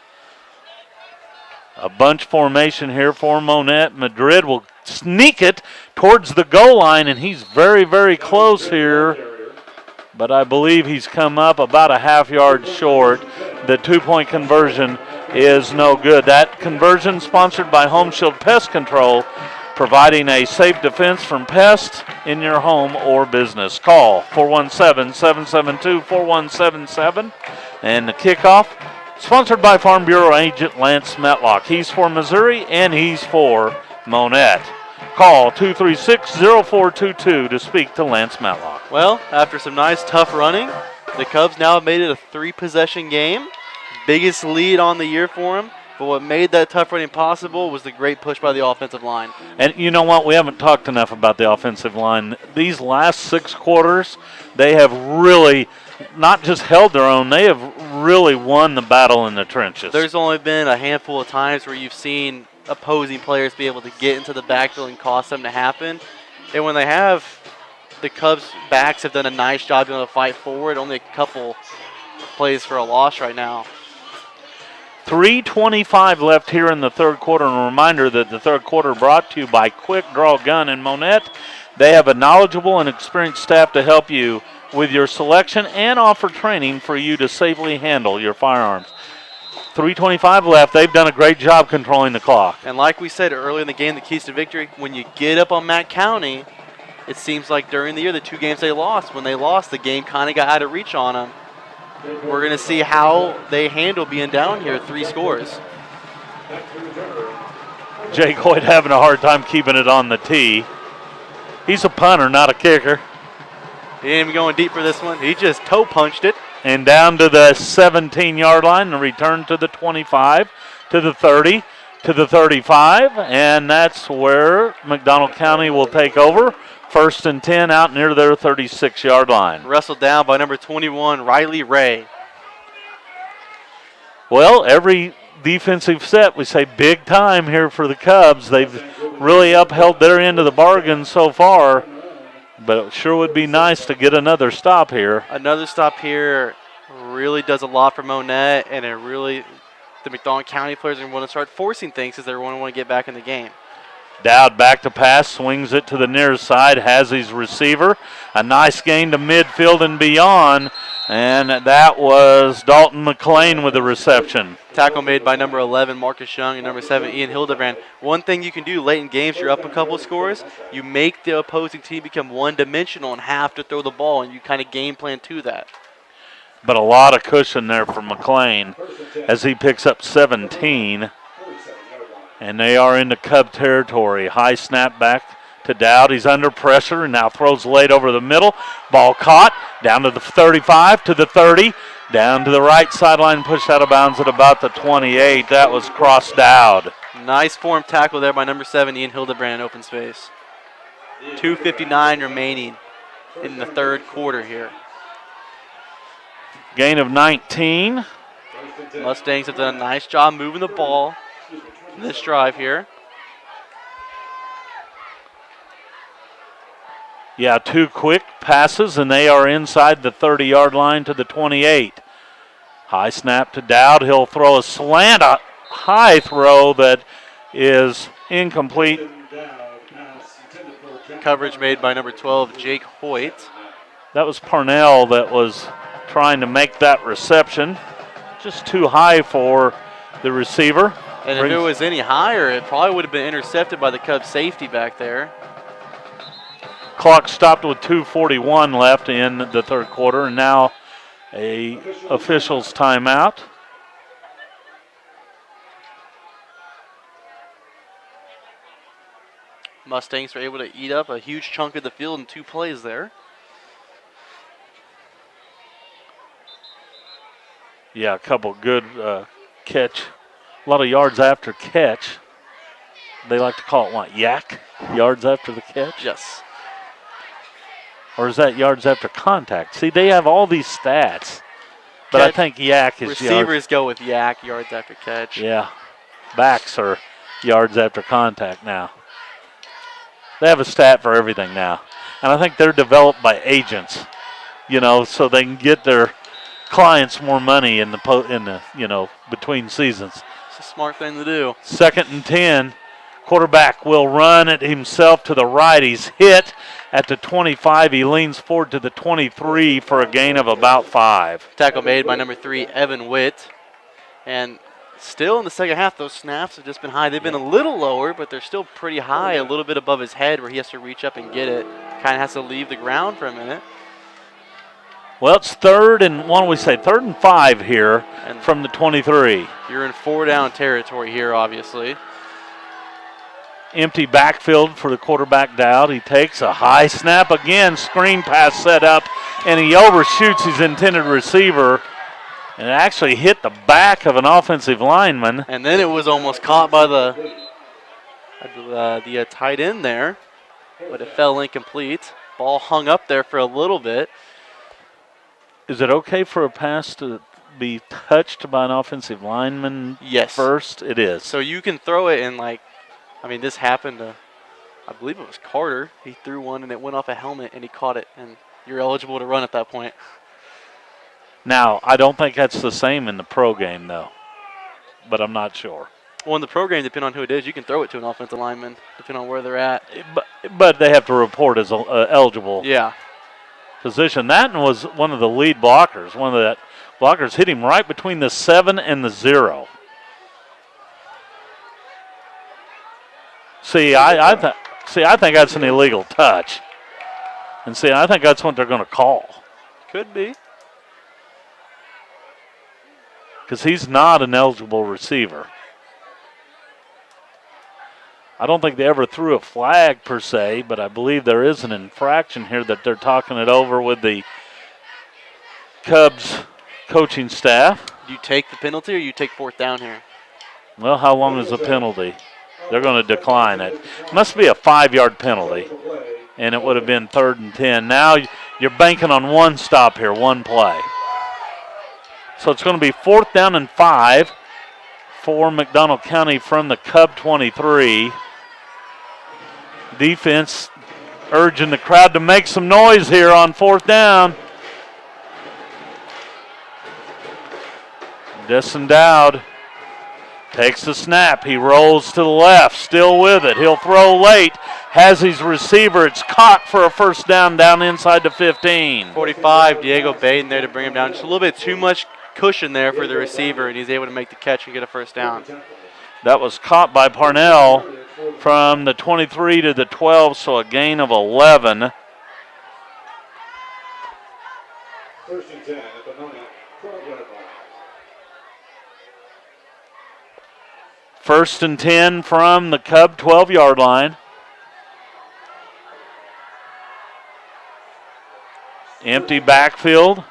A bunch formation here for Monett. Madrid will sneak it towards the goal line, and he's very, very close here. but I believe he's come up about a half yard short. The 2-point conversion is no good. That conversion sponsored by Home Shield Pest Control, providing a safe defense from pests in your home or business. Call 417-772-4177. And the kickoff, sponsored by Farm Bureau agent Lance Metlock. He's for Missouri and he's for Monett. Call 236-0422 to speak to Lance Matlock. Well, after some nice tough running, the Cubs now have made it a 3-possession game. Biggest lead on the year for them. But what made that tough running possible was the great push by the offensive line. And you know what? We haven't talked enough about the offensive line. These last 6 quarters, they have really not just held their own, they have really won the battle in the trenches. There's only been a handful of times where you've seen opposing players be able to get into the backfield and cause them to happen. And when they have, the Cubs' backs have done a nice job being able to fight forward. Only a couple plays for a loss right now. 3:25 left here in the third quarter. And a reminder that the third quarter brought to you by Quick Draw Gun in Monett. They have a knowledgeable and experienced staff to help you with your selection and offer training for you to safely handle your firearms. 3:25 left. They've done a great job controlling the clock. And like we said earlier in the game, the keys to victory, when you get up on Matt County, it seems like during the year, the 2 games they lost, when they lost, the game kind of got out of reach on them. We're going to see how they handle being down here 3 scores. Jake Hoyt having a hard time keeping it on the tee. He's a punter, not a kicker. He ain't even going deep for this one. He just toe punched it. And down to the 17-yard line, the return to the 25, to the 30, to the 35, and that's where McDonald County will take over. 1st and 10 out near their 36-yard line. Wrestled down by number 21, Riley Ray. Well, every defensive set, we say big time here for the Cubs. They've really upheld their end of the bargain so far, but it sure would be nice to get another stop here. Another stop here really does a lot for Monett, and it really, the McDonald County players are going to want to start forcing things because they're going to want to get back in the game. Dowd back to pass, swings it to the near side, has his receiver. A nice gain to midfield and beyond, and that was Dalton McLean with the reception. Tackle made by number 11, Marcus Young, and number 7, Ian Hildebrand. One thing you can do late in games, you're up a couple of scores, you make the opposing team become one-dimensional and have to throw the ball, and you kind of game plan to that. But a lot of cushion there for McLean as he picks up 17. And they are into Cub territory. High snap back to Dowd. He's under pressure and now throws late over the middle. Ball caught down to the 35, to the 30, down to the right sideline, pushed out of bounds at about the 28. That was Cross Dowd. Nice form tackle there by number 7, Ian Hildebrand, in open space. 2:59 remaining in the third quarter here. Gain of 19. Mustangs have done a nice job moving the ball this drive here. Yeah, 2 quick passes, and they are inside the 30-yard line to the 28. High snap to Dowd. He'll throw a slant, a high throw that is incomplete. Coverage made by number 12, Jake Hoyt. That was Parnell that was trying to make that reception. Just too high for the receiver. And if it was any higher, it probably would have been intercepted by the Cubs safety back there. Clock stopped with 2:41 left in the third quarter, and now a official's timeout. Mustangs were able to eat up a huge chunk of the field in 2 plays there. Yeah, a couple good catch. A lot of yards after catch. They like to call it what, yak? Yards after the catch? Yes. Or is that yards after contact? See, they have all these stats. But I think yak is receivers yards. go with yak, yards after catch. Yeah. Backs are yards after contact now. They have a stat for everything now. And I think they're developed by agents, so they can get their clients more money in the between seasons. It's a smart thing to do. 2nd and 10. Quarterback will run it himself to the right. He's hit at the 25. He leans forward to the 23 for a gain of about 5. Tackle made by number 3, Evan Witt. And still in the second half, those snaps have just been high. They've been a little lower, but they're still pretty high, a little bit above his head where he has to reach up and get it. Kind of has to leave the ground for a minute. Well, it's third and 5 here And from the 23. You're in 4-down territory here, obviously. Empty backfield for the quarterback Dowd. He takes a high snap again, screen pass set up, and he overshoots his intended receiver. And it actually hit the back of an offensive lineman. And then it was almost caught by the tight end there, but it fell incomplete. Ball hung up there for a little bit. Is it okay for a pass to be touched by an offensive lineman Yes. first? It is. So you can throw it and this happened to, I believe it was Carter. He threw one and it went off a helmet and he caught it, and you're eligible to run at that point. Now, I don't think that's the same in the pro game, though, but I'm not sure. Well, in the program, depending on who it is, you can throw it to an offensive lineman, depending on where they're at. But they have to report as eligible Yeah. position. That was one of the lead blockers. One of the blockers hit him right between the 7 and the 0. I think that's an illegal touch. And I think that's what they're going to call. Could be. Because he's not an eligible receiver. I don't think they ever threw a flag per se, but I believe there is an infraction here that they're talking it over with the Cubs coaching staff. Do you take the penalty or you take 4th down here? Well, how long is the penalty? They're going to decline it. Must be a 5-yard penalty, and it would have been 3rd and 10. Now you're banking on one stop here, one play. So it's going to be 4th down and 5 for McDonald County from the Cub 23. Defense urging the crowd to make some noise here on 4th down. Destin Dowd takes the snap. He rolls to the left, still with it. He'll throw late. Has his receiver. It's caught for a 1st down inside the 15. 45, Diego Baden there to bring him down. Just a little bit too much cushion there for the receiver, and he's able to make the catch and get a 1st down. That was caught by Parnell from the 23 to the 12, so a gain of 11. 1st and 10 at the Monett 12-yard line. 1st and 10 from the Cub 12-yard line. Empty backfield.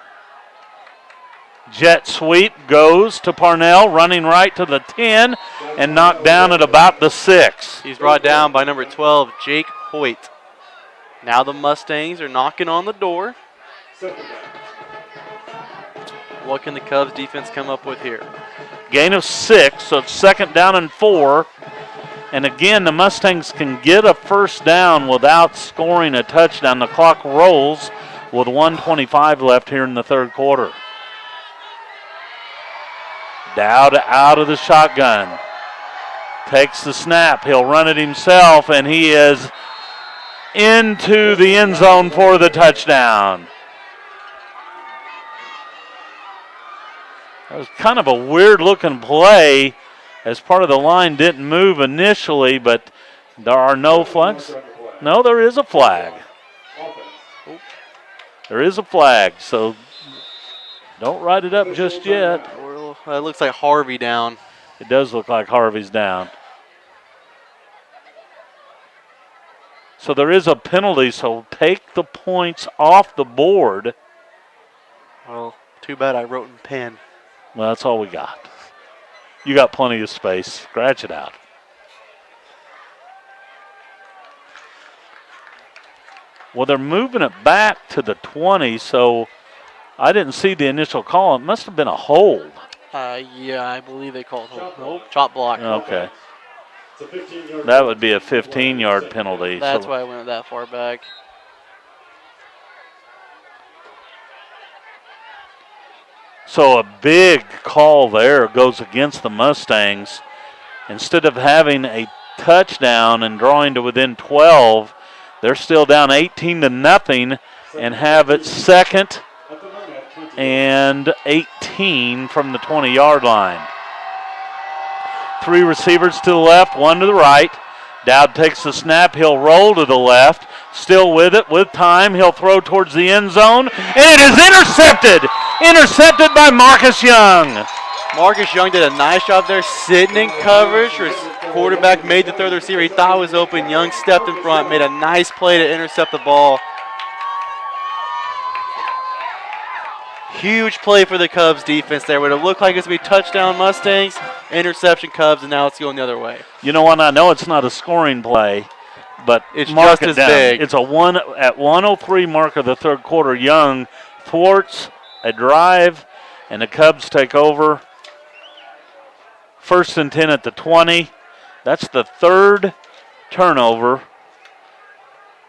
Jet sweep goes to Parnell, running right to the 10 and knocked down at about the 6. He's brought down by number 12, Jake Hoyt. Now the Mustangs are knocking on the door. What can the Cubs defense come up with here? Gain of 6, so it's 2nd down and 4. And again, the Mustangs can get a 1st down without scoring a touchdown. The clock rolls with 1:25 left here in the 3rd quarter. Dowd out of the shotgun. Takes the snap. He'll run it himself, and he is into the end zone for the touchdown. That was kind of a weird-looking play as part of the line didn't move initially, but there are no flags. No, there is a flag. There is a flag, so don't write it up just yet. It looks like Harvey down. It does look like Harvey's down. So there is a penalty, so take the points off the board. Well, too bad I wrote in pen. Well, that's all we got. You got plenty of space. Scratch it out. Well, they're moving it back to the 20, so I didn't see the initial call. It must have been a hold. Yeah, I believe they called hold. Nope, chop block. Okay. That would be a 15-yard penalty. That's why I went that far back. So a big call there goes against the Mustangs. Instead of having a touchdown and drawing to within 12. They're still down 18-0 and have it 2nd and 18 from the 20-yard line. 3 receivers to the left, 1 to the right. Dowd takes the snap. He'll roll to the left. Still with it, with time. He'll throw towards the end zone. And it is intercepted. Intercepted by Marcus Young. Marcus Young did a nice job there sitting in coverage. His quarterback made the throw to the receiver. He thought it was open. Young stepped in front, made a nice play to intercept the ball. Huge play for the Cubs defense there. Would it look like it's going to be touchdown Mustangs, interception Cubs, and now it's going the other way. You know what? I know it's not a scoring play, but It's mark just it as down. big. It's a 1:03 mark of the third quarter. Young thwarts a drive, and the Cubs take over. 1st and 10 at the 20. That's the 3rd turnover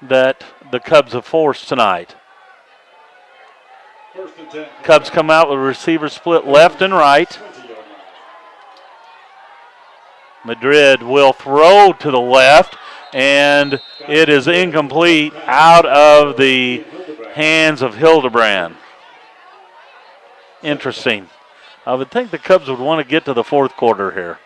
that the Cubs have forced tonight. Cubs come out with receivers split left and right. Madrid will throw to the left, and it is incomplete, out of the hands of Hildebrand. Interesting. I would think the Cubs would want to get to the 4th quarter here.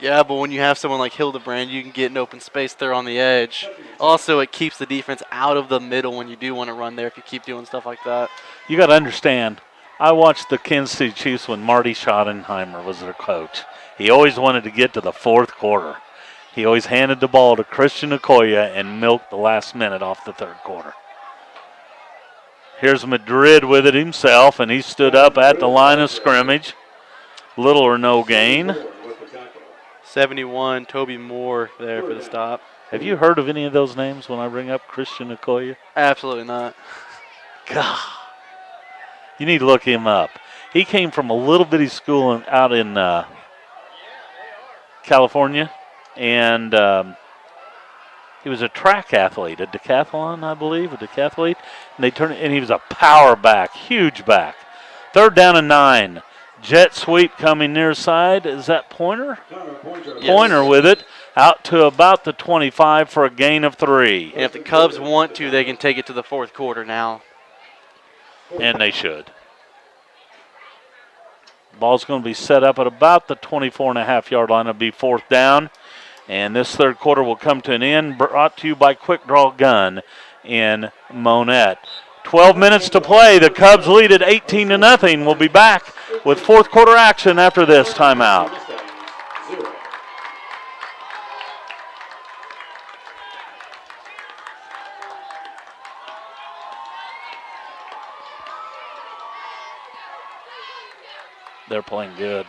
Yeah, but when you have someone like Hildebrand, you can get an open space there on the edge. Also, it keeps the defense out of the middle when you do want to run there if you keep doing stuff like that. You got to understand, I watched the Kansas City Chiefs when Marty Schottenheimer was their coach. He always wanted to get to the 4th quarter. He always handed the ball to Christian Okoye and milked the last minute off the 3rd quarter. Here's Madrid with it himself, and he stood up at the line of scrimmage. Little or no gain. 71, Toby Moore there for the stop. Have you heard of any of those names when I bring up Christian Okoye? Absolutely not. God. You need to look him up. He came from a little bitty school out in California, and he was a track athlete, a decathlon, I believe, a decathlete. And he was a power back, huge back. 3rd down and 9. Jet sweep coming near side. Is that Pointer? Yes. Pointer with it. Out to about the 25 for a gain of 3. And if the Cubs want to, they can take it to the 4th quarter now. And they should. Ball's going to be set up at about the 24.5-yard line. It'll be 4th down. And this 3rd quarter will come to an end, brought to you by Quick Draw Gun in Monett. 12 minutes to play. The Cubs lead at 18-0. We'll be back with 4th quarter action after this timeout. They're playing good.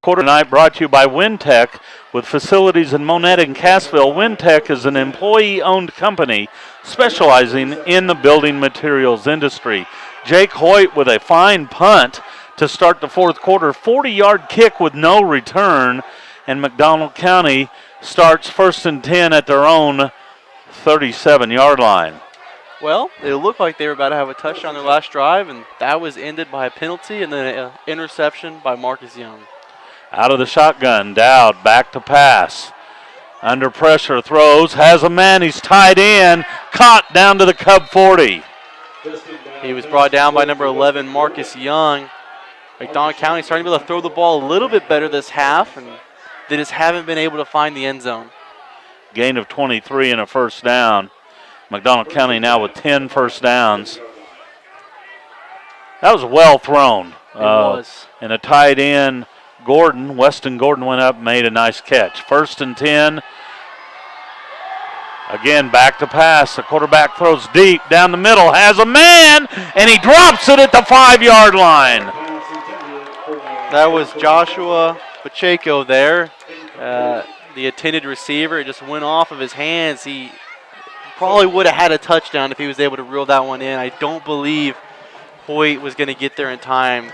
Quarter night brought to you by Wintech with facilities in Monett and Cassville. Wintech is an employee-owned company specializing in the building materials industry. Jake Hoyt with a fine punt to start the 4th quarter. 40-yard kick with no return, and McDonald County starts 1st and 10 at their own 37-yard line. Well, it looked like they were about to have a touchdown on their last drive, and that was ended by a penalty and then an interception by Marcus Young. Out of the shotgun, Dowd back to pass. Under pressure, throws, has a man, he's tied in. Caught down to the Cub 40. He was brought down by number 11, Marcus Young. McDonald County starting to be able to throw the ball a little bit better this half, and they just haven't been able to find the end zone. Gain of 23 and a first down. McDonald County now with 10 first downs. That was well thrown. It was. And a tight end, Gordon, Weston Gordon went up and made a nice catch. 1st and 10. Again, back to pass. The quarterback throws deep down the middle, has a man, and he drops it at the 5-yard line. That was Joshua Pacheco there, the intended receiver. It just went off of his hands. He probably would have had a touchdown if he was able to reel that one in. I don't believe Hoyt was going to get there in time.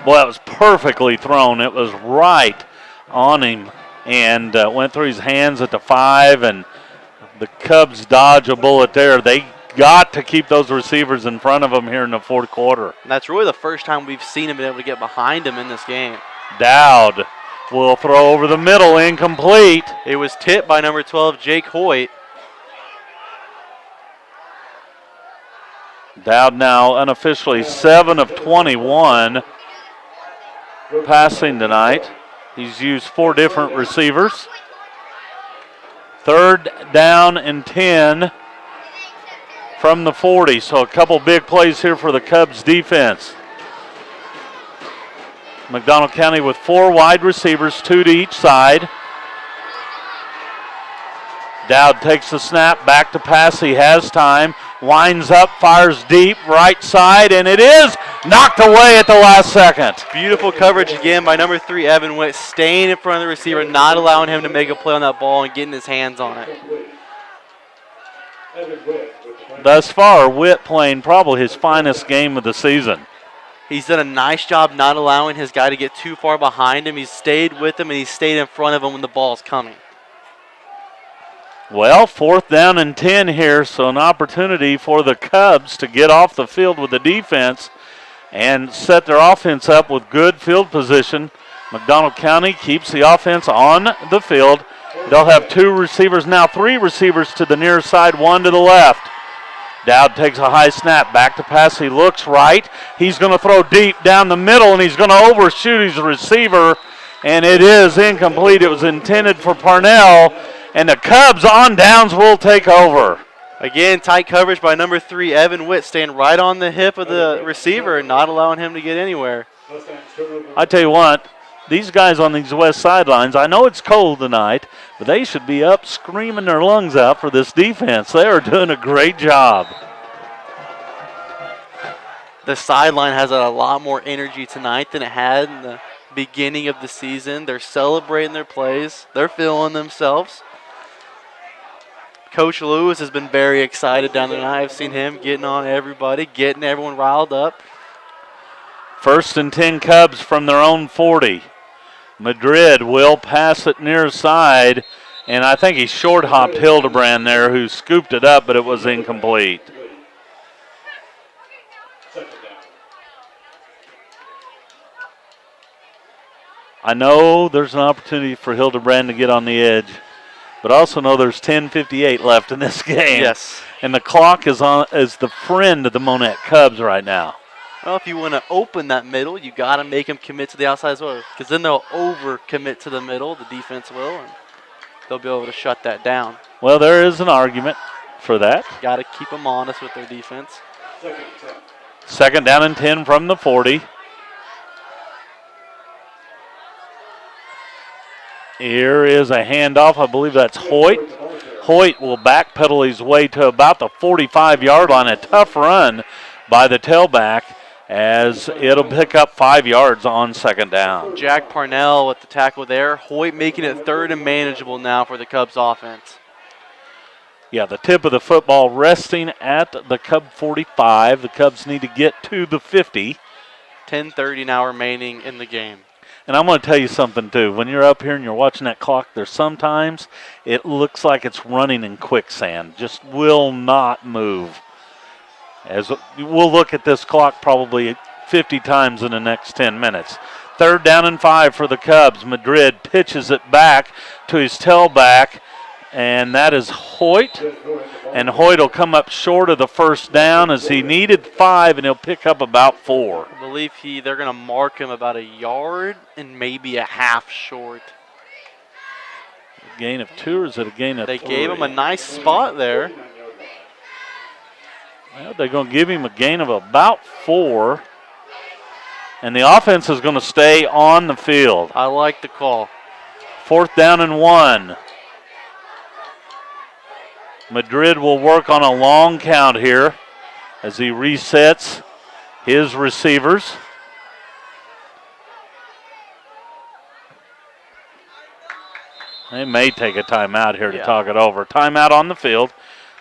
Boy, that was perfectly thrown. It was right on him and went through his hands at the 5, and the Cubs dodge a bullet there. They got to keep those receivers in front of them here in the 4th quarter. And that's really the first time we've seen him be able to get behind him in this game. Dowd will throw over the middle, incomplete. It was tipped by number 12, Jake Hoyt. Dowd now unofficially 7 of 21 passing tonight. He's used 4 different receivers. 3rd down and 10 from the 40. So a couple big plays here for the Cubs defense. McDonald County with 4 wide receivers, 2 to each side. Dowd takes the snap, back to pass. He has time. Winds up, fires deep, right side, and it is knocked away at the last second. Beautiful coverage again by number 3, Evan Witt, staying in front of the receiver, not allowing him to make a play on that ball and getting his hands on it. Thus far, Witt playing probably his finest game of the season. He's done a nice job not allowing his guy to get too far behind him. He's stayed with him, and he's stayed in front of him when the ball's coming. Well, 4th down and 10 here, so an opportunity for the Cubs to get off the field with the defense and set their offense up with good field position. McDonald County keeps the offense on the field. They'll have 2 receivers now, 3 receivers to the near side, 1 to the left. Dowd takes a high snap, back to pass. He looks right. He's going to throw deep down the middle, and he's going to overshoot his receiver, and it is incomplete. It was intended for Parnell, and the Cubs on downs will take over. Again, tight coverage by number 3, Evan Witt, staying right on the hip of the receiver and not allowing him to get anywhere. I tell you what, these guys on these west sidelines, I know it's cold tonight, but they should be up screaming their lungs out for this defense. They are doing a great job. The sideline has a lot more energy tonight than it had in the beginning of the season. They're celebrating their plays. They're feeling themselves. Coach Lewis has been very excited down there. I've seen him getting on everybody, getting everyone riled up. 1st and 10 Cubs from their own 40. Madrid will pass it near side, and I think he short-hopped Hildebrand there, who scooped it up, but it was incomplete. I know there's an opportunity for Hildebrand to get on the edge, but I also know there's 10:58 left in this game. Yes. And the clock is the friend of the Monett Cubs right now. Well, if you want to open that middle, you got to make them commit to the outside as well, because then they'll over-commit to the middle, the defense will, and they'll be able to shut that down. Well, there is an argument for that. Got to keep them honest with their defense. 2nd down and 10 from the 40. Here is a handoff. I believe that's Hoyt. Hoyt will backpedal his way to about the 45-yard line. A tough run by the tailback, as it'll pick up 5 yards on 2nd down. Jack Parnell with the tackle there. Hoyt making it 3rd and manageable now for the Cubs offense. Yeah, the tip of the football resting at the Cub 45. The Cubs need to get to the 50. 10:30 now remaining in the game. And I'm going to tell you something, too. When you're up here and you're watching that clock, there's sometimes it looks like it's running in quicksand. Just will not move. As we'll look at this clock probably 50 times in the next 10 minutes. 3rd down and 5 for the Cubs. Madrid pitches it back to his tailback, and that is Hoyt. And Hoyt will come up short of the first down as he needed 5, and he'll pick up about 4. I believe they're going to mark him about a yard and maybe a half short. A gain of 2, or is it a gain of 3? They gave him a nice spot there. Well, they're going to give him a gain of about 4. And the offense is going to stay on the field. I like the call. 4th down and 1. Madrid will work on a long count here as he resets his receivers. They may take a timeout here to talk it over. Timeout on the field.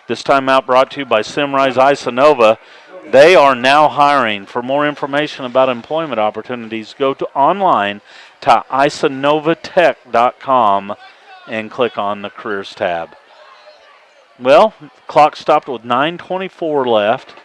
This timeout brought to you by Simrise Isanova. They are now hiring. For more information about employment opportunities, go to online to isanovatech.com and click on the Careers tab. Well, clock stopped with 9:24 left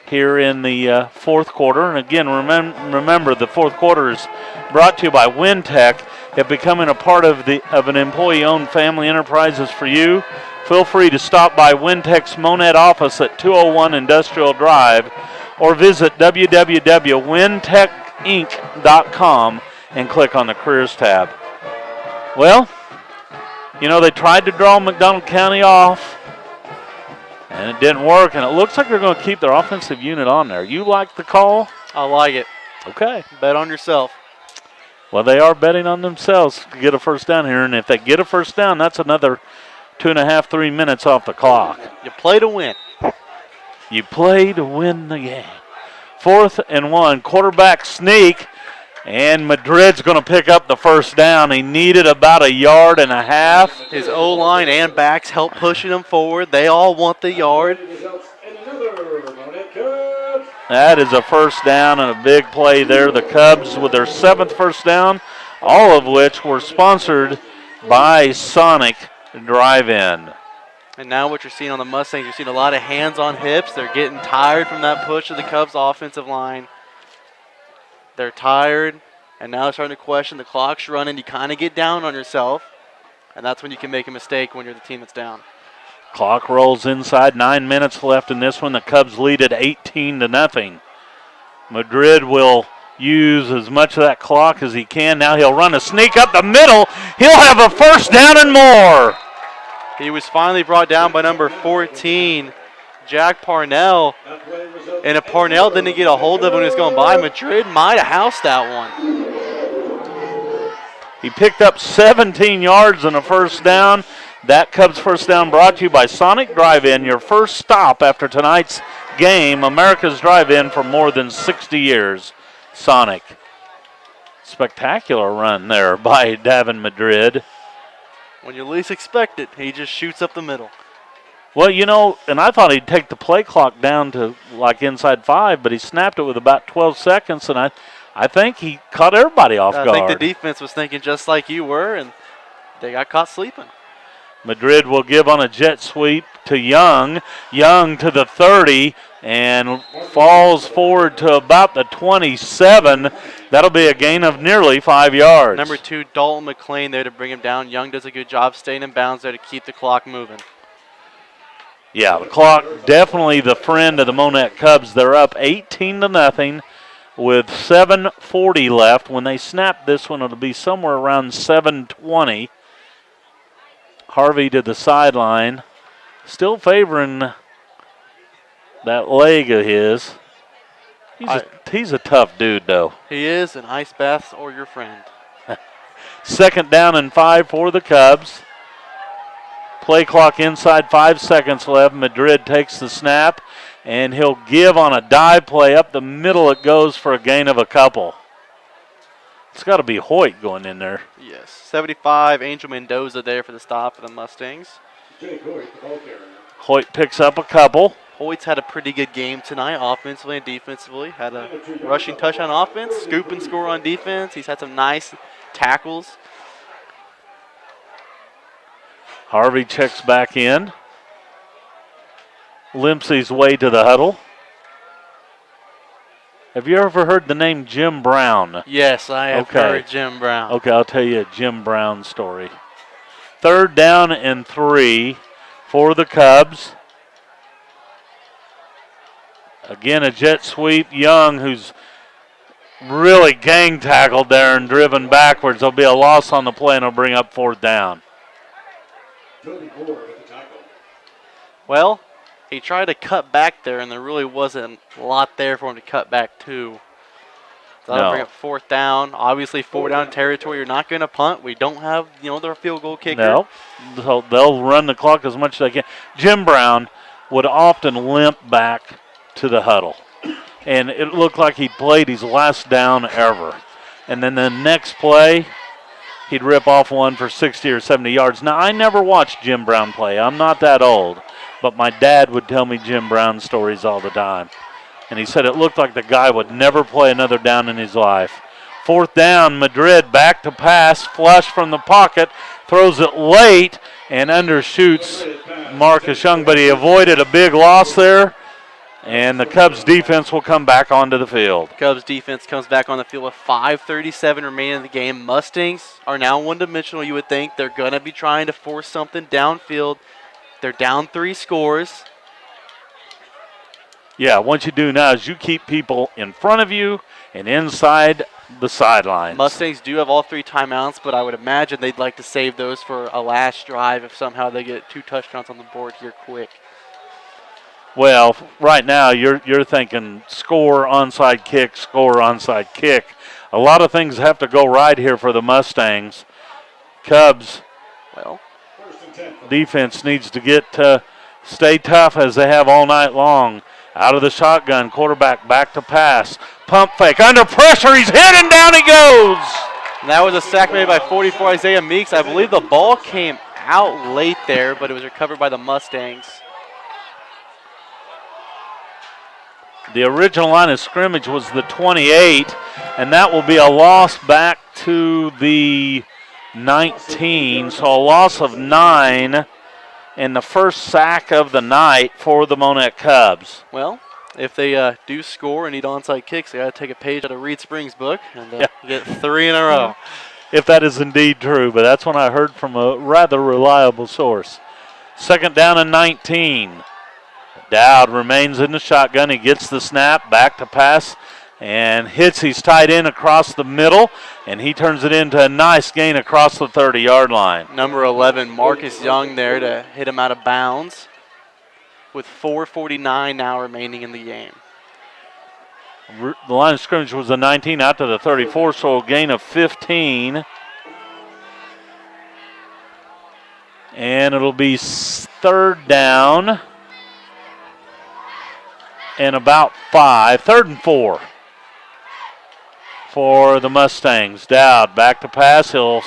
here in the fourth quarter. And again, remember the fourth quarter is brought to you by WinTech. If becoming a part of an employee-owned family enterprise is for you, feel free to stop by WinTech's Monett office at 201 Industrial Drive or visit www.wintechinc.com and click on the Careers tab. Well, you know, they tried to draw McDonald County off, and it didn't work, and it looks like they're going to keep their offensive unit on there. You like the call? I like it. Okay. Bet on yourself. Well, they are betting on themselves to get a first down here, and if they get a first down, that's another 2.5, 3 minutes off the clock. You play to win. You play to win the game. 4th and 1, quarterback sneak, and Madrid's going to pick up the first down. He needed about 1.5 yards. His O-line and backs help pushing him forward. They all want the yard. That is a first down and a big play there. The Cubs with their 7th first down, all of which were sponsored by Sonic Drive-In. And now what you're seeing on the Mustangs, you're seeing a lot of hands on hips. They're getting tired from that push of the Cubs offensive line. They're tired, and now they're starting to question. The clock's running. You kind of get down on yourself, and that's when you can make a mistake when you're the team that's down. Clock rolls inside. 9 minutes left in this one. The Cubs lead at 18-0. Madrid will use as much of that clock as he can. Now he'll run a sneak up the middle. He'll have a first down and more. He was finally brought down by number 14, Jack Parnell. And if Parnell didn't get a hold of him when he was going by, Madrid might have housed that one. He picked up 17 yards and a first down. That Cubs first down brought to you by Sonic Drive-In, your first stop after tonight's game. America's Drive-In for more than 60 years. Sonic. Spectacular run there by Davin Madrid. When you least expect it, he just shoots up the middle. Well, you know, and I thought he'd take the play clock down to like inside 5, but he snapped it with about 12 seconds, and I think he caught everybody off guard. I think the defense was thinking just like you were, and they got caught sleeping. Madrid will give on a jet sweep to Young. Young to the 30 and falls forward to about the 27. That'll be a gain of nearly 5 yards. Number 2, Dalton McClain there to bring him down. Young does a good job staying in bounds there to keep the clock moving. Yeah, the clock definitely the friend of the Monett Cubs. They're up 18-0 with 7:40 left. When they snap this one, it'll be somewhere around 7:20. Harvey to the sideline, still favoring that leg of his. He's a tough dude, though. He is, and ice baths or your friend. 2nd down and 5 for the Cubs. Play clock inside, 5 seconds left. Madrid takes the snap, and he'll give on a dive play. Up the middle it goes for a gain of a couple. It's got to be Hoyt going in there. Yes, 75, Angel Mendoza there for the stop for the Mustangs. Hoyt picks up a couple. Hoyt's had a pretty good game tonight, offensively and defensively. Had a rushing touchdown on offense, scoop and score on defense. He's had some nice tackles. Harvey checks back in. Limps his way to the huddle. Have you ever heard the name Jim Brown? Yes, I have heard Jim Brown. Okay, I'll tell you a Jim Brown story. 3rd down and 3 for the Cubs. Again, a jet sweep. Young, who's really gang tackled there and driven backwards. There'll be a loss on the play, and it'll bring up 4th down. Well, he tried to cut back there, and there really wasn't a lot there for him to cut back to. So that'll bring up 4th down. Obviously, 4-down territory. You're not going to punt. We don't have, their field goal kicker. No, so they'll run the clock as much as they can. Jim Brown would often limp back to the huddle, and it looked like he played his last down ever. And then the next play, he'd rip off one for 60 or 70 yards. Now, I never watched Jim Brown play. I'm not that old, but my dad would tell me Jim Brown stories all the time. And he said it looked like the guy would never play another down in his life. 4th down, Madrid back to pass, flush from the pocket, throws it late and undershoots Marcus Young, but he avoided a big loss there. And the Cubs defense will come back onto the field. Cubs defense comes back on the field with 5:37 remaining in the game. Mustangs are now one-dimensional, you would think. They're going to be trying to force something downfield. They're down 3 scores. Yeah, what you do now is you keep people in front of you and inside the sidelines. Mustangs do have all 3 timeouts, but I would imagine they'd like to save those for a last drive if somehow they get 2 touchdowns on the board here quick. Well, right now you're thinking score, onside kick, score, onside kick. A lot of things have to go right here for the Mustangs. Cubs defense needs to stay tough as they have all night long. Out of the shotgun, quarterback back to pass. Pump fake, under pressure, he's hit and down he goes. And that was a sack made by 44 Isaiah Meeks. I believe the ball came out late there, but it was recovered by the Mustangs. The original line of scrimmage was the 28, and that will be a loss back to the 19. So a loss of 9 and the first sack of the night for the Monett Cubs. Well, if they do score and need onside kicks, they got to take a page out of Reed Spring's book and get 3 in a row. If that is indeed true, but that's what I heard from a rather reliable source. 2nd down and 19. Dowd remains in the shotgun. He gets the snap, back to pass, and hits his tight end across the middle, and he turns it into a nice gain across the 30-yard line. Number 11, Marcus Young there to hit him out of bounds with 4:49 now remaining in the game. The line of scrimmage was the 19 out to the 34, so a gain of 15. And it'll be 3rd down and about 5. 3rd and 4 for the Mustangs. Dowd back to pass. He'll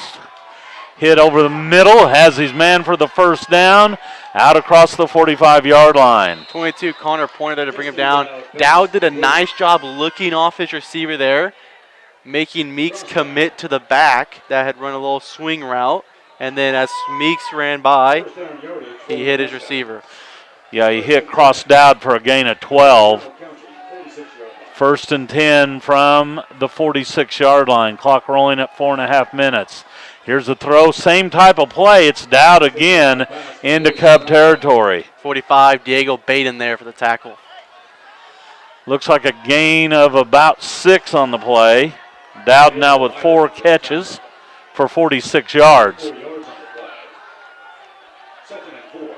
hit over the middle. Has his man for the 1st down. Out across the 45-yard line. 22, Connor pointed there to bring him down. Dowd did a nice job looking off his receiver there, making Meeks commit to the back that had run a little swing route. And then as Meeks ran by, he hit his receiver. Yeah, he hit Cross Dowd for a gain of 12. 1st and 10 from the 46-yard line. Clock rolling at 4.5 minutes. Here's the throw. Same type of play. It's Dowd again into Cub territory. 45, Diego Baden there for the tackle. Looks like a gain of about 6 on the play. Dowd now with 4 catches for 46 yards.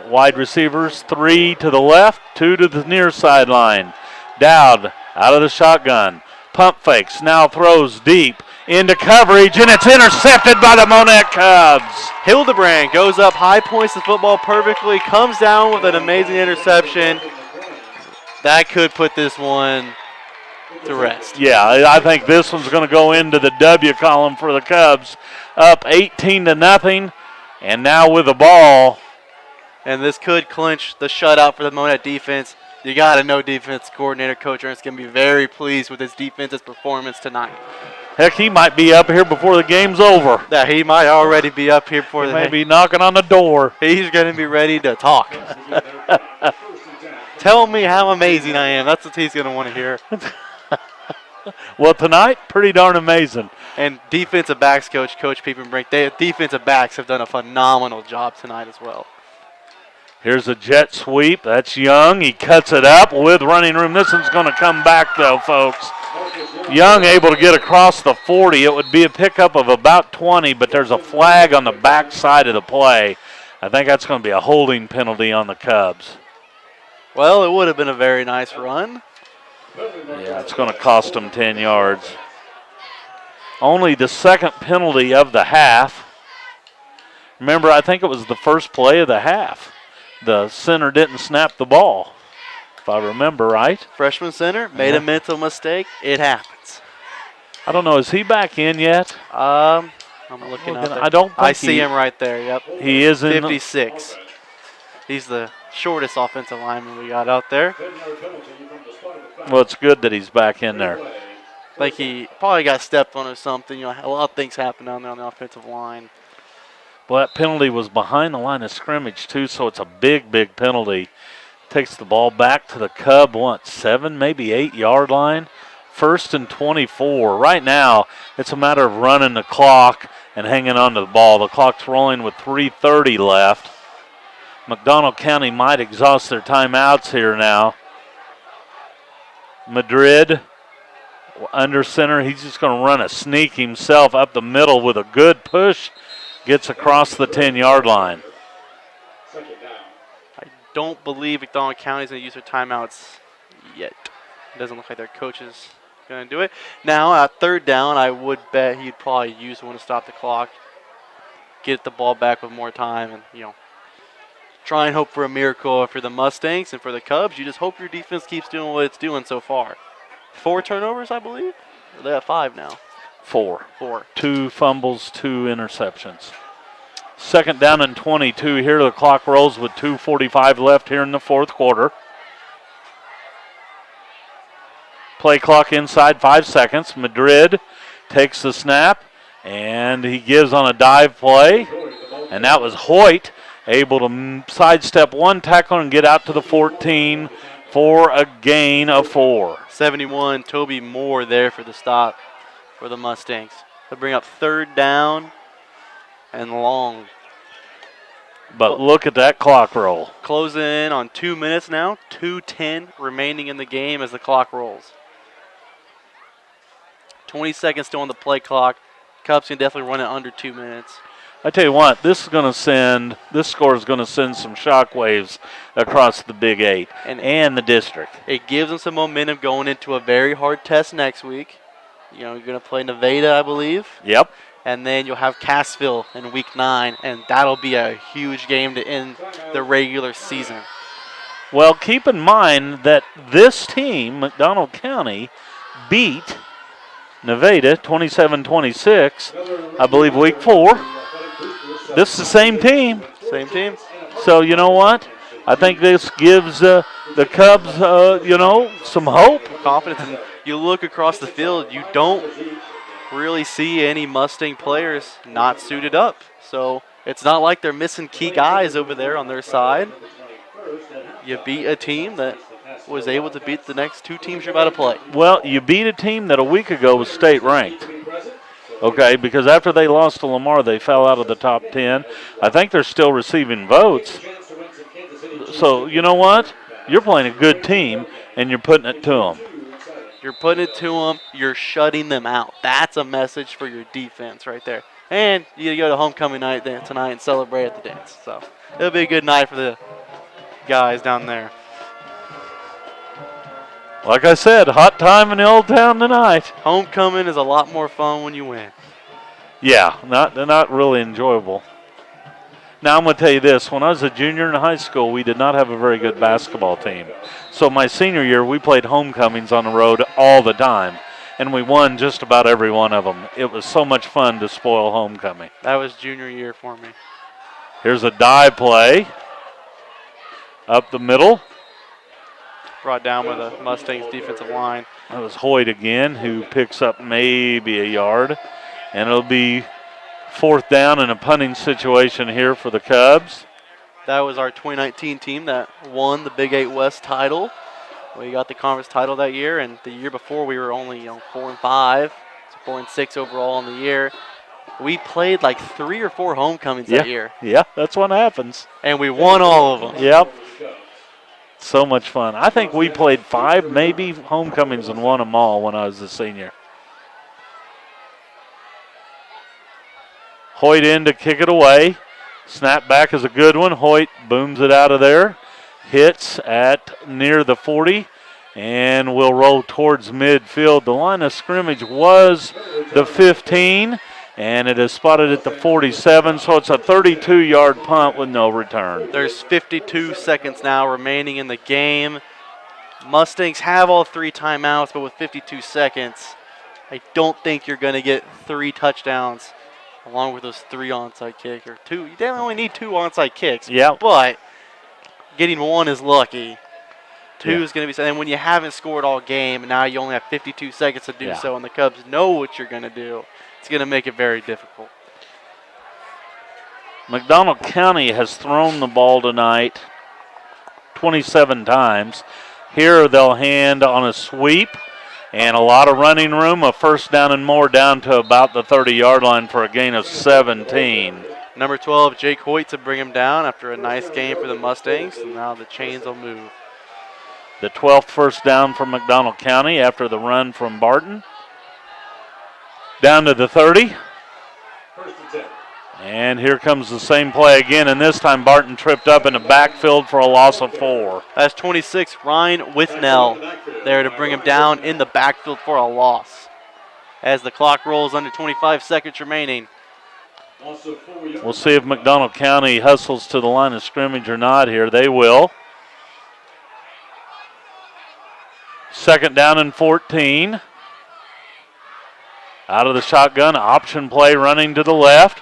Wide receivers, 3 to the left, 2 to the near sideline. Dowd out of the shotgun. Pump fakes, now throws deep into coverage, and it's intercepted by the Monett Cubs. Hildebrand goes up high, points the football perfectly, comes down with an amazing interception. That could put this one to rest. Yeah, I think this one's going to go into the W column for the Cubs. Up 18-0, and now with the ball. And this could clinch the shutout for the Monett defense. You got to know defense coordinator Coach Ernst going to be very pleased with his defense's performance tonight. Heck, he might be up here before the game's over. Yeah, he might already be up here before he may be knocking on the door. He's going to be ready to talk. Tell me how amazing I am. That's what he's going to want to hear. Well, tonight, pretty darn amazing. And defensive backs coach Piepenbrink, defensive backs have done a phenomenal job tonight as well. Here's a jet sweep. That's Young. He cuts it up with running room. This one's going to come back, though, folks. Young able to get across the 40. It would be a pickup of about 20, but there's a flag on the back side of the play. I think that's going to be a holding penalty on the Cubs. Well, it would have been a very nice run. Yeah, it's going to cost them 10 yards. Only the second penalty of the half. Remember, I think it was the first play of the half. The center didn't snap the ball, if I remember right. Freshman center made a mental mistake. It happens. I don't know. Is he back in yet? I'm looking out there. I don't think I see him right there, yep. He is in 56. He's the shortest offensive lineman we got out there. Well, it's good that he's back in there. Like he probably got stepped on or something. A lot of things happen down there on the offensive line. Well, that penalty was behind the line of scrimmage, too, so it's a big, big penalty. Takes the ball back to the Cub, 7, maybe 8-yard line. 1st and 24. Right now, it's a matter of running the clock and hanging on to the ball. The clock's rolling with 3:30 left. McDonald County might exhaust their timeouts here now. Madrid under center. He's just going to run a sneak himself up the middle with a good push. Gets across the 10-yard line. I don't believe McDonald County is going to use their timeouts yet. It doesn't look like their coach is going to do it. Now, at 3rd down, I would bet he'd probably use one to stop the clock, get the ball back with more time, and, try and hope for a miracle for the Mustangs. And for the Cubs, you just hope your defense keeps doing what it's doing so far. 4 turnovers, I believe? Or they have 5 now. 4. 4. 2 fumbles, 2 interceptions. 2nd down and 22 here. The clock rolls with 2:45 left here in the 4th quarter. Play clock inside 5 seconds. Madrid takes the snap, and he gives on a dive play. And that was Hoyt able to sidestep one tackle and get out to the 14 for a gain of 4. 71, Toby Moore there for the stop for the Mustangs. They'll bring up 3rd down and long. But look at that clock roll. Closing in on 2 minutes now. 2:10 remaining in the game as the clock rolls. 20 seconds still on the play clock. Cubs can definitely run it under 2 minutes. I tell you what, this score is going to send some shockwaves across the Big 8 and the district. It gives them some momentum going into a very hard test next week. You're going to play Nevada, I believe. Yep. And then you'll have Cassville in week 9, and that'll be a huge game to end the regular season. Well, keep in mind that this team, McDonald County, beat Nevada 27-26, I believe, week 4. This is the same team. Same team. So, you know what? I think this gives the Cubs, some hope. Confidence. And you look across the field, you don't really see any Mustang players not suited up. So it's not like they're missing key guys over there on their side. You beat a team that was able to beat the next 2 teams you're about to play. Well, you beat a team that a week ago was state ranked. Okay, because after they lost to Lamar, they fell out of the top 10. I think they're still receiving votes. So, you know what? You're playing a good team, and you're putting it to them. You're putting it to them. You're shutting them out. That's a message for your defense right there. And you go to homecoming night tonight and celebrate at the dance. So it'll be a good night for the guys down there. Like I said, hot time in the old town tonight. Homecoming is a lot more fun when you win. Yeah, not really enjoyable. Now, I'm going to tell you this. When I was a junior in high school, we did not have a very good basketball team. So my senior year, we played homecomings on the road all the time, and we won just about every one of them. It was so much fun to spoil homecoming. That was junior year for me. Here's a dive play up the middle. Brought down with a Mustangs defensive line. That was Hoyt again, who picks up maybe a yard. And it'll be 4th down in a punting situation here for the Cubs. That was our 2019 team that won the Big 8 West title. We got the conference title that year, and the year before we were only 4-5, so 4-6 overall in the year. We played like 3 or 4 homecomings that year. Yeah, that's what happens. And we won all of them. Yep. So much fun. I think we played 5, maybe homecomings and won them all when I was a senior. Hoyt in to kick it away. Snap back is a good one. Hoyt booms it out of there. Hits at near the 40 and will roll towards midfield. The line of scrimmage was the 15, and it is spotted at the 47, so it's a 32-yard punt with no return. There's 52 seconds now remaining in the game. Mustangs have all 3 timeouts, but with 52 seconds, I don't think you're going to get 3 touchdowns along with those 3 onside kicks, or 2. You definitely only need 2 onside kicks. Yeah. But getting 1 is lucky. 2 is going to be, and when you haven't scored all game, and now you only have 52 seconds to do so, and the Cubs know what you're going to do, it's going to make it very difficult. McDonald County has thrown the ball tonight 27 times. Here they'll hand on a sweep and a lot of running room, a first down and more down to about the 30-yard line for a gain of 17. Number 12, Jake Hoyt, to bring him down after a nice game for the Mustangs. And now the chains will move. The 12th first down for McDonald County after the run from Barton. Down to the 30. And here comes the same play again, and this time Barton tripped up in the backfield for a loss of 4. That's 26, Ryan Withnell there to bring him down in the backfield for a loss. As the clock rolls under 25 seconds remaining. We'll see if McDonald County hustles to the line of scrimmage or not here. They will. Second down and 14. Out of the shotgun, option play running to the left.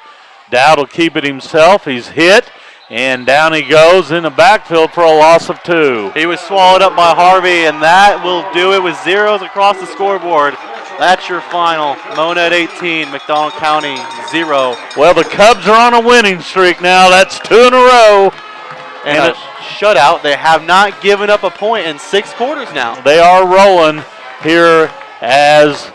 Dowd will keep it himself. He's hit, and down he goes in the backfield for a loss of 2. He was swallowed up by Harvey, and that will do it with zeros across the scoreboard. That's your final. Monett 18, McDonald County 0. Well, the Cubs are on a winning streak now. That's 2 in a row. And a shutout. They have not given up a point in 6 quarters now. They are rolling here as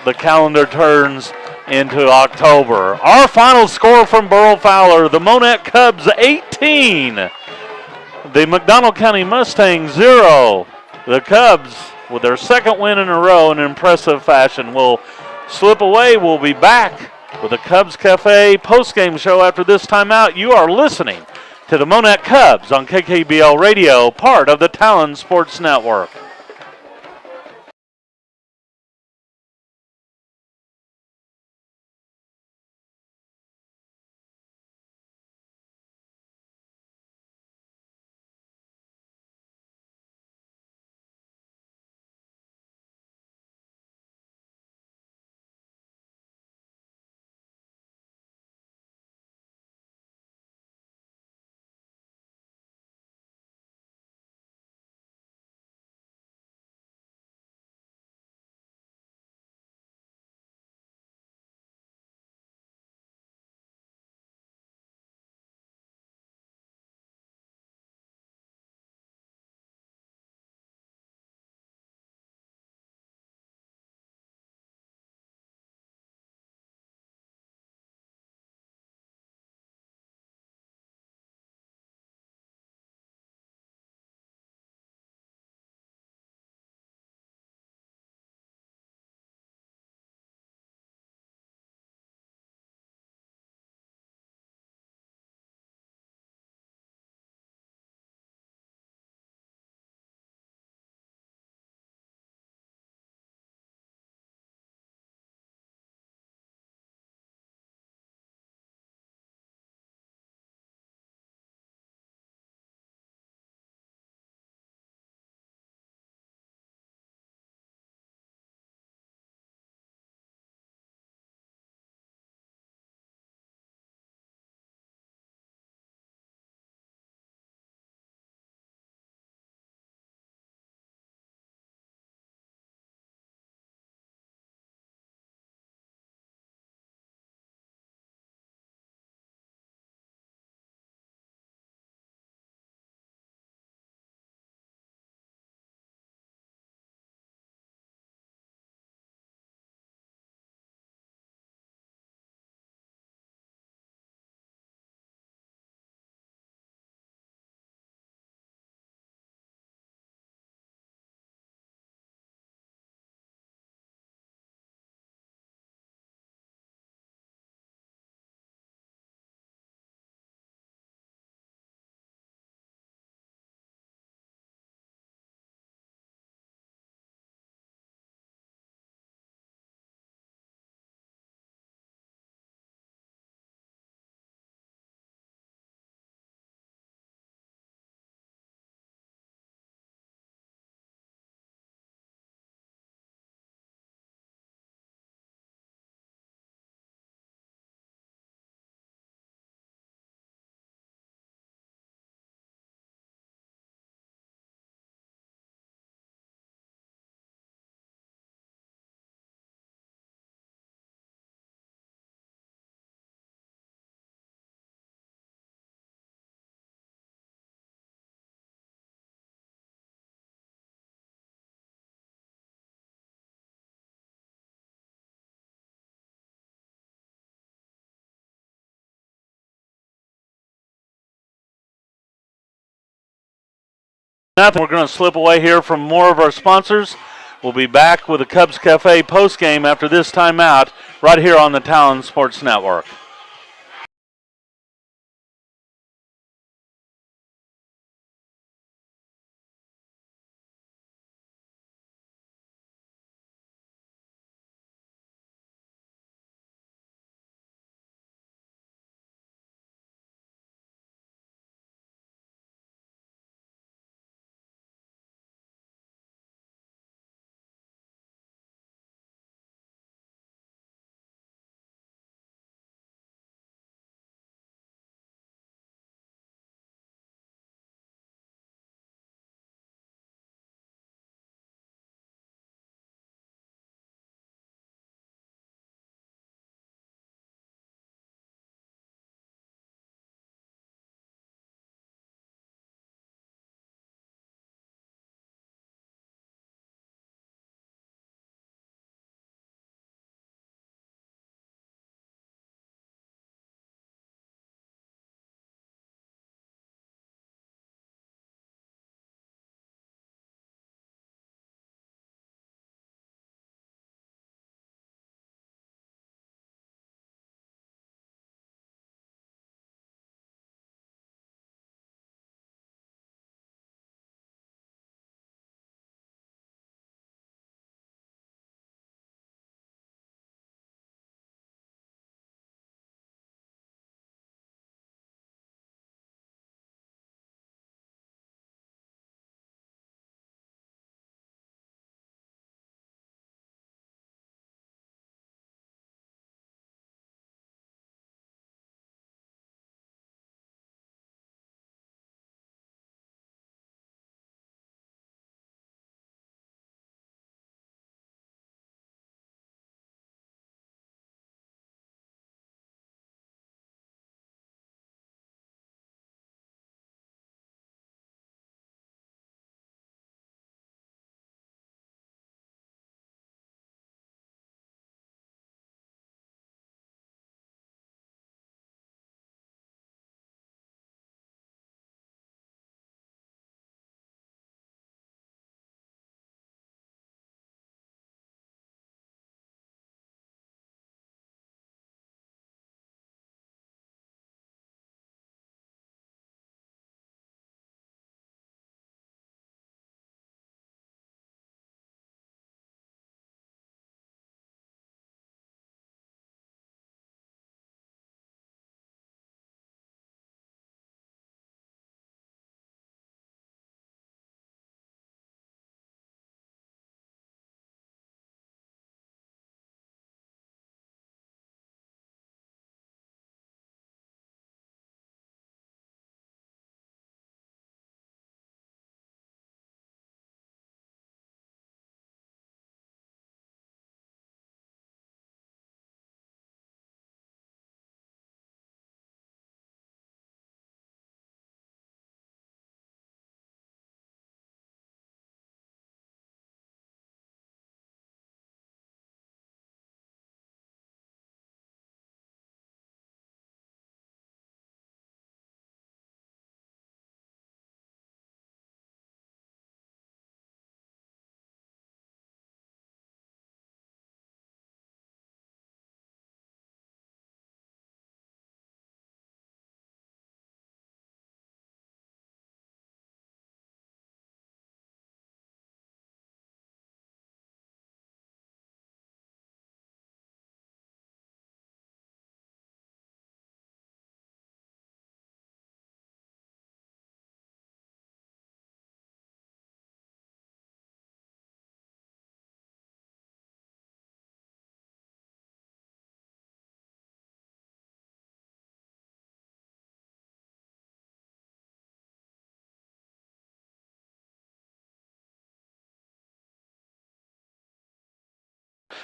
the calendar turns into October. Our final score from Burl Fowler, the Monett Cubs 18, the McDonald County Mustangs 0. The Cubs, with their second win in a row in impressive fashion, will slip away. We'll be back with the Cubs Cafe postgame show after this timeout. You are listening to the Monett Cubs on KKBL Radio, part of the Talon Sports Network. We're going to slip away here from more of our sponsors. We'll be back with the Cubs Cafe postgame after this timeout right here on the Talon Sports Network.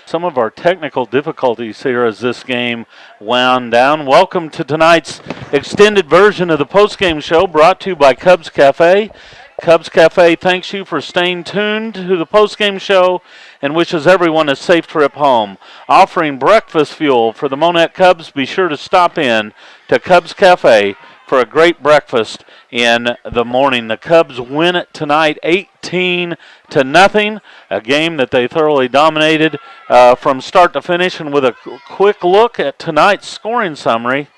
Some of our technical difficulties here as this game wound down. Welcome to tonight's extended version of the postgame show brought to you by Cubs Cafe. Cubs Cafe thanks you for staying tuned to the postgame show and wishes everyone a safe trip home. Offering breakfast fuel for the Monett Cubs, be sure to stop in to Cubs Cafe for a great breakfast in the morning. The Cubs win it tonight 18-0, a game that they thoroughly dominated from start to finish. And with a quick look at tonight's scoring summary,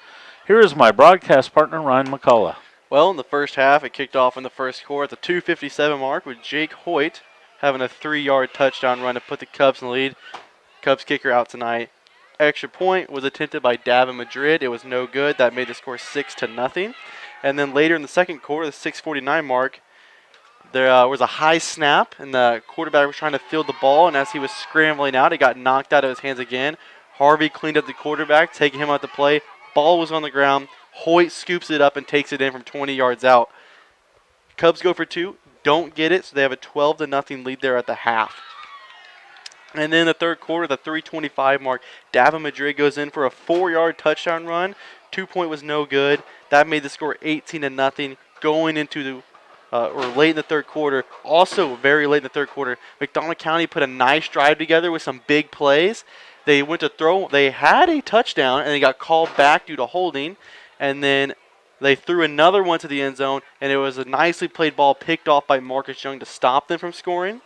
here is my broadcast partner, Ryan McCullough. Well, in the first half, it kicked off in the first quarter at the 2:57 mark with Jake Hoyt having a 3-yard touchdown run to put the Cubs in the lead. Cubs kicker out tonight. Extra point was attempted by Davin Madrid. It was no good. That made the score 6-0. And then later in the second quarter, the 6:49 mark, there was a high snap, and the quarterback was trying to field the ball, and as he was scrambling out, it got knocked out of his hands again. Harvey cleaned up the quarterback, taking him out the play. Ball was on the ground. Hoyt scoops it up and takes it in from 20 yards out. Cubs go for 2, don't get it, so they have a 12-0 lead there at the half. And then the third quarter, the 3:25 mark, Davin Madrid goes in for a 4-yard touchdown run. 2-point was no good. That made the score 18-0 going into the or late in the third quarter. Also very late in the third quarter, McDonald County put a nice drive together with some big plays. They went to throw. They had a touchdown, and they got called back due to holding. And then they threw another one to the end zone, and it was a nicely played ball picked off by Marcus Young to stop them from scoring.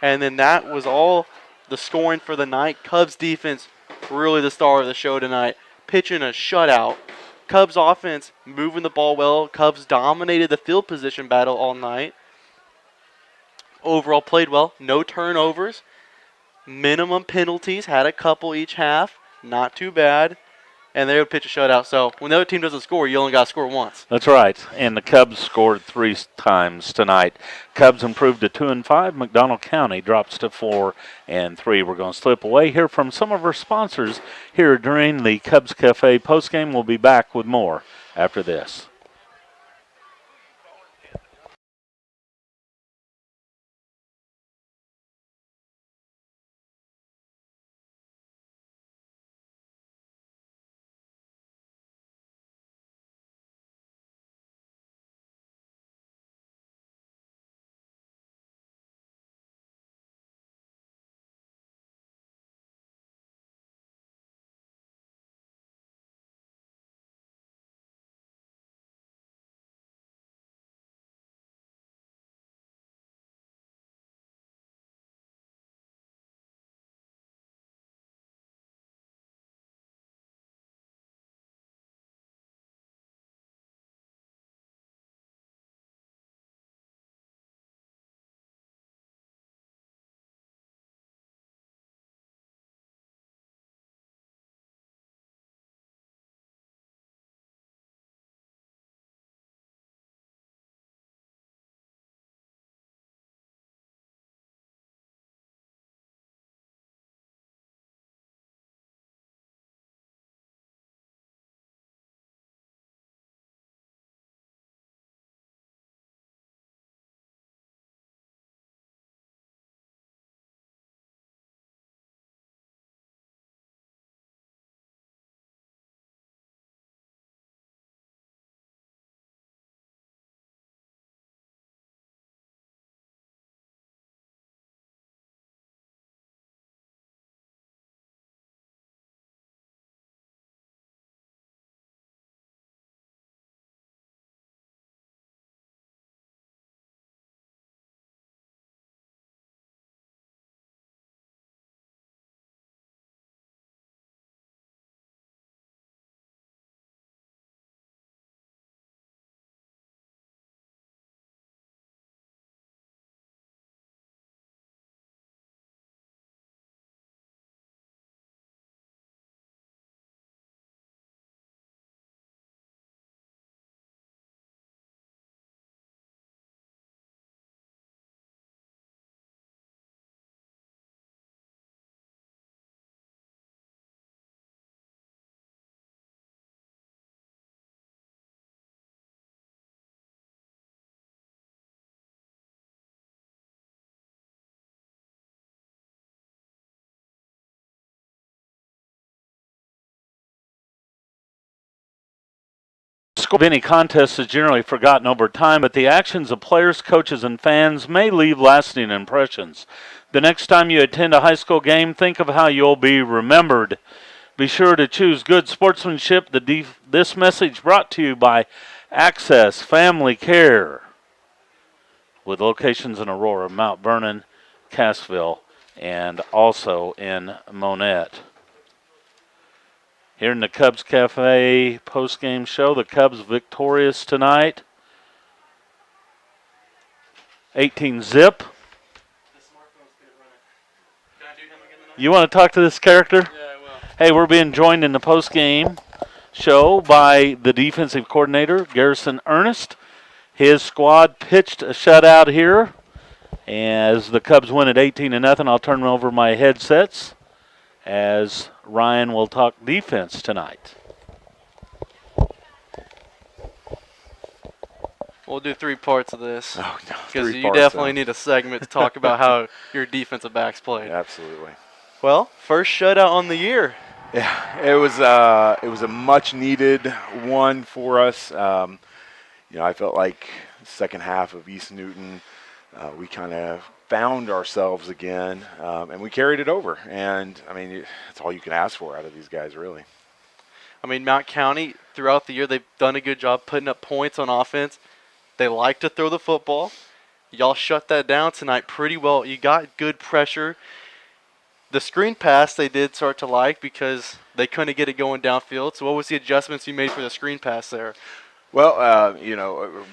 And then that was all the scoring for the night. Cubs defense, really the star of the show tonight, pitching a shutout. Cubs offense moving the ball well. Cubs dominated the field position battle all night. Overall played well. No turnovers. Minimum penalties. Had a couple each half. Not too bad. And they would pitch a shutout. So when the other team doesn't score, you only got to score once. That's right. And the Cubs scored 3 times tonight. Cubs improved to 2-5. McDonald County drops to 4-3. We're going to slip away here from some of our sponsors here during the Cubs Cafe postgame. We'll be back with more after this. Score of any contest is generally forgotten over time, but the actions of players, coaches, and fans may leave lasting impressions. The next time you attend a high school game, think of how you'll be remembered. Be sure to choose good sportsmanship. This message brought to you by Access Family Care, with locations in Aurora, Mount Vernon, Cassville, and also in Monett. Here in the Cubs Cafe post-game show, the Cubs victorious tonight. 18-zip. You want to talk to this character? Yeah, I will. Hey, we're being joined in the post-game show by the defensive coordinator, Garrison Ernest. His squad pitched a shutout here. As the Cubs win at 18-0, I'll turn over my headsets as Ryan will talk defense tonight. We'll do 3 parts of this. Oh, no, Because 3 you parts, definitely need a segment to talk about how your defensive backs played. Absolutely. Well, first shutout on the year. Yeah, it was a much needed one for us. I felt like second half of East Newton, we kind of found ourselves again, and we carried it over. And I mean, that's all you can ask for out of these guys, really. I mean, Mount County, throughout the year, they've done a good job putting up points on offense. They like to throw the football. Y'all shut that down tonight pretty well. You got good pressure. The screen pass they did start to like because they couldn't get it going downfield. So what was the adjustments you made for the screen pass there? Well,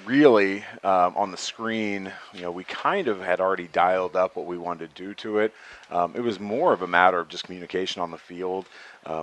really on the screen, we kind of had already dialed up what we wanted to do to it. It was more of a matter of just communication on the field.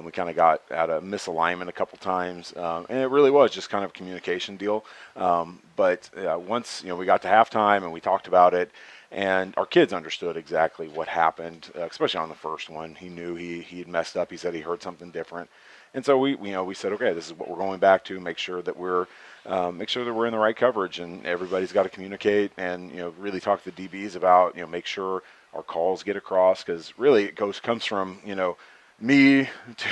We kind of got out of misalignment a couple times, and it really was just kind of a communication deal. But once we got to halftime and we talked about it, and our kids understood exactly what happened, especially on the first one. He knew he had messed up. He said he heard something different. And so we said, okay, this is what we're going back to. Make sure that we're in the right coverage, and everybody's got to communicate and really talk to the DBs about make sure our calls get across, because really it comes from me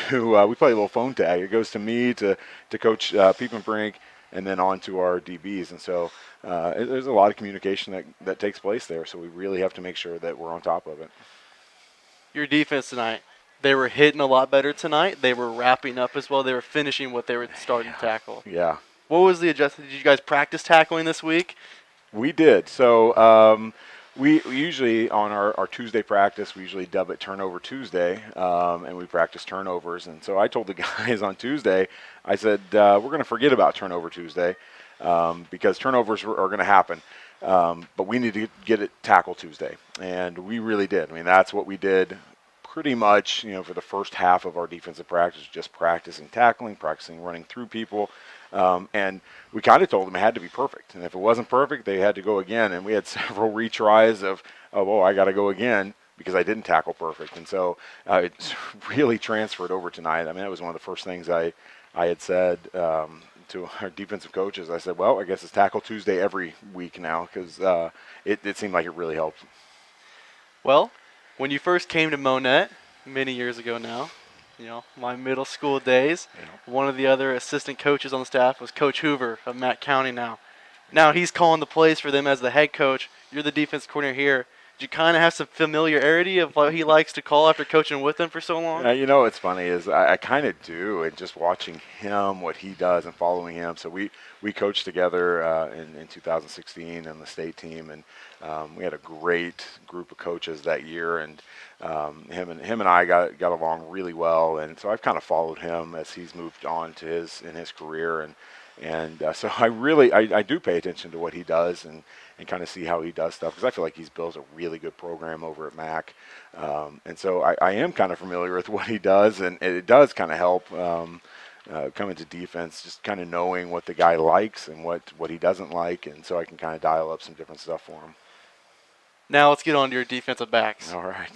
to we play a little phone tag. It goes to me to Coach Piepenbrink, and then on to our DBs. And so there's a lot of communication that takes place there. So we really have to make sure that we're on top of it. Your defense tonight. They were hitting a lot better tonight. They were wrapping up as well. They were finishing what they were starting to tackle. Yeah. What was the adjustment? Did you guys practice tackling this week? We did. So we usually, on our Tuesday practice, we usually dub it Turnover Tuesday, and we practice turnovers. And so I told the guys on Tuesday, I said, we're going to forget about Turnover Tuesday because turnovers are going to happen. But we need to get it tackle Tuesday. And we really did. I mean, that's what we did. Pretty much, for the first half of our defensive practice, just practicing tackling, practicing running through people. And we kind of told them it had to be perfect. And if it wasn't perfect, they had to go again. And we had several retries of I got to go again because I didn't tackle perfect. And so it's really transferred over tonight. I mean, that was one of the first things I had said to our defensive coaches. I said, well, I guess it's Tackle Tuesday every week now, because it seemed like it really helped. Well, when you first came to Monett many years ago now, my middle school days, one of the other assistant coaches on the staff was Coach Hoover of Matt County now. Now he's calling the plays for them as the head coach. You're the defense coordinator here. Do you kind of have some familiarity of what he likes to call after coaching with them for so long? What's funny is I kind of do, and just watching him, what he does, and following him. So we coached together in 2016 on the state team, and we had a great group of coaches that year, and him and I got along really well, and so I've kind of followed him as he's moved on to his career, and so I do pay attention to what he does and kind of see how he does stuff, because I feel like he's built a really good program over at MAC, and so I am kind of familiar with what he does, and it does kind of help coming to defense, just kind of knowing what the guy likes and what he doesn't like, and so I can kind of dial up some different stuff for him. Now let's get on to your defensive backs. All right.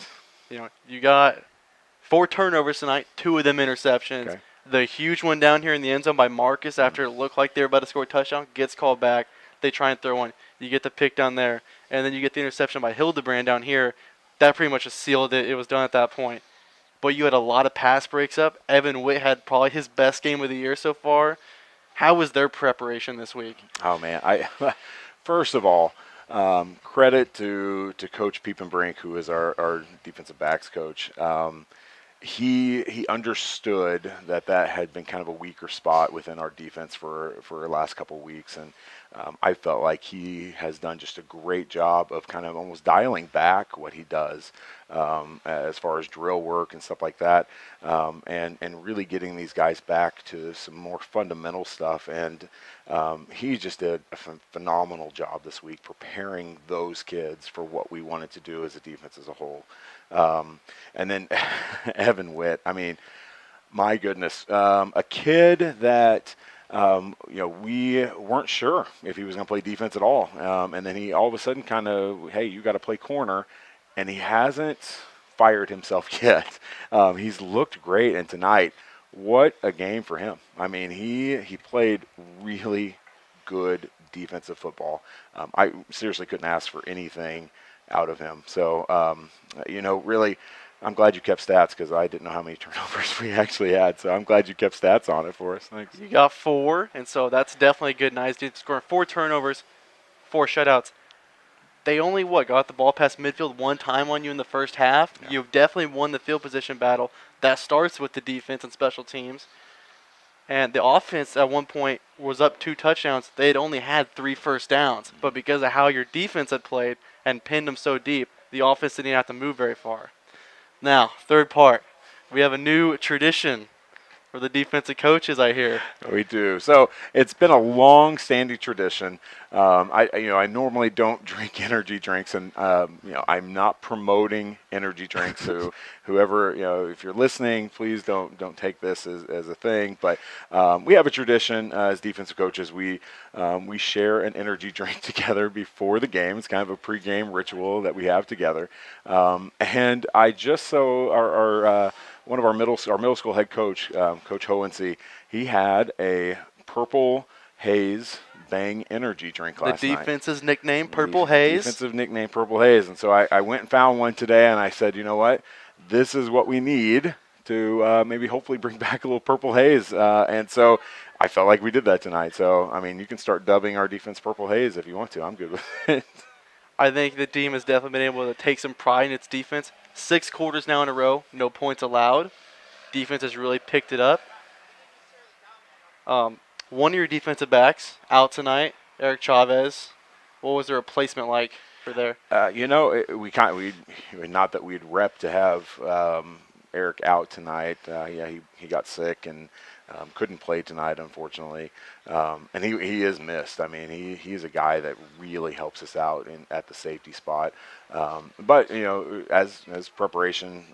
You got 4 turnovers tonight, 2 of them interceptions. Okay. The huge one down here in the end zone by Marcus after it looked like they were about to score a touchdown gets called back. They try and throw one. You get the pick down there, and then you get the interception by Hildebrand down here. That pretty much just sealed it. It was done at that point. But you had a lot of pass breaks up. Evan Witt had probably his best game of the year so far. How was their preparation this week? Oh, man. First of all, credit to Coach Piepenbrink, who is our defensive backs coach. he understood that had been kind of a weaker spot within our defense for the last couple of weeks, and I felt like he has done just a great job of kind of almost dialing back what he does as far as drill work and stuff like that, and really getting these guys back to some more fundamental stuff. And he just did a phenomenal job this week preparing those kids for what we wanted to do as a defense as a whole. And then Evan Witt, I mean, my goodness, a kid that we weren't sure if he was going to play defense at all. And then he all of a sudden kind of, hey, you got to play corner. And he hasn't fired himself yet. He's looked great. And tonight, what a game for him. I mean, he played really good defensive football. I seriously couldn't ask for anything out of him. So, really, I'm glad you kept stats because I didn't know how many turnovers we actually had. So I'm glad you kept stats on it for us. Thanks. You got 4, and so that's definitely a good night. Dude, scoring 4 turnovers, 4 shutouts. They only, got the ball past midfield 1 time on you in the first half. Yeah. You've definitely won the field position battle. That starts with the defense and special teams. And the offense at one point was up 2 touchdowns. They had only had 3 first downs. But because of how your defense had played and pinned them so deep, the offense didn't have to move very far. Now, third part. We have a new tradition for the defensive coaches, I hear. We do. So it's been a long-standing tradition. I normally don't drink energy drinks, and I'm not promoting energy drinks. So whoever, if you're listening, please don't take this as a thing. But we have a tradition as defensive coaches. We share an energy drink together before the game. It's kind of a pregame ritual that we have together. And I just saw our one of our middle school head coach, Coach Hohensee, he had a Purple Haze Bang energy drink last night. The defense's nickname, Purple Haze. Defensive nickname, Purple Haze. And so I went and found one today, and I said, you know what? This is what we need to maybe hopefully bring back a little Purple Haze. And so I felt like we did that tonight. So, I mean, you can start dubbing our defense Purple Haze if you want to. I'm good with it. I think the team has definitely been able to take some pride in its defense. 6 quarters now in a row, no points allowed. Defense has really picked it up. One of your defensive backs out tonight, Eric Chavez. What was the replacement like for there? Not that we'd rep to have Eric out tonight. He got sick and couldn't play tonight, unfortunately. And he is missed. I mean, he's a guy that really helps us out at the safety spot. But as preparation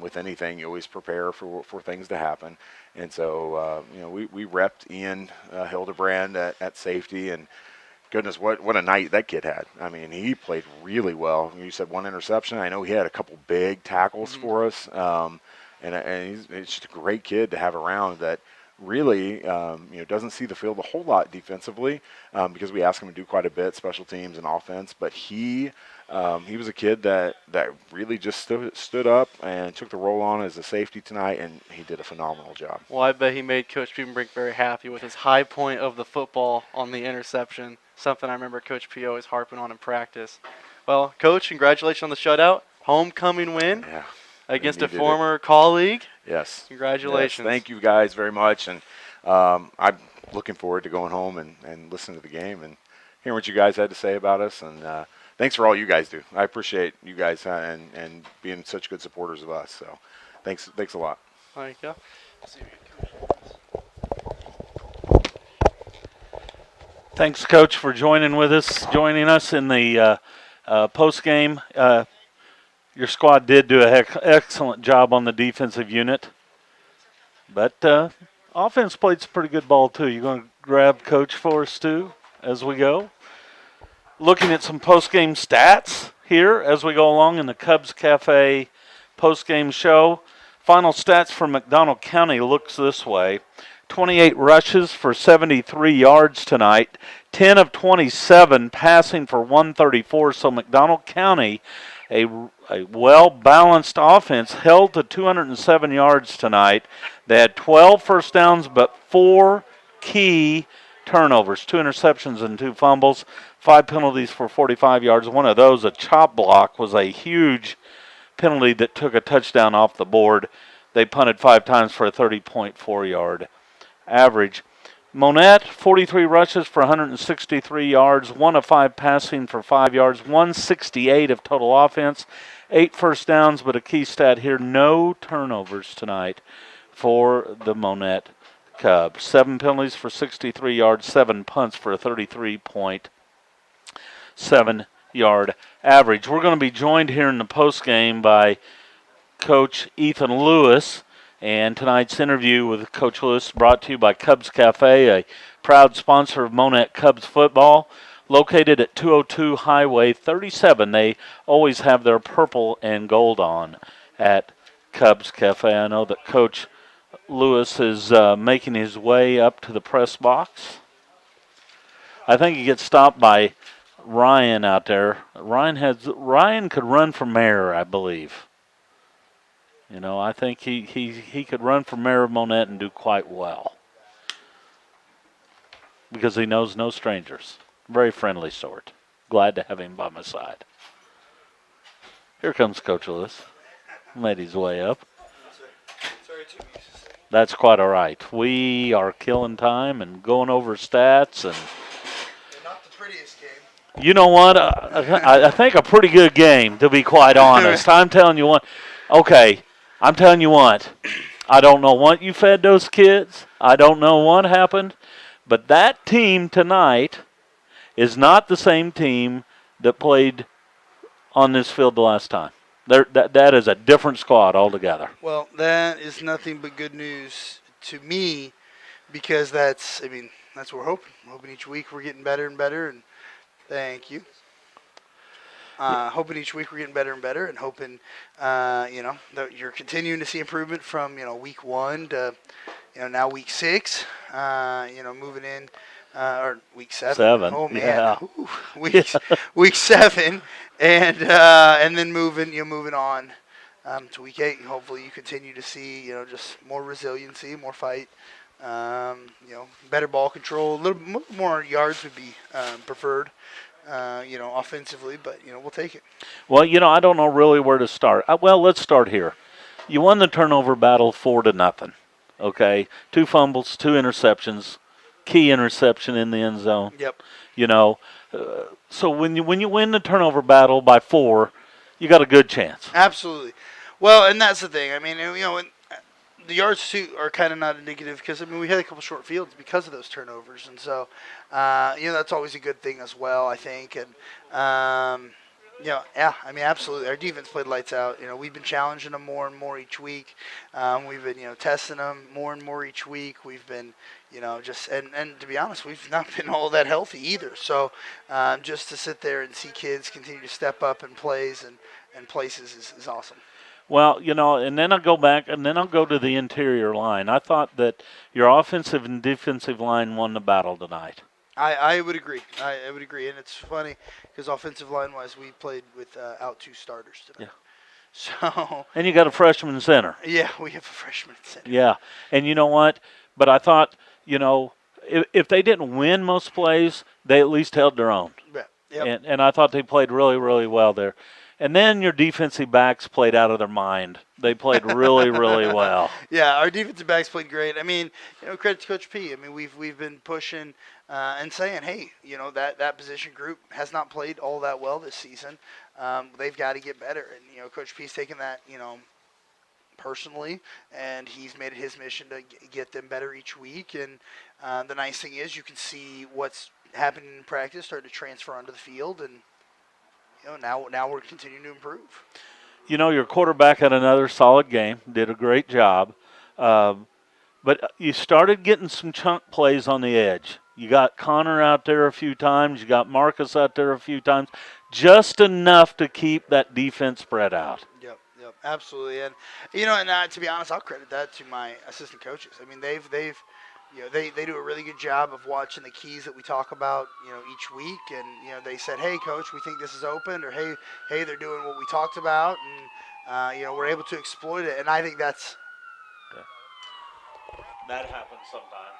with anything, you always prepare for things to happen. And so we repped Ian Hildebrand at safety, and goodness, what a night that kid had. I mean, he played really well. You said 1 interception. I know he had a couple big tackles for us. And he's just a great kid to have around that really doesn't see the field a whole lot defensively because we ask him to do quite a bit, special teams and offense. But he was a kid that really just stood up and took the role on as a safety tonight, and he did a phenomenal job. Well, I bet he made Coach Piepenbrink very happy with his high point of the football on the interception, something I remember Coach P always harping on in practice. Well, Coach, congratulations on the shutout. Homecoming win. Yeah. Against a former colleague. Yes. Congratulations. Yes, thank you guys very much. And I'm looking forward to going home and listening to the game and hearing what you guys had to say about us. And thanks for all you guys do. I appreciate you guys and being such good supporters of us. So thanks a lot. There you go. Thanks, Coach, for joining us in the post game. Your squad did do an excellent job on the defensive unit. But offense played some pretty good ball, too. You going to grab Coach for us, too, as we go? Looking at some post-game stats here as we go along in the Cubs Cafe post-game show. Final stats for McDonald County looks this way. 28 rushes for 73 yards tonight. 10 of 27 passing for 134. So McDonald County, a well-balanced offense, held to 207 yards tonight. They had 12 first downs, but 4 key turnovers, 2 interceptions and 2 fumbles, 5 penalties for 45 yards. One of those, a chop block, was a huge penalty that took a touchdown off the board. They punted 5 times for a 30.4-yard average. Monett, 43 rushes for 163 yards, 1 of 5 passing for 5 yards, 168 of total offense, 8 first downs, but a key stat here, no turnovers tonight for the Monett Cubs. 7 penalties for 63 yards, 7 punts for a 33.7-yard average. We're going to be joined here in the postgame by Coach Ethan Lewis. And tonight's interview with Coach Lewis brought to you by Cubs Cafe, a proud sponsor of Monett Cubs football. Located at 202 Highway 37, they always have their purple and gold on at Cubs Cafe. I know that Coach Lewis is making his way up to the press box. I think he gets stopped by Ryan out there. Ryan could run for mayor, I believe. You know, I think he could run for mayor of Monett and do quite well because he knows no strangers. Very friendly sort. Glad to have him by my side. Here comes Coach Lewis. Made his way up. That's quite all right. We are killing time and going over stats and. Not the prettiest game. You know what? I think a pretty good game, to be quite honest. I'm telling you what. Okay. I'm telling you what, I don't know what you fed those kids. I don't know what happened. But that team tonight is not the same team that played on this field the last time. That is a different squad altogether. Well, that is nothing but good news to me because that's what we're hoping. We're hoping each week we're getting better and better. And thank you. Hoping each week we're getting better and better, and hoping, that you're continuing to see improvement from, week 1 to, now week 6, moving in, or week 7. Oh man, yeah. Ooh, week 7, and then moving on to week 8. Hopefully you continue to see, just more resiliency, more fight, better ball control, a little more yards would be preferred. Offensively, but, we'll take it. Well, I don't know really where to start. Well, let's start here. You won the turnover battle 4-0, okay? 2 fumbles, 2 interceptions, key interception in the end zone. Yep. So when you win the turnover battle by 4, you got a good chance. Absolutely. Well, and that's the thing. I mean, the yards too are kind of not indicative because we had a couple short fields because of those turnovers, and so that's always a good thing as well, I think. And absolutely, our defense played lights out. We've been challenging them more and more each week. We've been testing them more and more each week. We've been and to be honest, we've not been all that healthy either. So just to sit there and see kids continue to step up in plays and places is awesome. Well, and then I'll go back, and then I'll go to the interior line. I thought that your offensive and defensive line won the battle tonight. I would agree. I would agree. And it's funny because offensive line-wise, we played with out 2 starters tonight. Yeah. So. And you got a freshman center. Yeah, we have a freshman center. Yeah. And you know what? But I thought, if they didn't win most plays, they at least held their own. Yeah. Yep. And I thought they played really, really well there. And then your defensive backs played out of their mind. They played really, really well. Yeah, our defensive backs played great. I mean, credit to Coach P. I mean, we've been pushing and saying, hey, that position group has not played all that well this season. They've got to get better. And, Coach P's taken that, personally, and he's made it his mission to get them better each week. And the nice thing is you can see what's happening in practice start to transfer onto the field, and now we're continuing to improve. Your quarterback had another solid game, did a great job. But you started getting some chunk plays on the edge. You got Connor out there a few times. You got Marcus out there a few times. Just enough to keep that defense spread out. Yep, absolutely. And, to be honest, I'll credit that to my assistant coaches. I mean, they do a really good job of watching the keys that we talk about, each week. And, they said, hey, Coach, we think this is open, or hey, they're doing what we talked about. And, we're able to exploit it. And I think that's. Okay. That happens sometimes.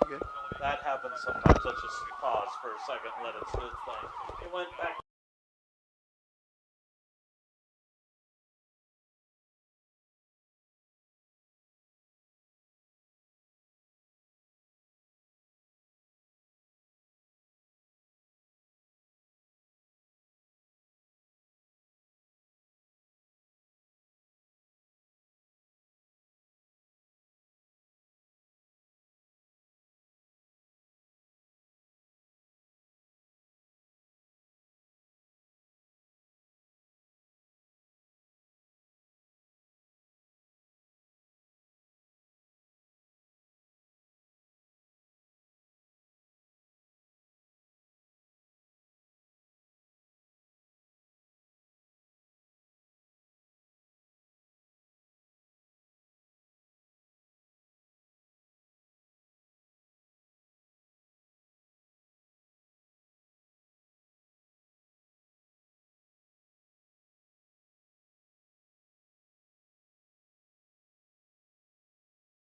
Okay. That happens sometimes. Let's just pause for a second and let it do its thing. It went back.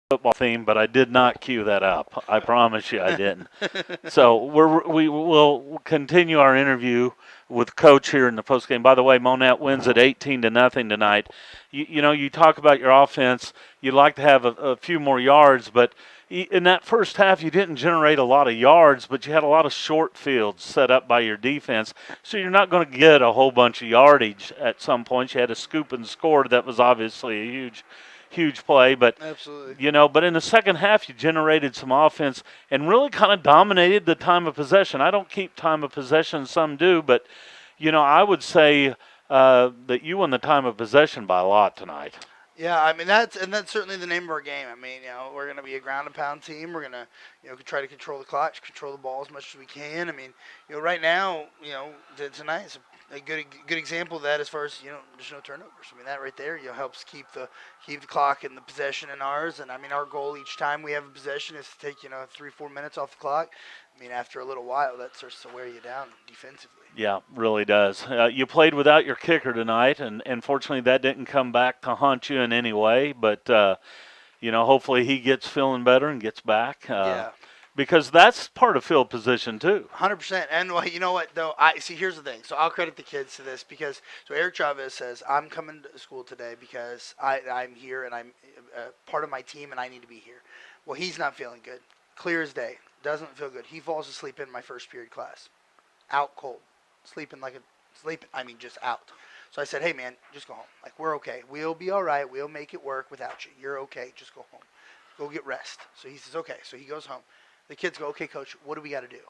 football theme, but I did not cue that up. I promise you I didn't. So we will continue our interview with Coach here in the postgame. By the way, Monett wins at 18-0 tonight. You talk about your offense. You'd like to have a few more yards, but in that first half you didn't generate a lot of yards, but you had a lot of short fields set up by your defense. So you're not going to get a whole bunch of yardage at some point. You had a scoop and score that was obviously a huge play, but Absolutely. but in the second half you generated some offense and really kind of dominated the time of possession. I don't keep time of possession, some do, but I would say that you won the time of possession by a lot tonight. Yeah, I mean that's certainly the name of our game. I mean, we're going to be a ground and pound team. We're going to, try to control the clock, control the ball as much as we can. I mean, right now, tonight is a good example of that as far as there's no turnovers. I mean, that right there, helps keep the clock and the possession in ours. And I mean, our goal each time we have a possession is to take 3-4 minutes off the clock. I mean, after a little while, that starts to wear you down defensively. Yeah, really does. You played without your kicker tonight, and fortunately that didn't come back to haunt you in any way. But hopefully he gets feeling better and gets back. Yeah. Because that's part of field position too. 100%. And you know what though? Here's the thing. So I'll credit the kids to this because Eric Chavez says I'm coming to school today because I'm here and I'm part of my team and I need to be here. Well, he's not feeling good. Clear as day. Doesn't feel good. He falls asleep in my first period class. Out cold. Sleeping. I mean, just out. So I said, hey, man, just go home. Like, we're okay. We'll be all right. We'll make it work without you. You're okay. Just go home. Go get rest. So he says, okay. So he goes home. The kids go, okay, coach, what do we got to do?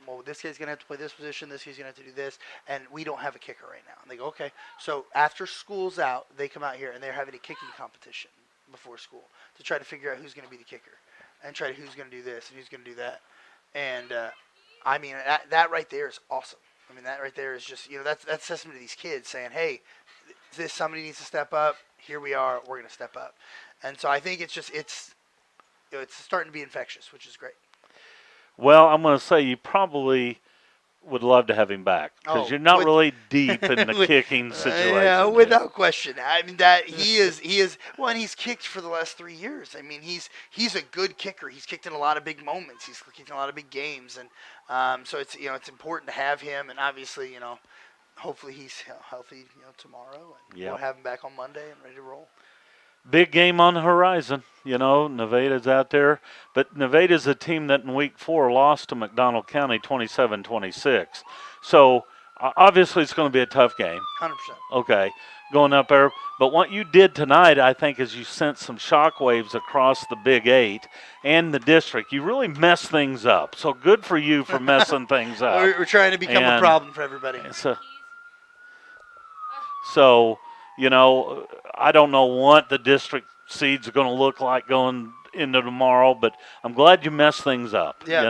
Well, this kid's going to have to play this position. This kid's going to have to do this. And we don't have a kicker right now. And they go, okay. So after school's out, they come out here, and they're having a kicking competition before school to try to figure out who's going to be the kicker and try to who's going to do this and who's going to do that. And, I mean, that right there is awesome. I mean, that right there is just, that's testament to these kids saying, hey, somebody needs to step up. Here we are. We're going to step up. And so I think it's starting to be infectious, which is great. Well, I'm going to say you probably would love to have him back because you're not really deep in the kicking situation. Yeah, without question. I mean that he is. Well, and he's kicked for the last 3 years. I mean, he's a good kicker. He's kicked in a lot of big moments. He's kicked in a lot of big games, and so it's it's important to have him. And obviously, hopefully he's healthy tomorrow, and we'll have him back on Monday and ready to roll. Big game on the horizon. Nevada's out there. But Nevada's a team that in week 4 lost to McDonald County 27-26. So, obviously it's going to be a tough game. 100%. Okay, going up there. But what you did tonight, I think, is you sent some shockwaves across the Big 8 and the district. You really messed things up. So, good for you for messing things up. We're trying to become a problem for everybody. So I don't know what the district seeds are going to look like going into tomorrow, but I'm glad you messed things up. Yeah,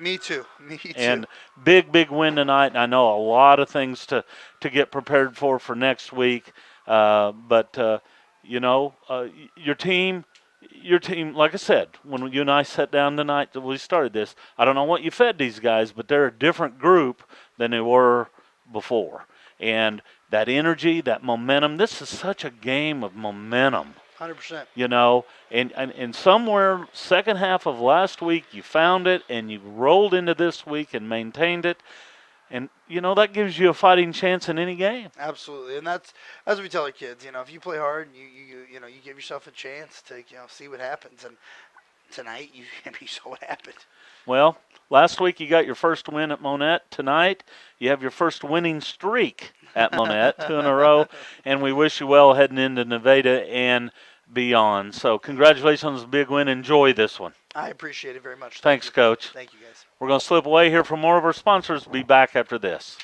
me too. Me too. And big win tonight. And I know a lot of things to get prepared for next week. But your team, like I said, when you and I sat down tonight, we started this. I don't know what you fed these guys, but they're a different group than they were before. And that energy, that momentum, this is such a game of momentum. 100%. And somewhere second half of last week you found it and you rolled into this week and maintained it. And, that gives you a fighting chance in any game. Absolutely. And that's what we tell our kids. If you play hard, you give yourself a chance to, see what happens. And tonight, you saw what happened. Well, last week you got your first win at Monett. Tonight you have your first winning streak at Monett, 2 in a row. And we wish you well heading into Nevada and beyond. So congratulations on this big win. Enjoy this one. I appreciate it very much. Thanks, Coach. Thank you, guys. We're going to slip away here from more of our sponsors. Be back after this.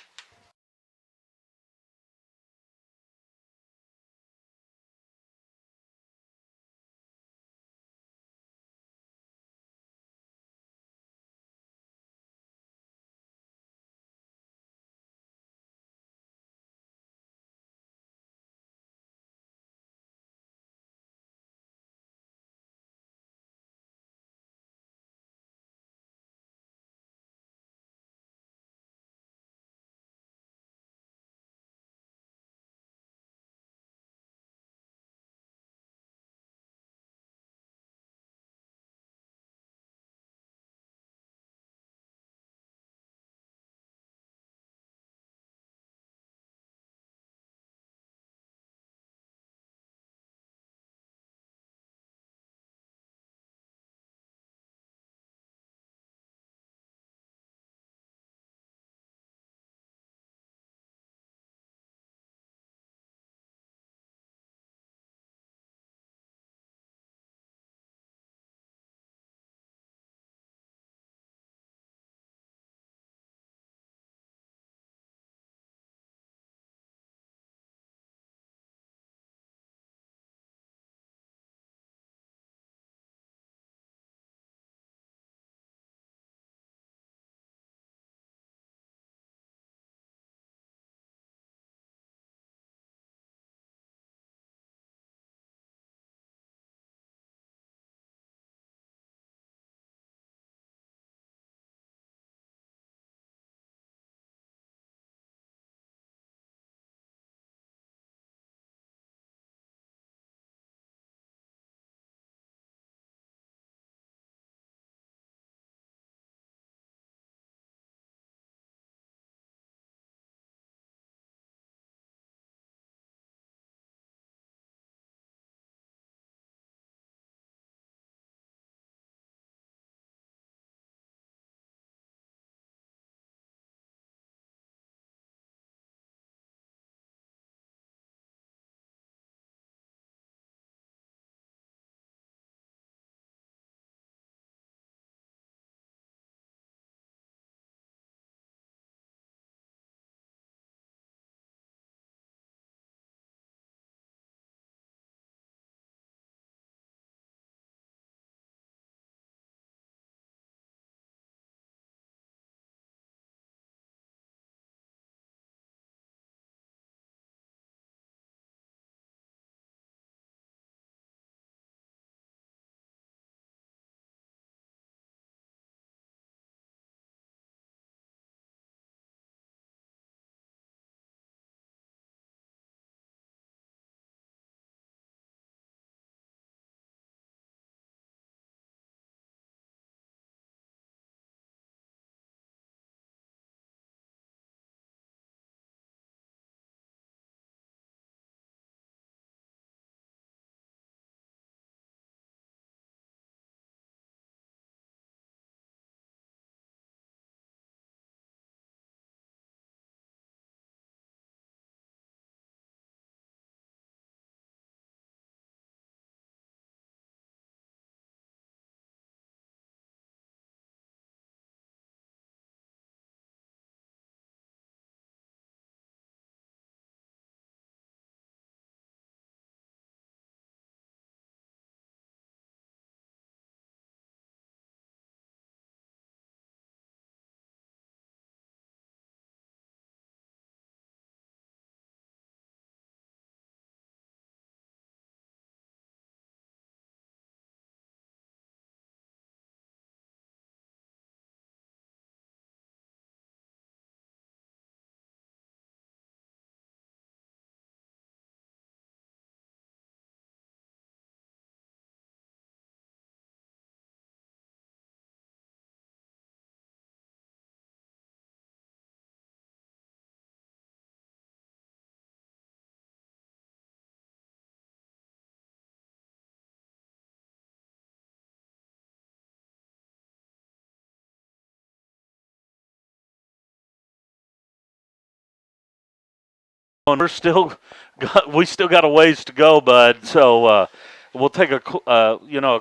And we still got a ways to go, bud. So we'll take a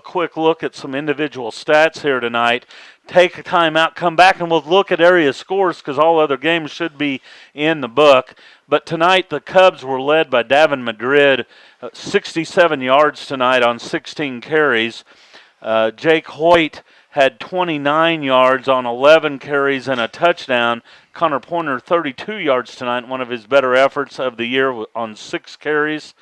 quick look at some individual stats here tonight. Take a time out, come back, and we'll look at area scores because all other games should be in the book. But tonight the Cubs were led by Davin Madrid, 67 yards tonight on 16 carries. Jake Hoyt had 29 yards on 11 carries and a touchdown. Connor Pointer, 32 yards tonight, one of his better efforts of the year on 6 carries.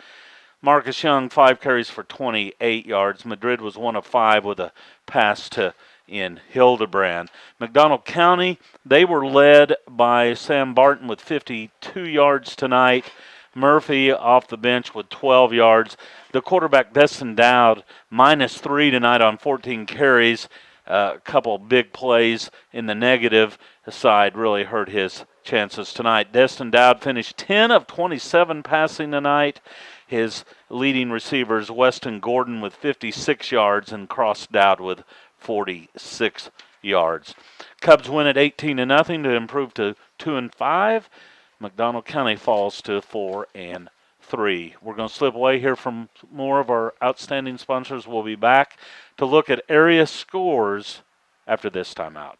Marcus Young, 5 carries for 28 yards. Madrid was 1 of 5 with a pass to in Hildebrand. McDonald County, they were led by Sam Barton with 52 yards tonight. Murphy off the bench with 12 yards. The quarterback, Destin Dowd, -3 tonight on 14 carries. A couple big plays in the negative side really hurt his chances tonight. Destin Dowd finished 10 of 27 passing tonight. His leading receivers, Weston Gordon with 56 yards and Cross Dowd with 46 yards. Cubs win at 18-0 to improve to 2-5. McDonald County falls to 4-3. We're going to slip away here from more of our outstanding sponsors. We'll be back to look at area scores after this timeout.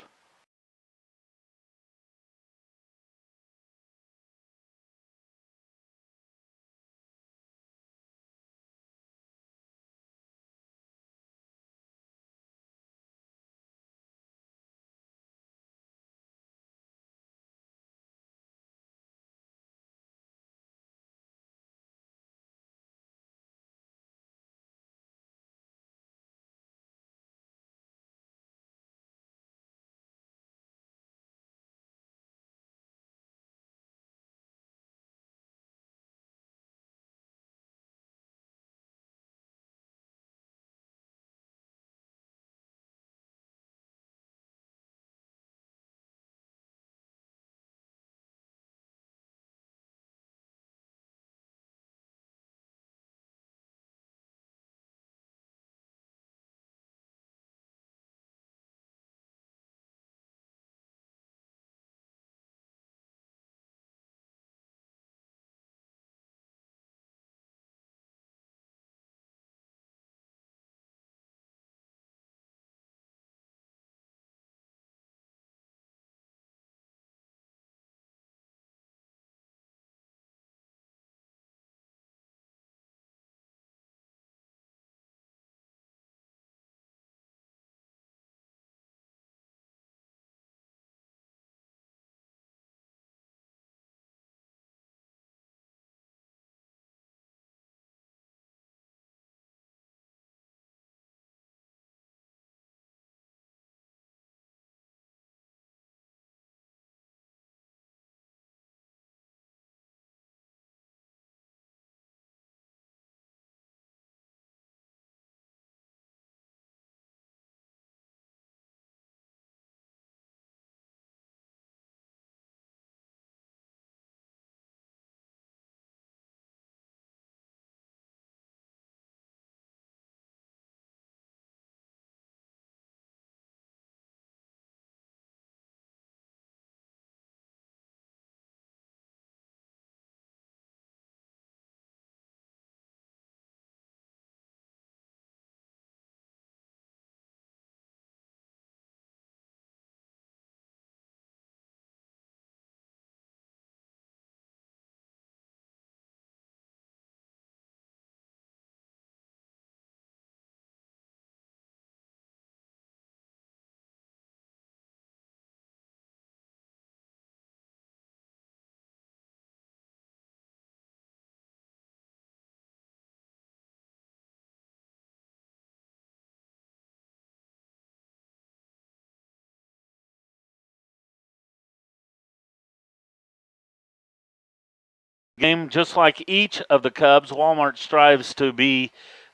Game, just like each of the Cubs, Walmart strives to be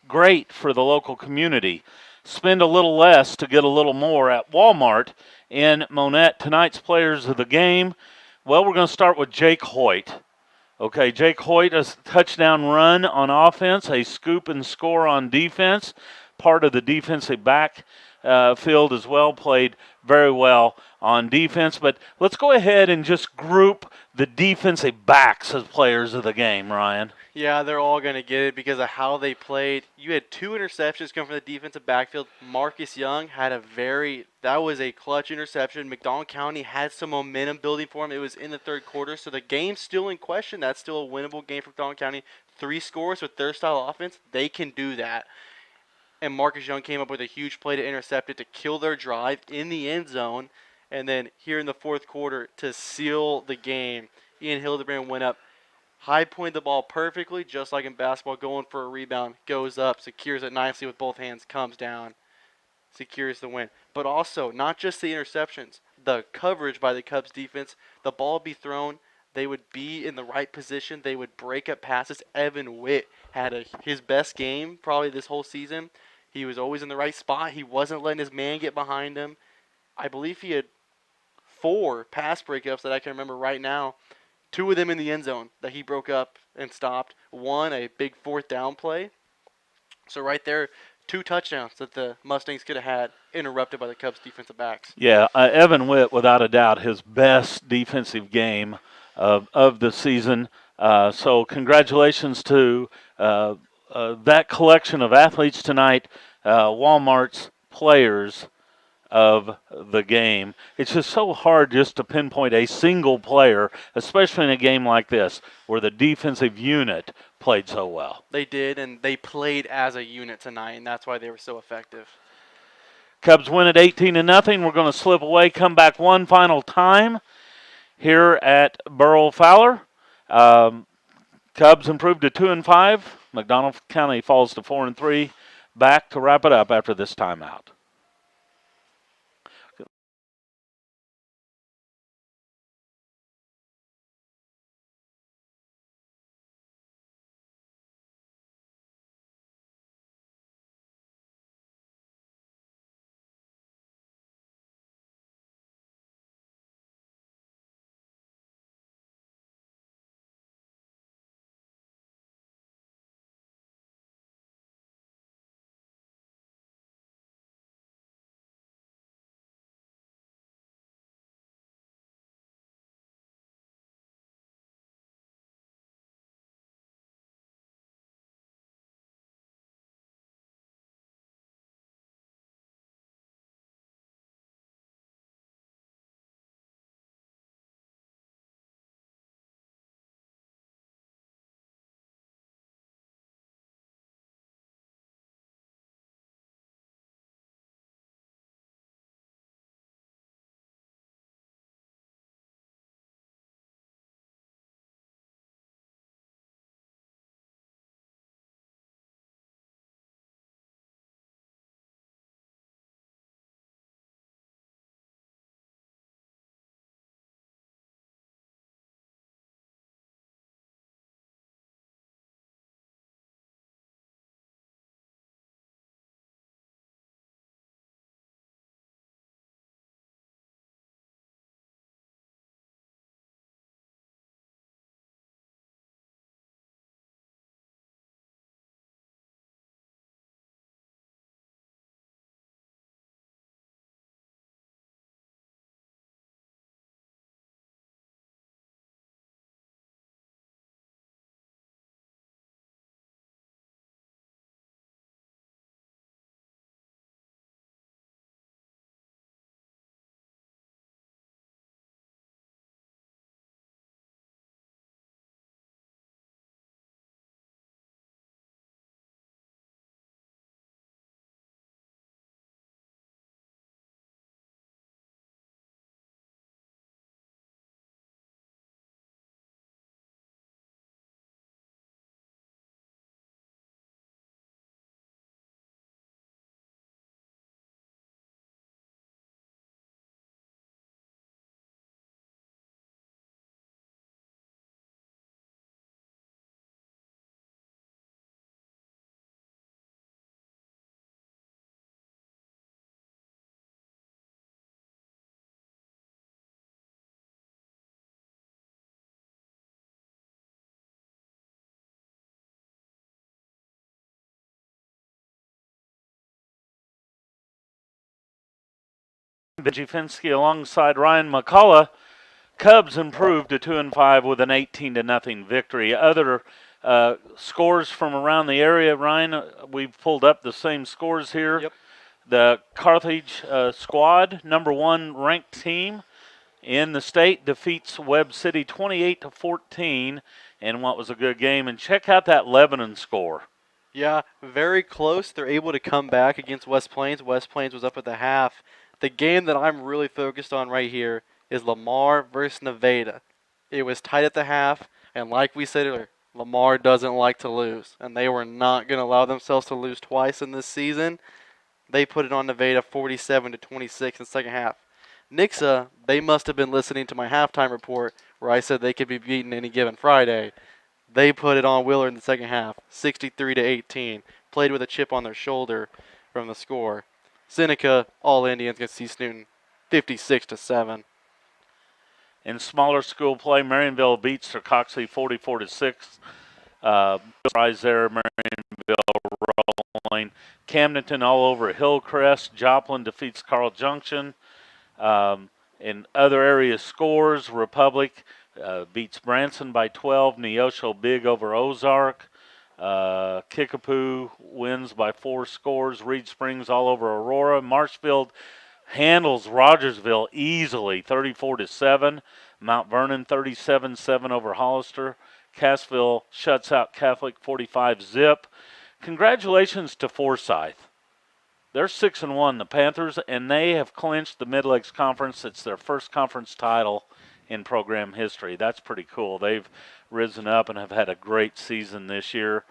great for the local community. Spend a little less to get a little more at Walmart in Monett. Tonight's players of the game, well, we're going to start with Jake Hoyt. Okay, Jake Hoyt, a touchdown run on offense, a scoop and score on defense, part of the defensive back field as well, played very well on defense. But let's go ahead and just group the defensive backs as players of the game, Ryan. Yeah, they're all going to get it because of how they played. You had 2 interceptions come from the defensive backfield. Marcus Young had that was a clutch interception. McDonald County had some momentum building for him. It was in the third quarter, so the game's still in question. That's still a winnable game for McDonald County. 3 scores with their style of offense, they can do that. And Marcus Young came up with a huge play to intercept it to kill their drive in the end zone. And then here in the fourth quarter to seal the game, Ian Hildebrand went up, high pointed the ball perfectly, just like in basketball, going for a rebound, goes up, secures it nicely with both hands, comes down, secures the win. But also, not just the interceptions, the coverage by the Cubs defense, the ball would be thrown, they would be in the right position, they would break up passes. Evan Witt had his best game probably this whole season. He was always in the right spot. He wasn't letting his man get behind him. I believe he had 4 pass breakups that I can remember right now. 2 of them in the end zone that he broke up and stopped. 1, a big 4th down play. So right there, 2 touchdowns that the Mustangs could have had interrupted by the Cubs defensive backs. Yeah, Evan Witt, without a doubt, his best defensive game of the season. So congratulations to that collection of athletes tonight, Walmart's players of the game. It's just so hard just to pinpoint a single player, especially in a game like this where the defensive unit played so well. They did, and they played as a unit tonight, and that's why they were so effective. Cubs win at 18-0. We're going to slip away, come back one final time here at Burrell Fowler. Cubs improved to 2-5. McDonald County falls to 4-3. Back to wrap it up after this timeout. Benji Finsky alongside Ryan McCullough. Cubs improved to 2-5 with an 18-0 victory. Other scores from around the area, Ryan, we've pulled up the same scores here. Yep. The Carthage squad, number 1 ranked team in the state, defeats Webb City 28-14 in what was a good game. And check out that Lebanon score. Yeah, very close. They're able to come back against West Plains. West Plains was up at the half. The game that I'm really focused on right here is Lamar versus Nevada. It was tight at the half, and like we said earlier, Lamar doesn't like to lose, and they were not going to allow themselves to lose twice in this season. They put it on Nevada 47-26 in the second half. Nixa, they must have been listening to my halftime report where I said they could be beaten any given Friday. They put it on Willard in the second half, 63-18. Played with a chip on their shoulder from the score. Seneca, all Indians against East Newton, 56-7. In smaller school play, Marionville beats Turcoxie 44-6. Surprise there, Marionville rolling. Camdenton all over Hillcrest. Joplin defeats Carl Junction. In other area scores, Republic beats Branson by 12. Neosho big over Ozark. Kickapoo wins by 4 scores. Reed Springs all over Aurora. Marshfield handles Rogersville easily, 34-7. Mount Vernon 37-7 over Hollister. Cassville shuts out Catholic 45-zip. Congratulations to Forsyth. They're 6-1, the Panthers, and they have clinched the Mid-Lakes Conference. It's their first conference title in program history. That's pretty cool. They've risen up and have had a great season this year.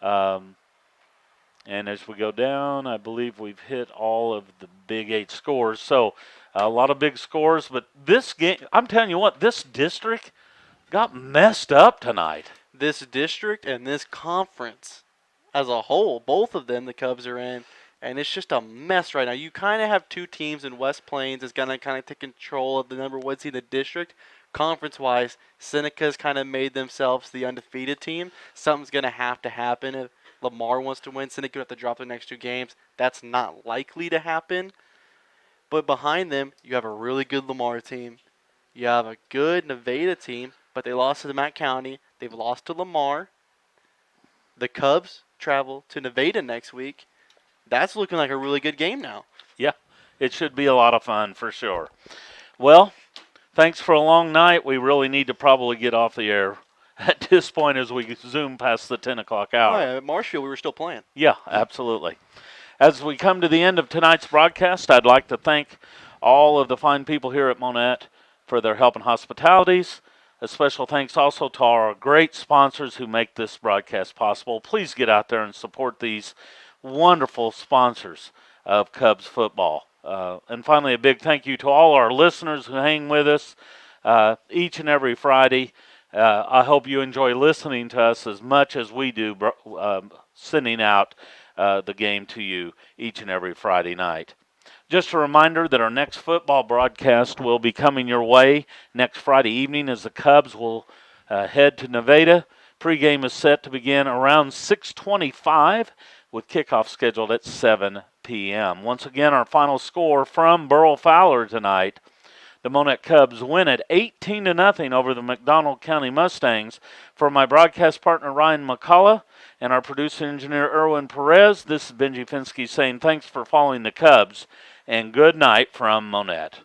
And as we go down, I believe we've hit all of the Big 8 scores. So a lot of big scores, but this game, I'm telling you what, this district got messed up tonight. This district and this conference as a whole, both of them the Cubs are in, and it's just a mess right now. You kind of have 2 teams in West Plains that's going to kind of take control of the number 1 seed in the district. Conference-wise, Seneca's kind of made themselves the undefeated team. Something's going to happen if Lamar wants to win. Seneca would have to drop their next 2 games. That's not likely to happen. But behind them, you have a really good Lamar team. You have a good Nevada team, but they lost to the Matt County. They've lost to Lamar. The Cubs travel to Nevada next week. That's looking like a really good game now. Yeah, it should be a lot of fun for sure. Well, thanks for a long night. We really need to probably get off the air at this point as we zoom past the 10 o'clock hour. Oh, yeah, at Marshfield, we were still playing. Yeah, absolutely. As we come to the end of tonight's broadcast, I'd like to thank all of the fine people here at Monett for their help and hospitalities. A special thanks also to our great sponsors who make this broadcast possible. Please get out there and support these wonderful sponsors of Cubs football. And finally, a big thank you to all our listeners who hang with us each and every Friday. I hope you enjoy listening to us as much as we do sending out the game to you each and every Friday night. Just a reminder that our next football broadcast will be coming your way next Friday evening as the Cubs will head to Nevada. Pregame is set to begin around 6:25 with kickoff scheduled at 7 p.m. Once again, our final score from Burl Fowler tonight. The Monett Cubs win at 18-0 over the McDonald County Mustangs. For my broadcast partner, Ryan McCullough, and our producer engineer, Erwin Perez, this is Benji Finsky saying thanks for following the Cubs, and good night from Monett.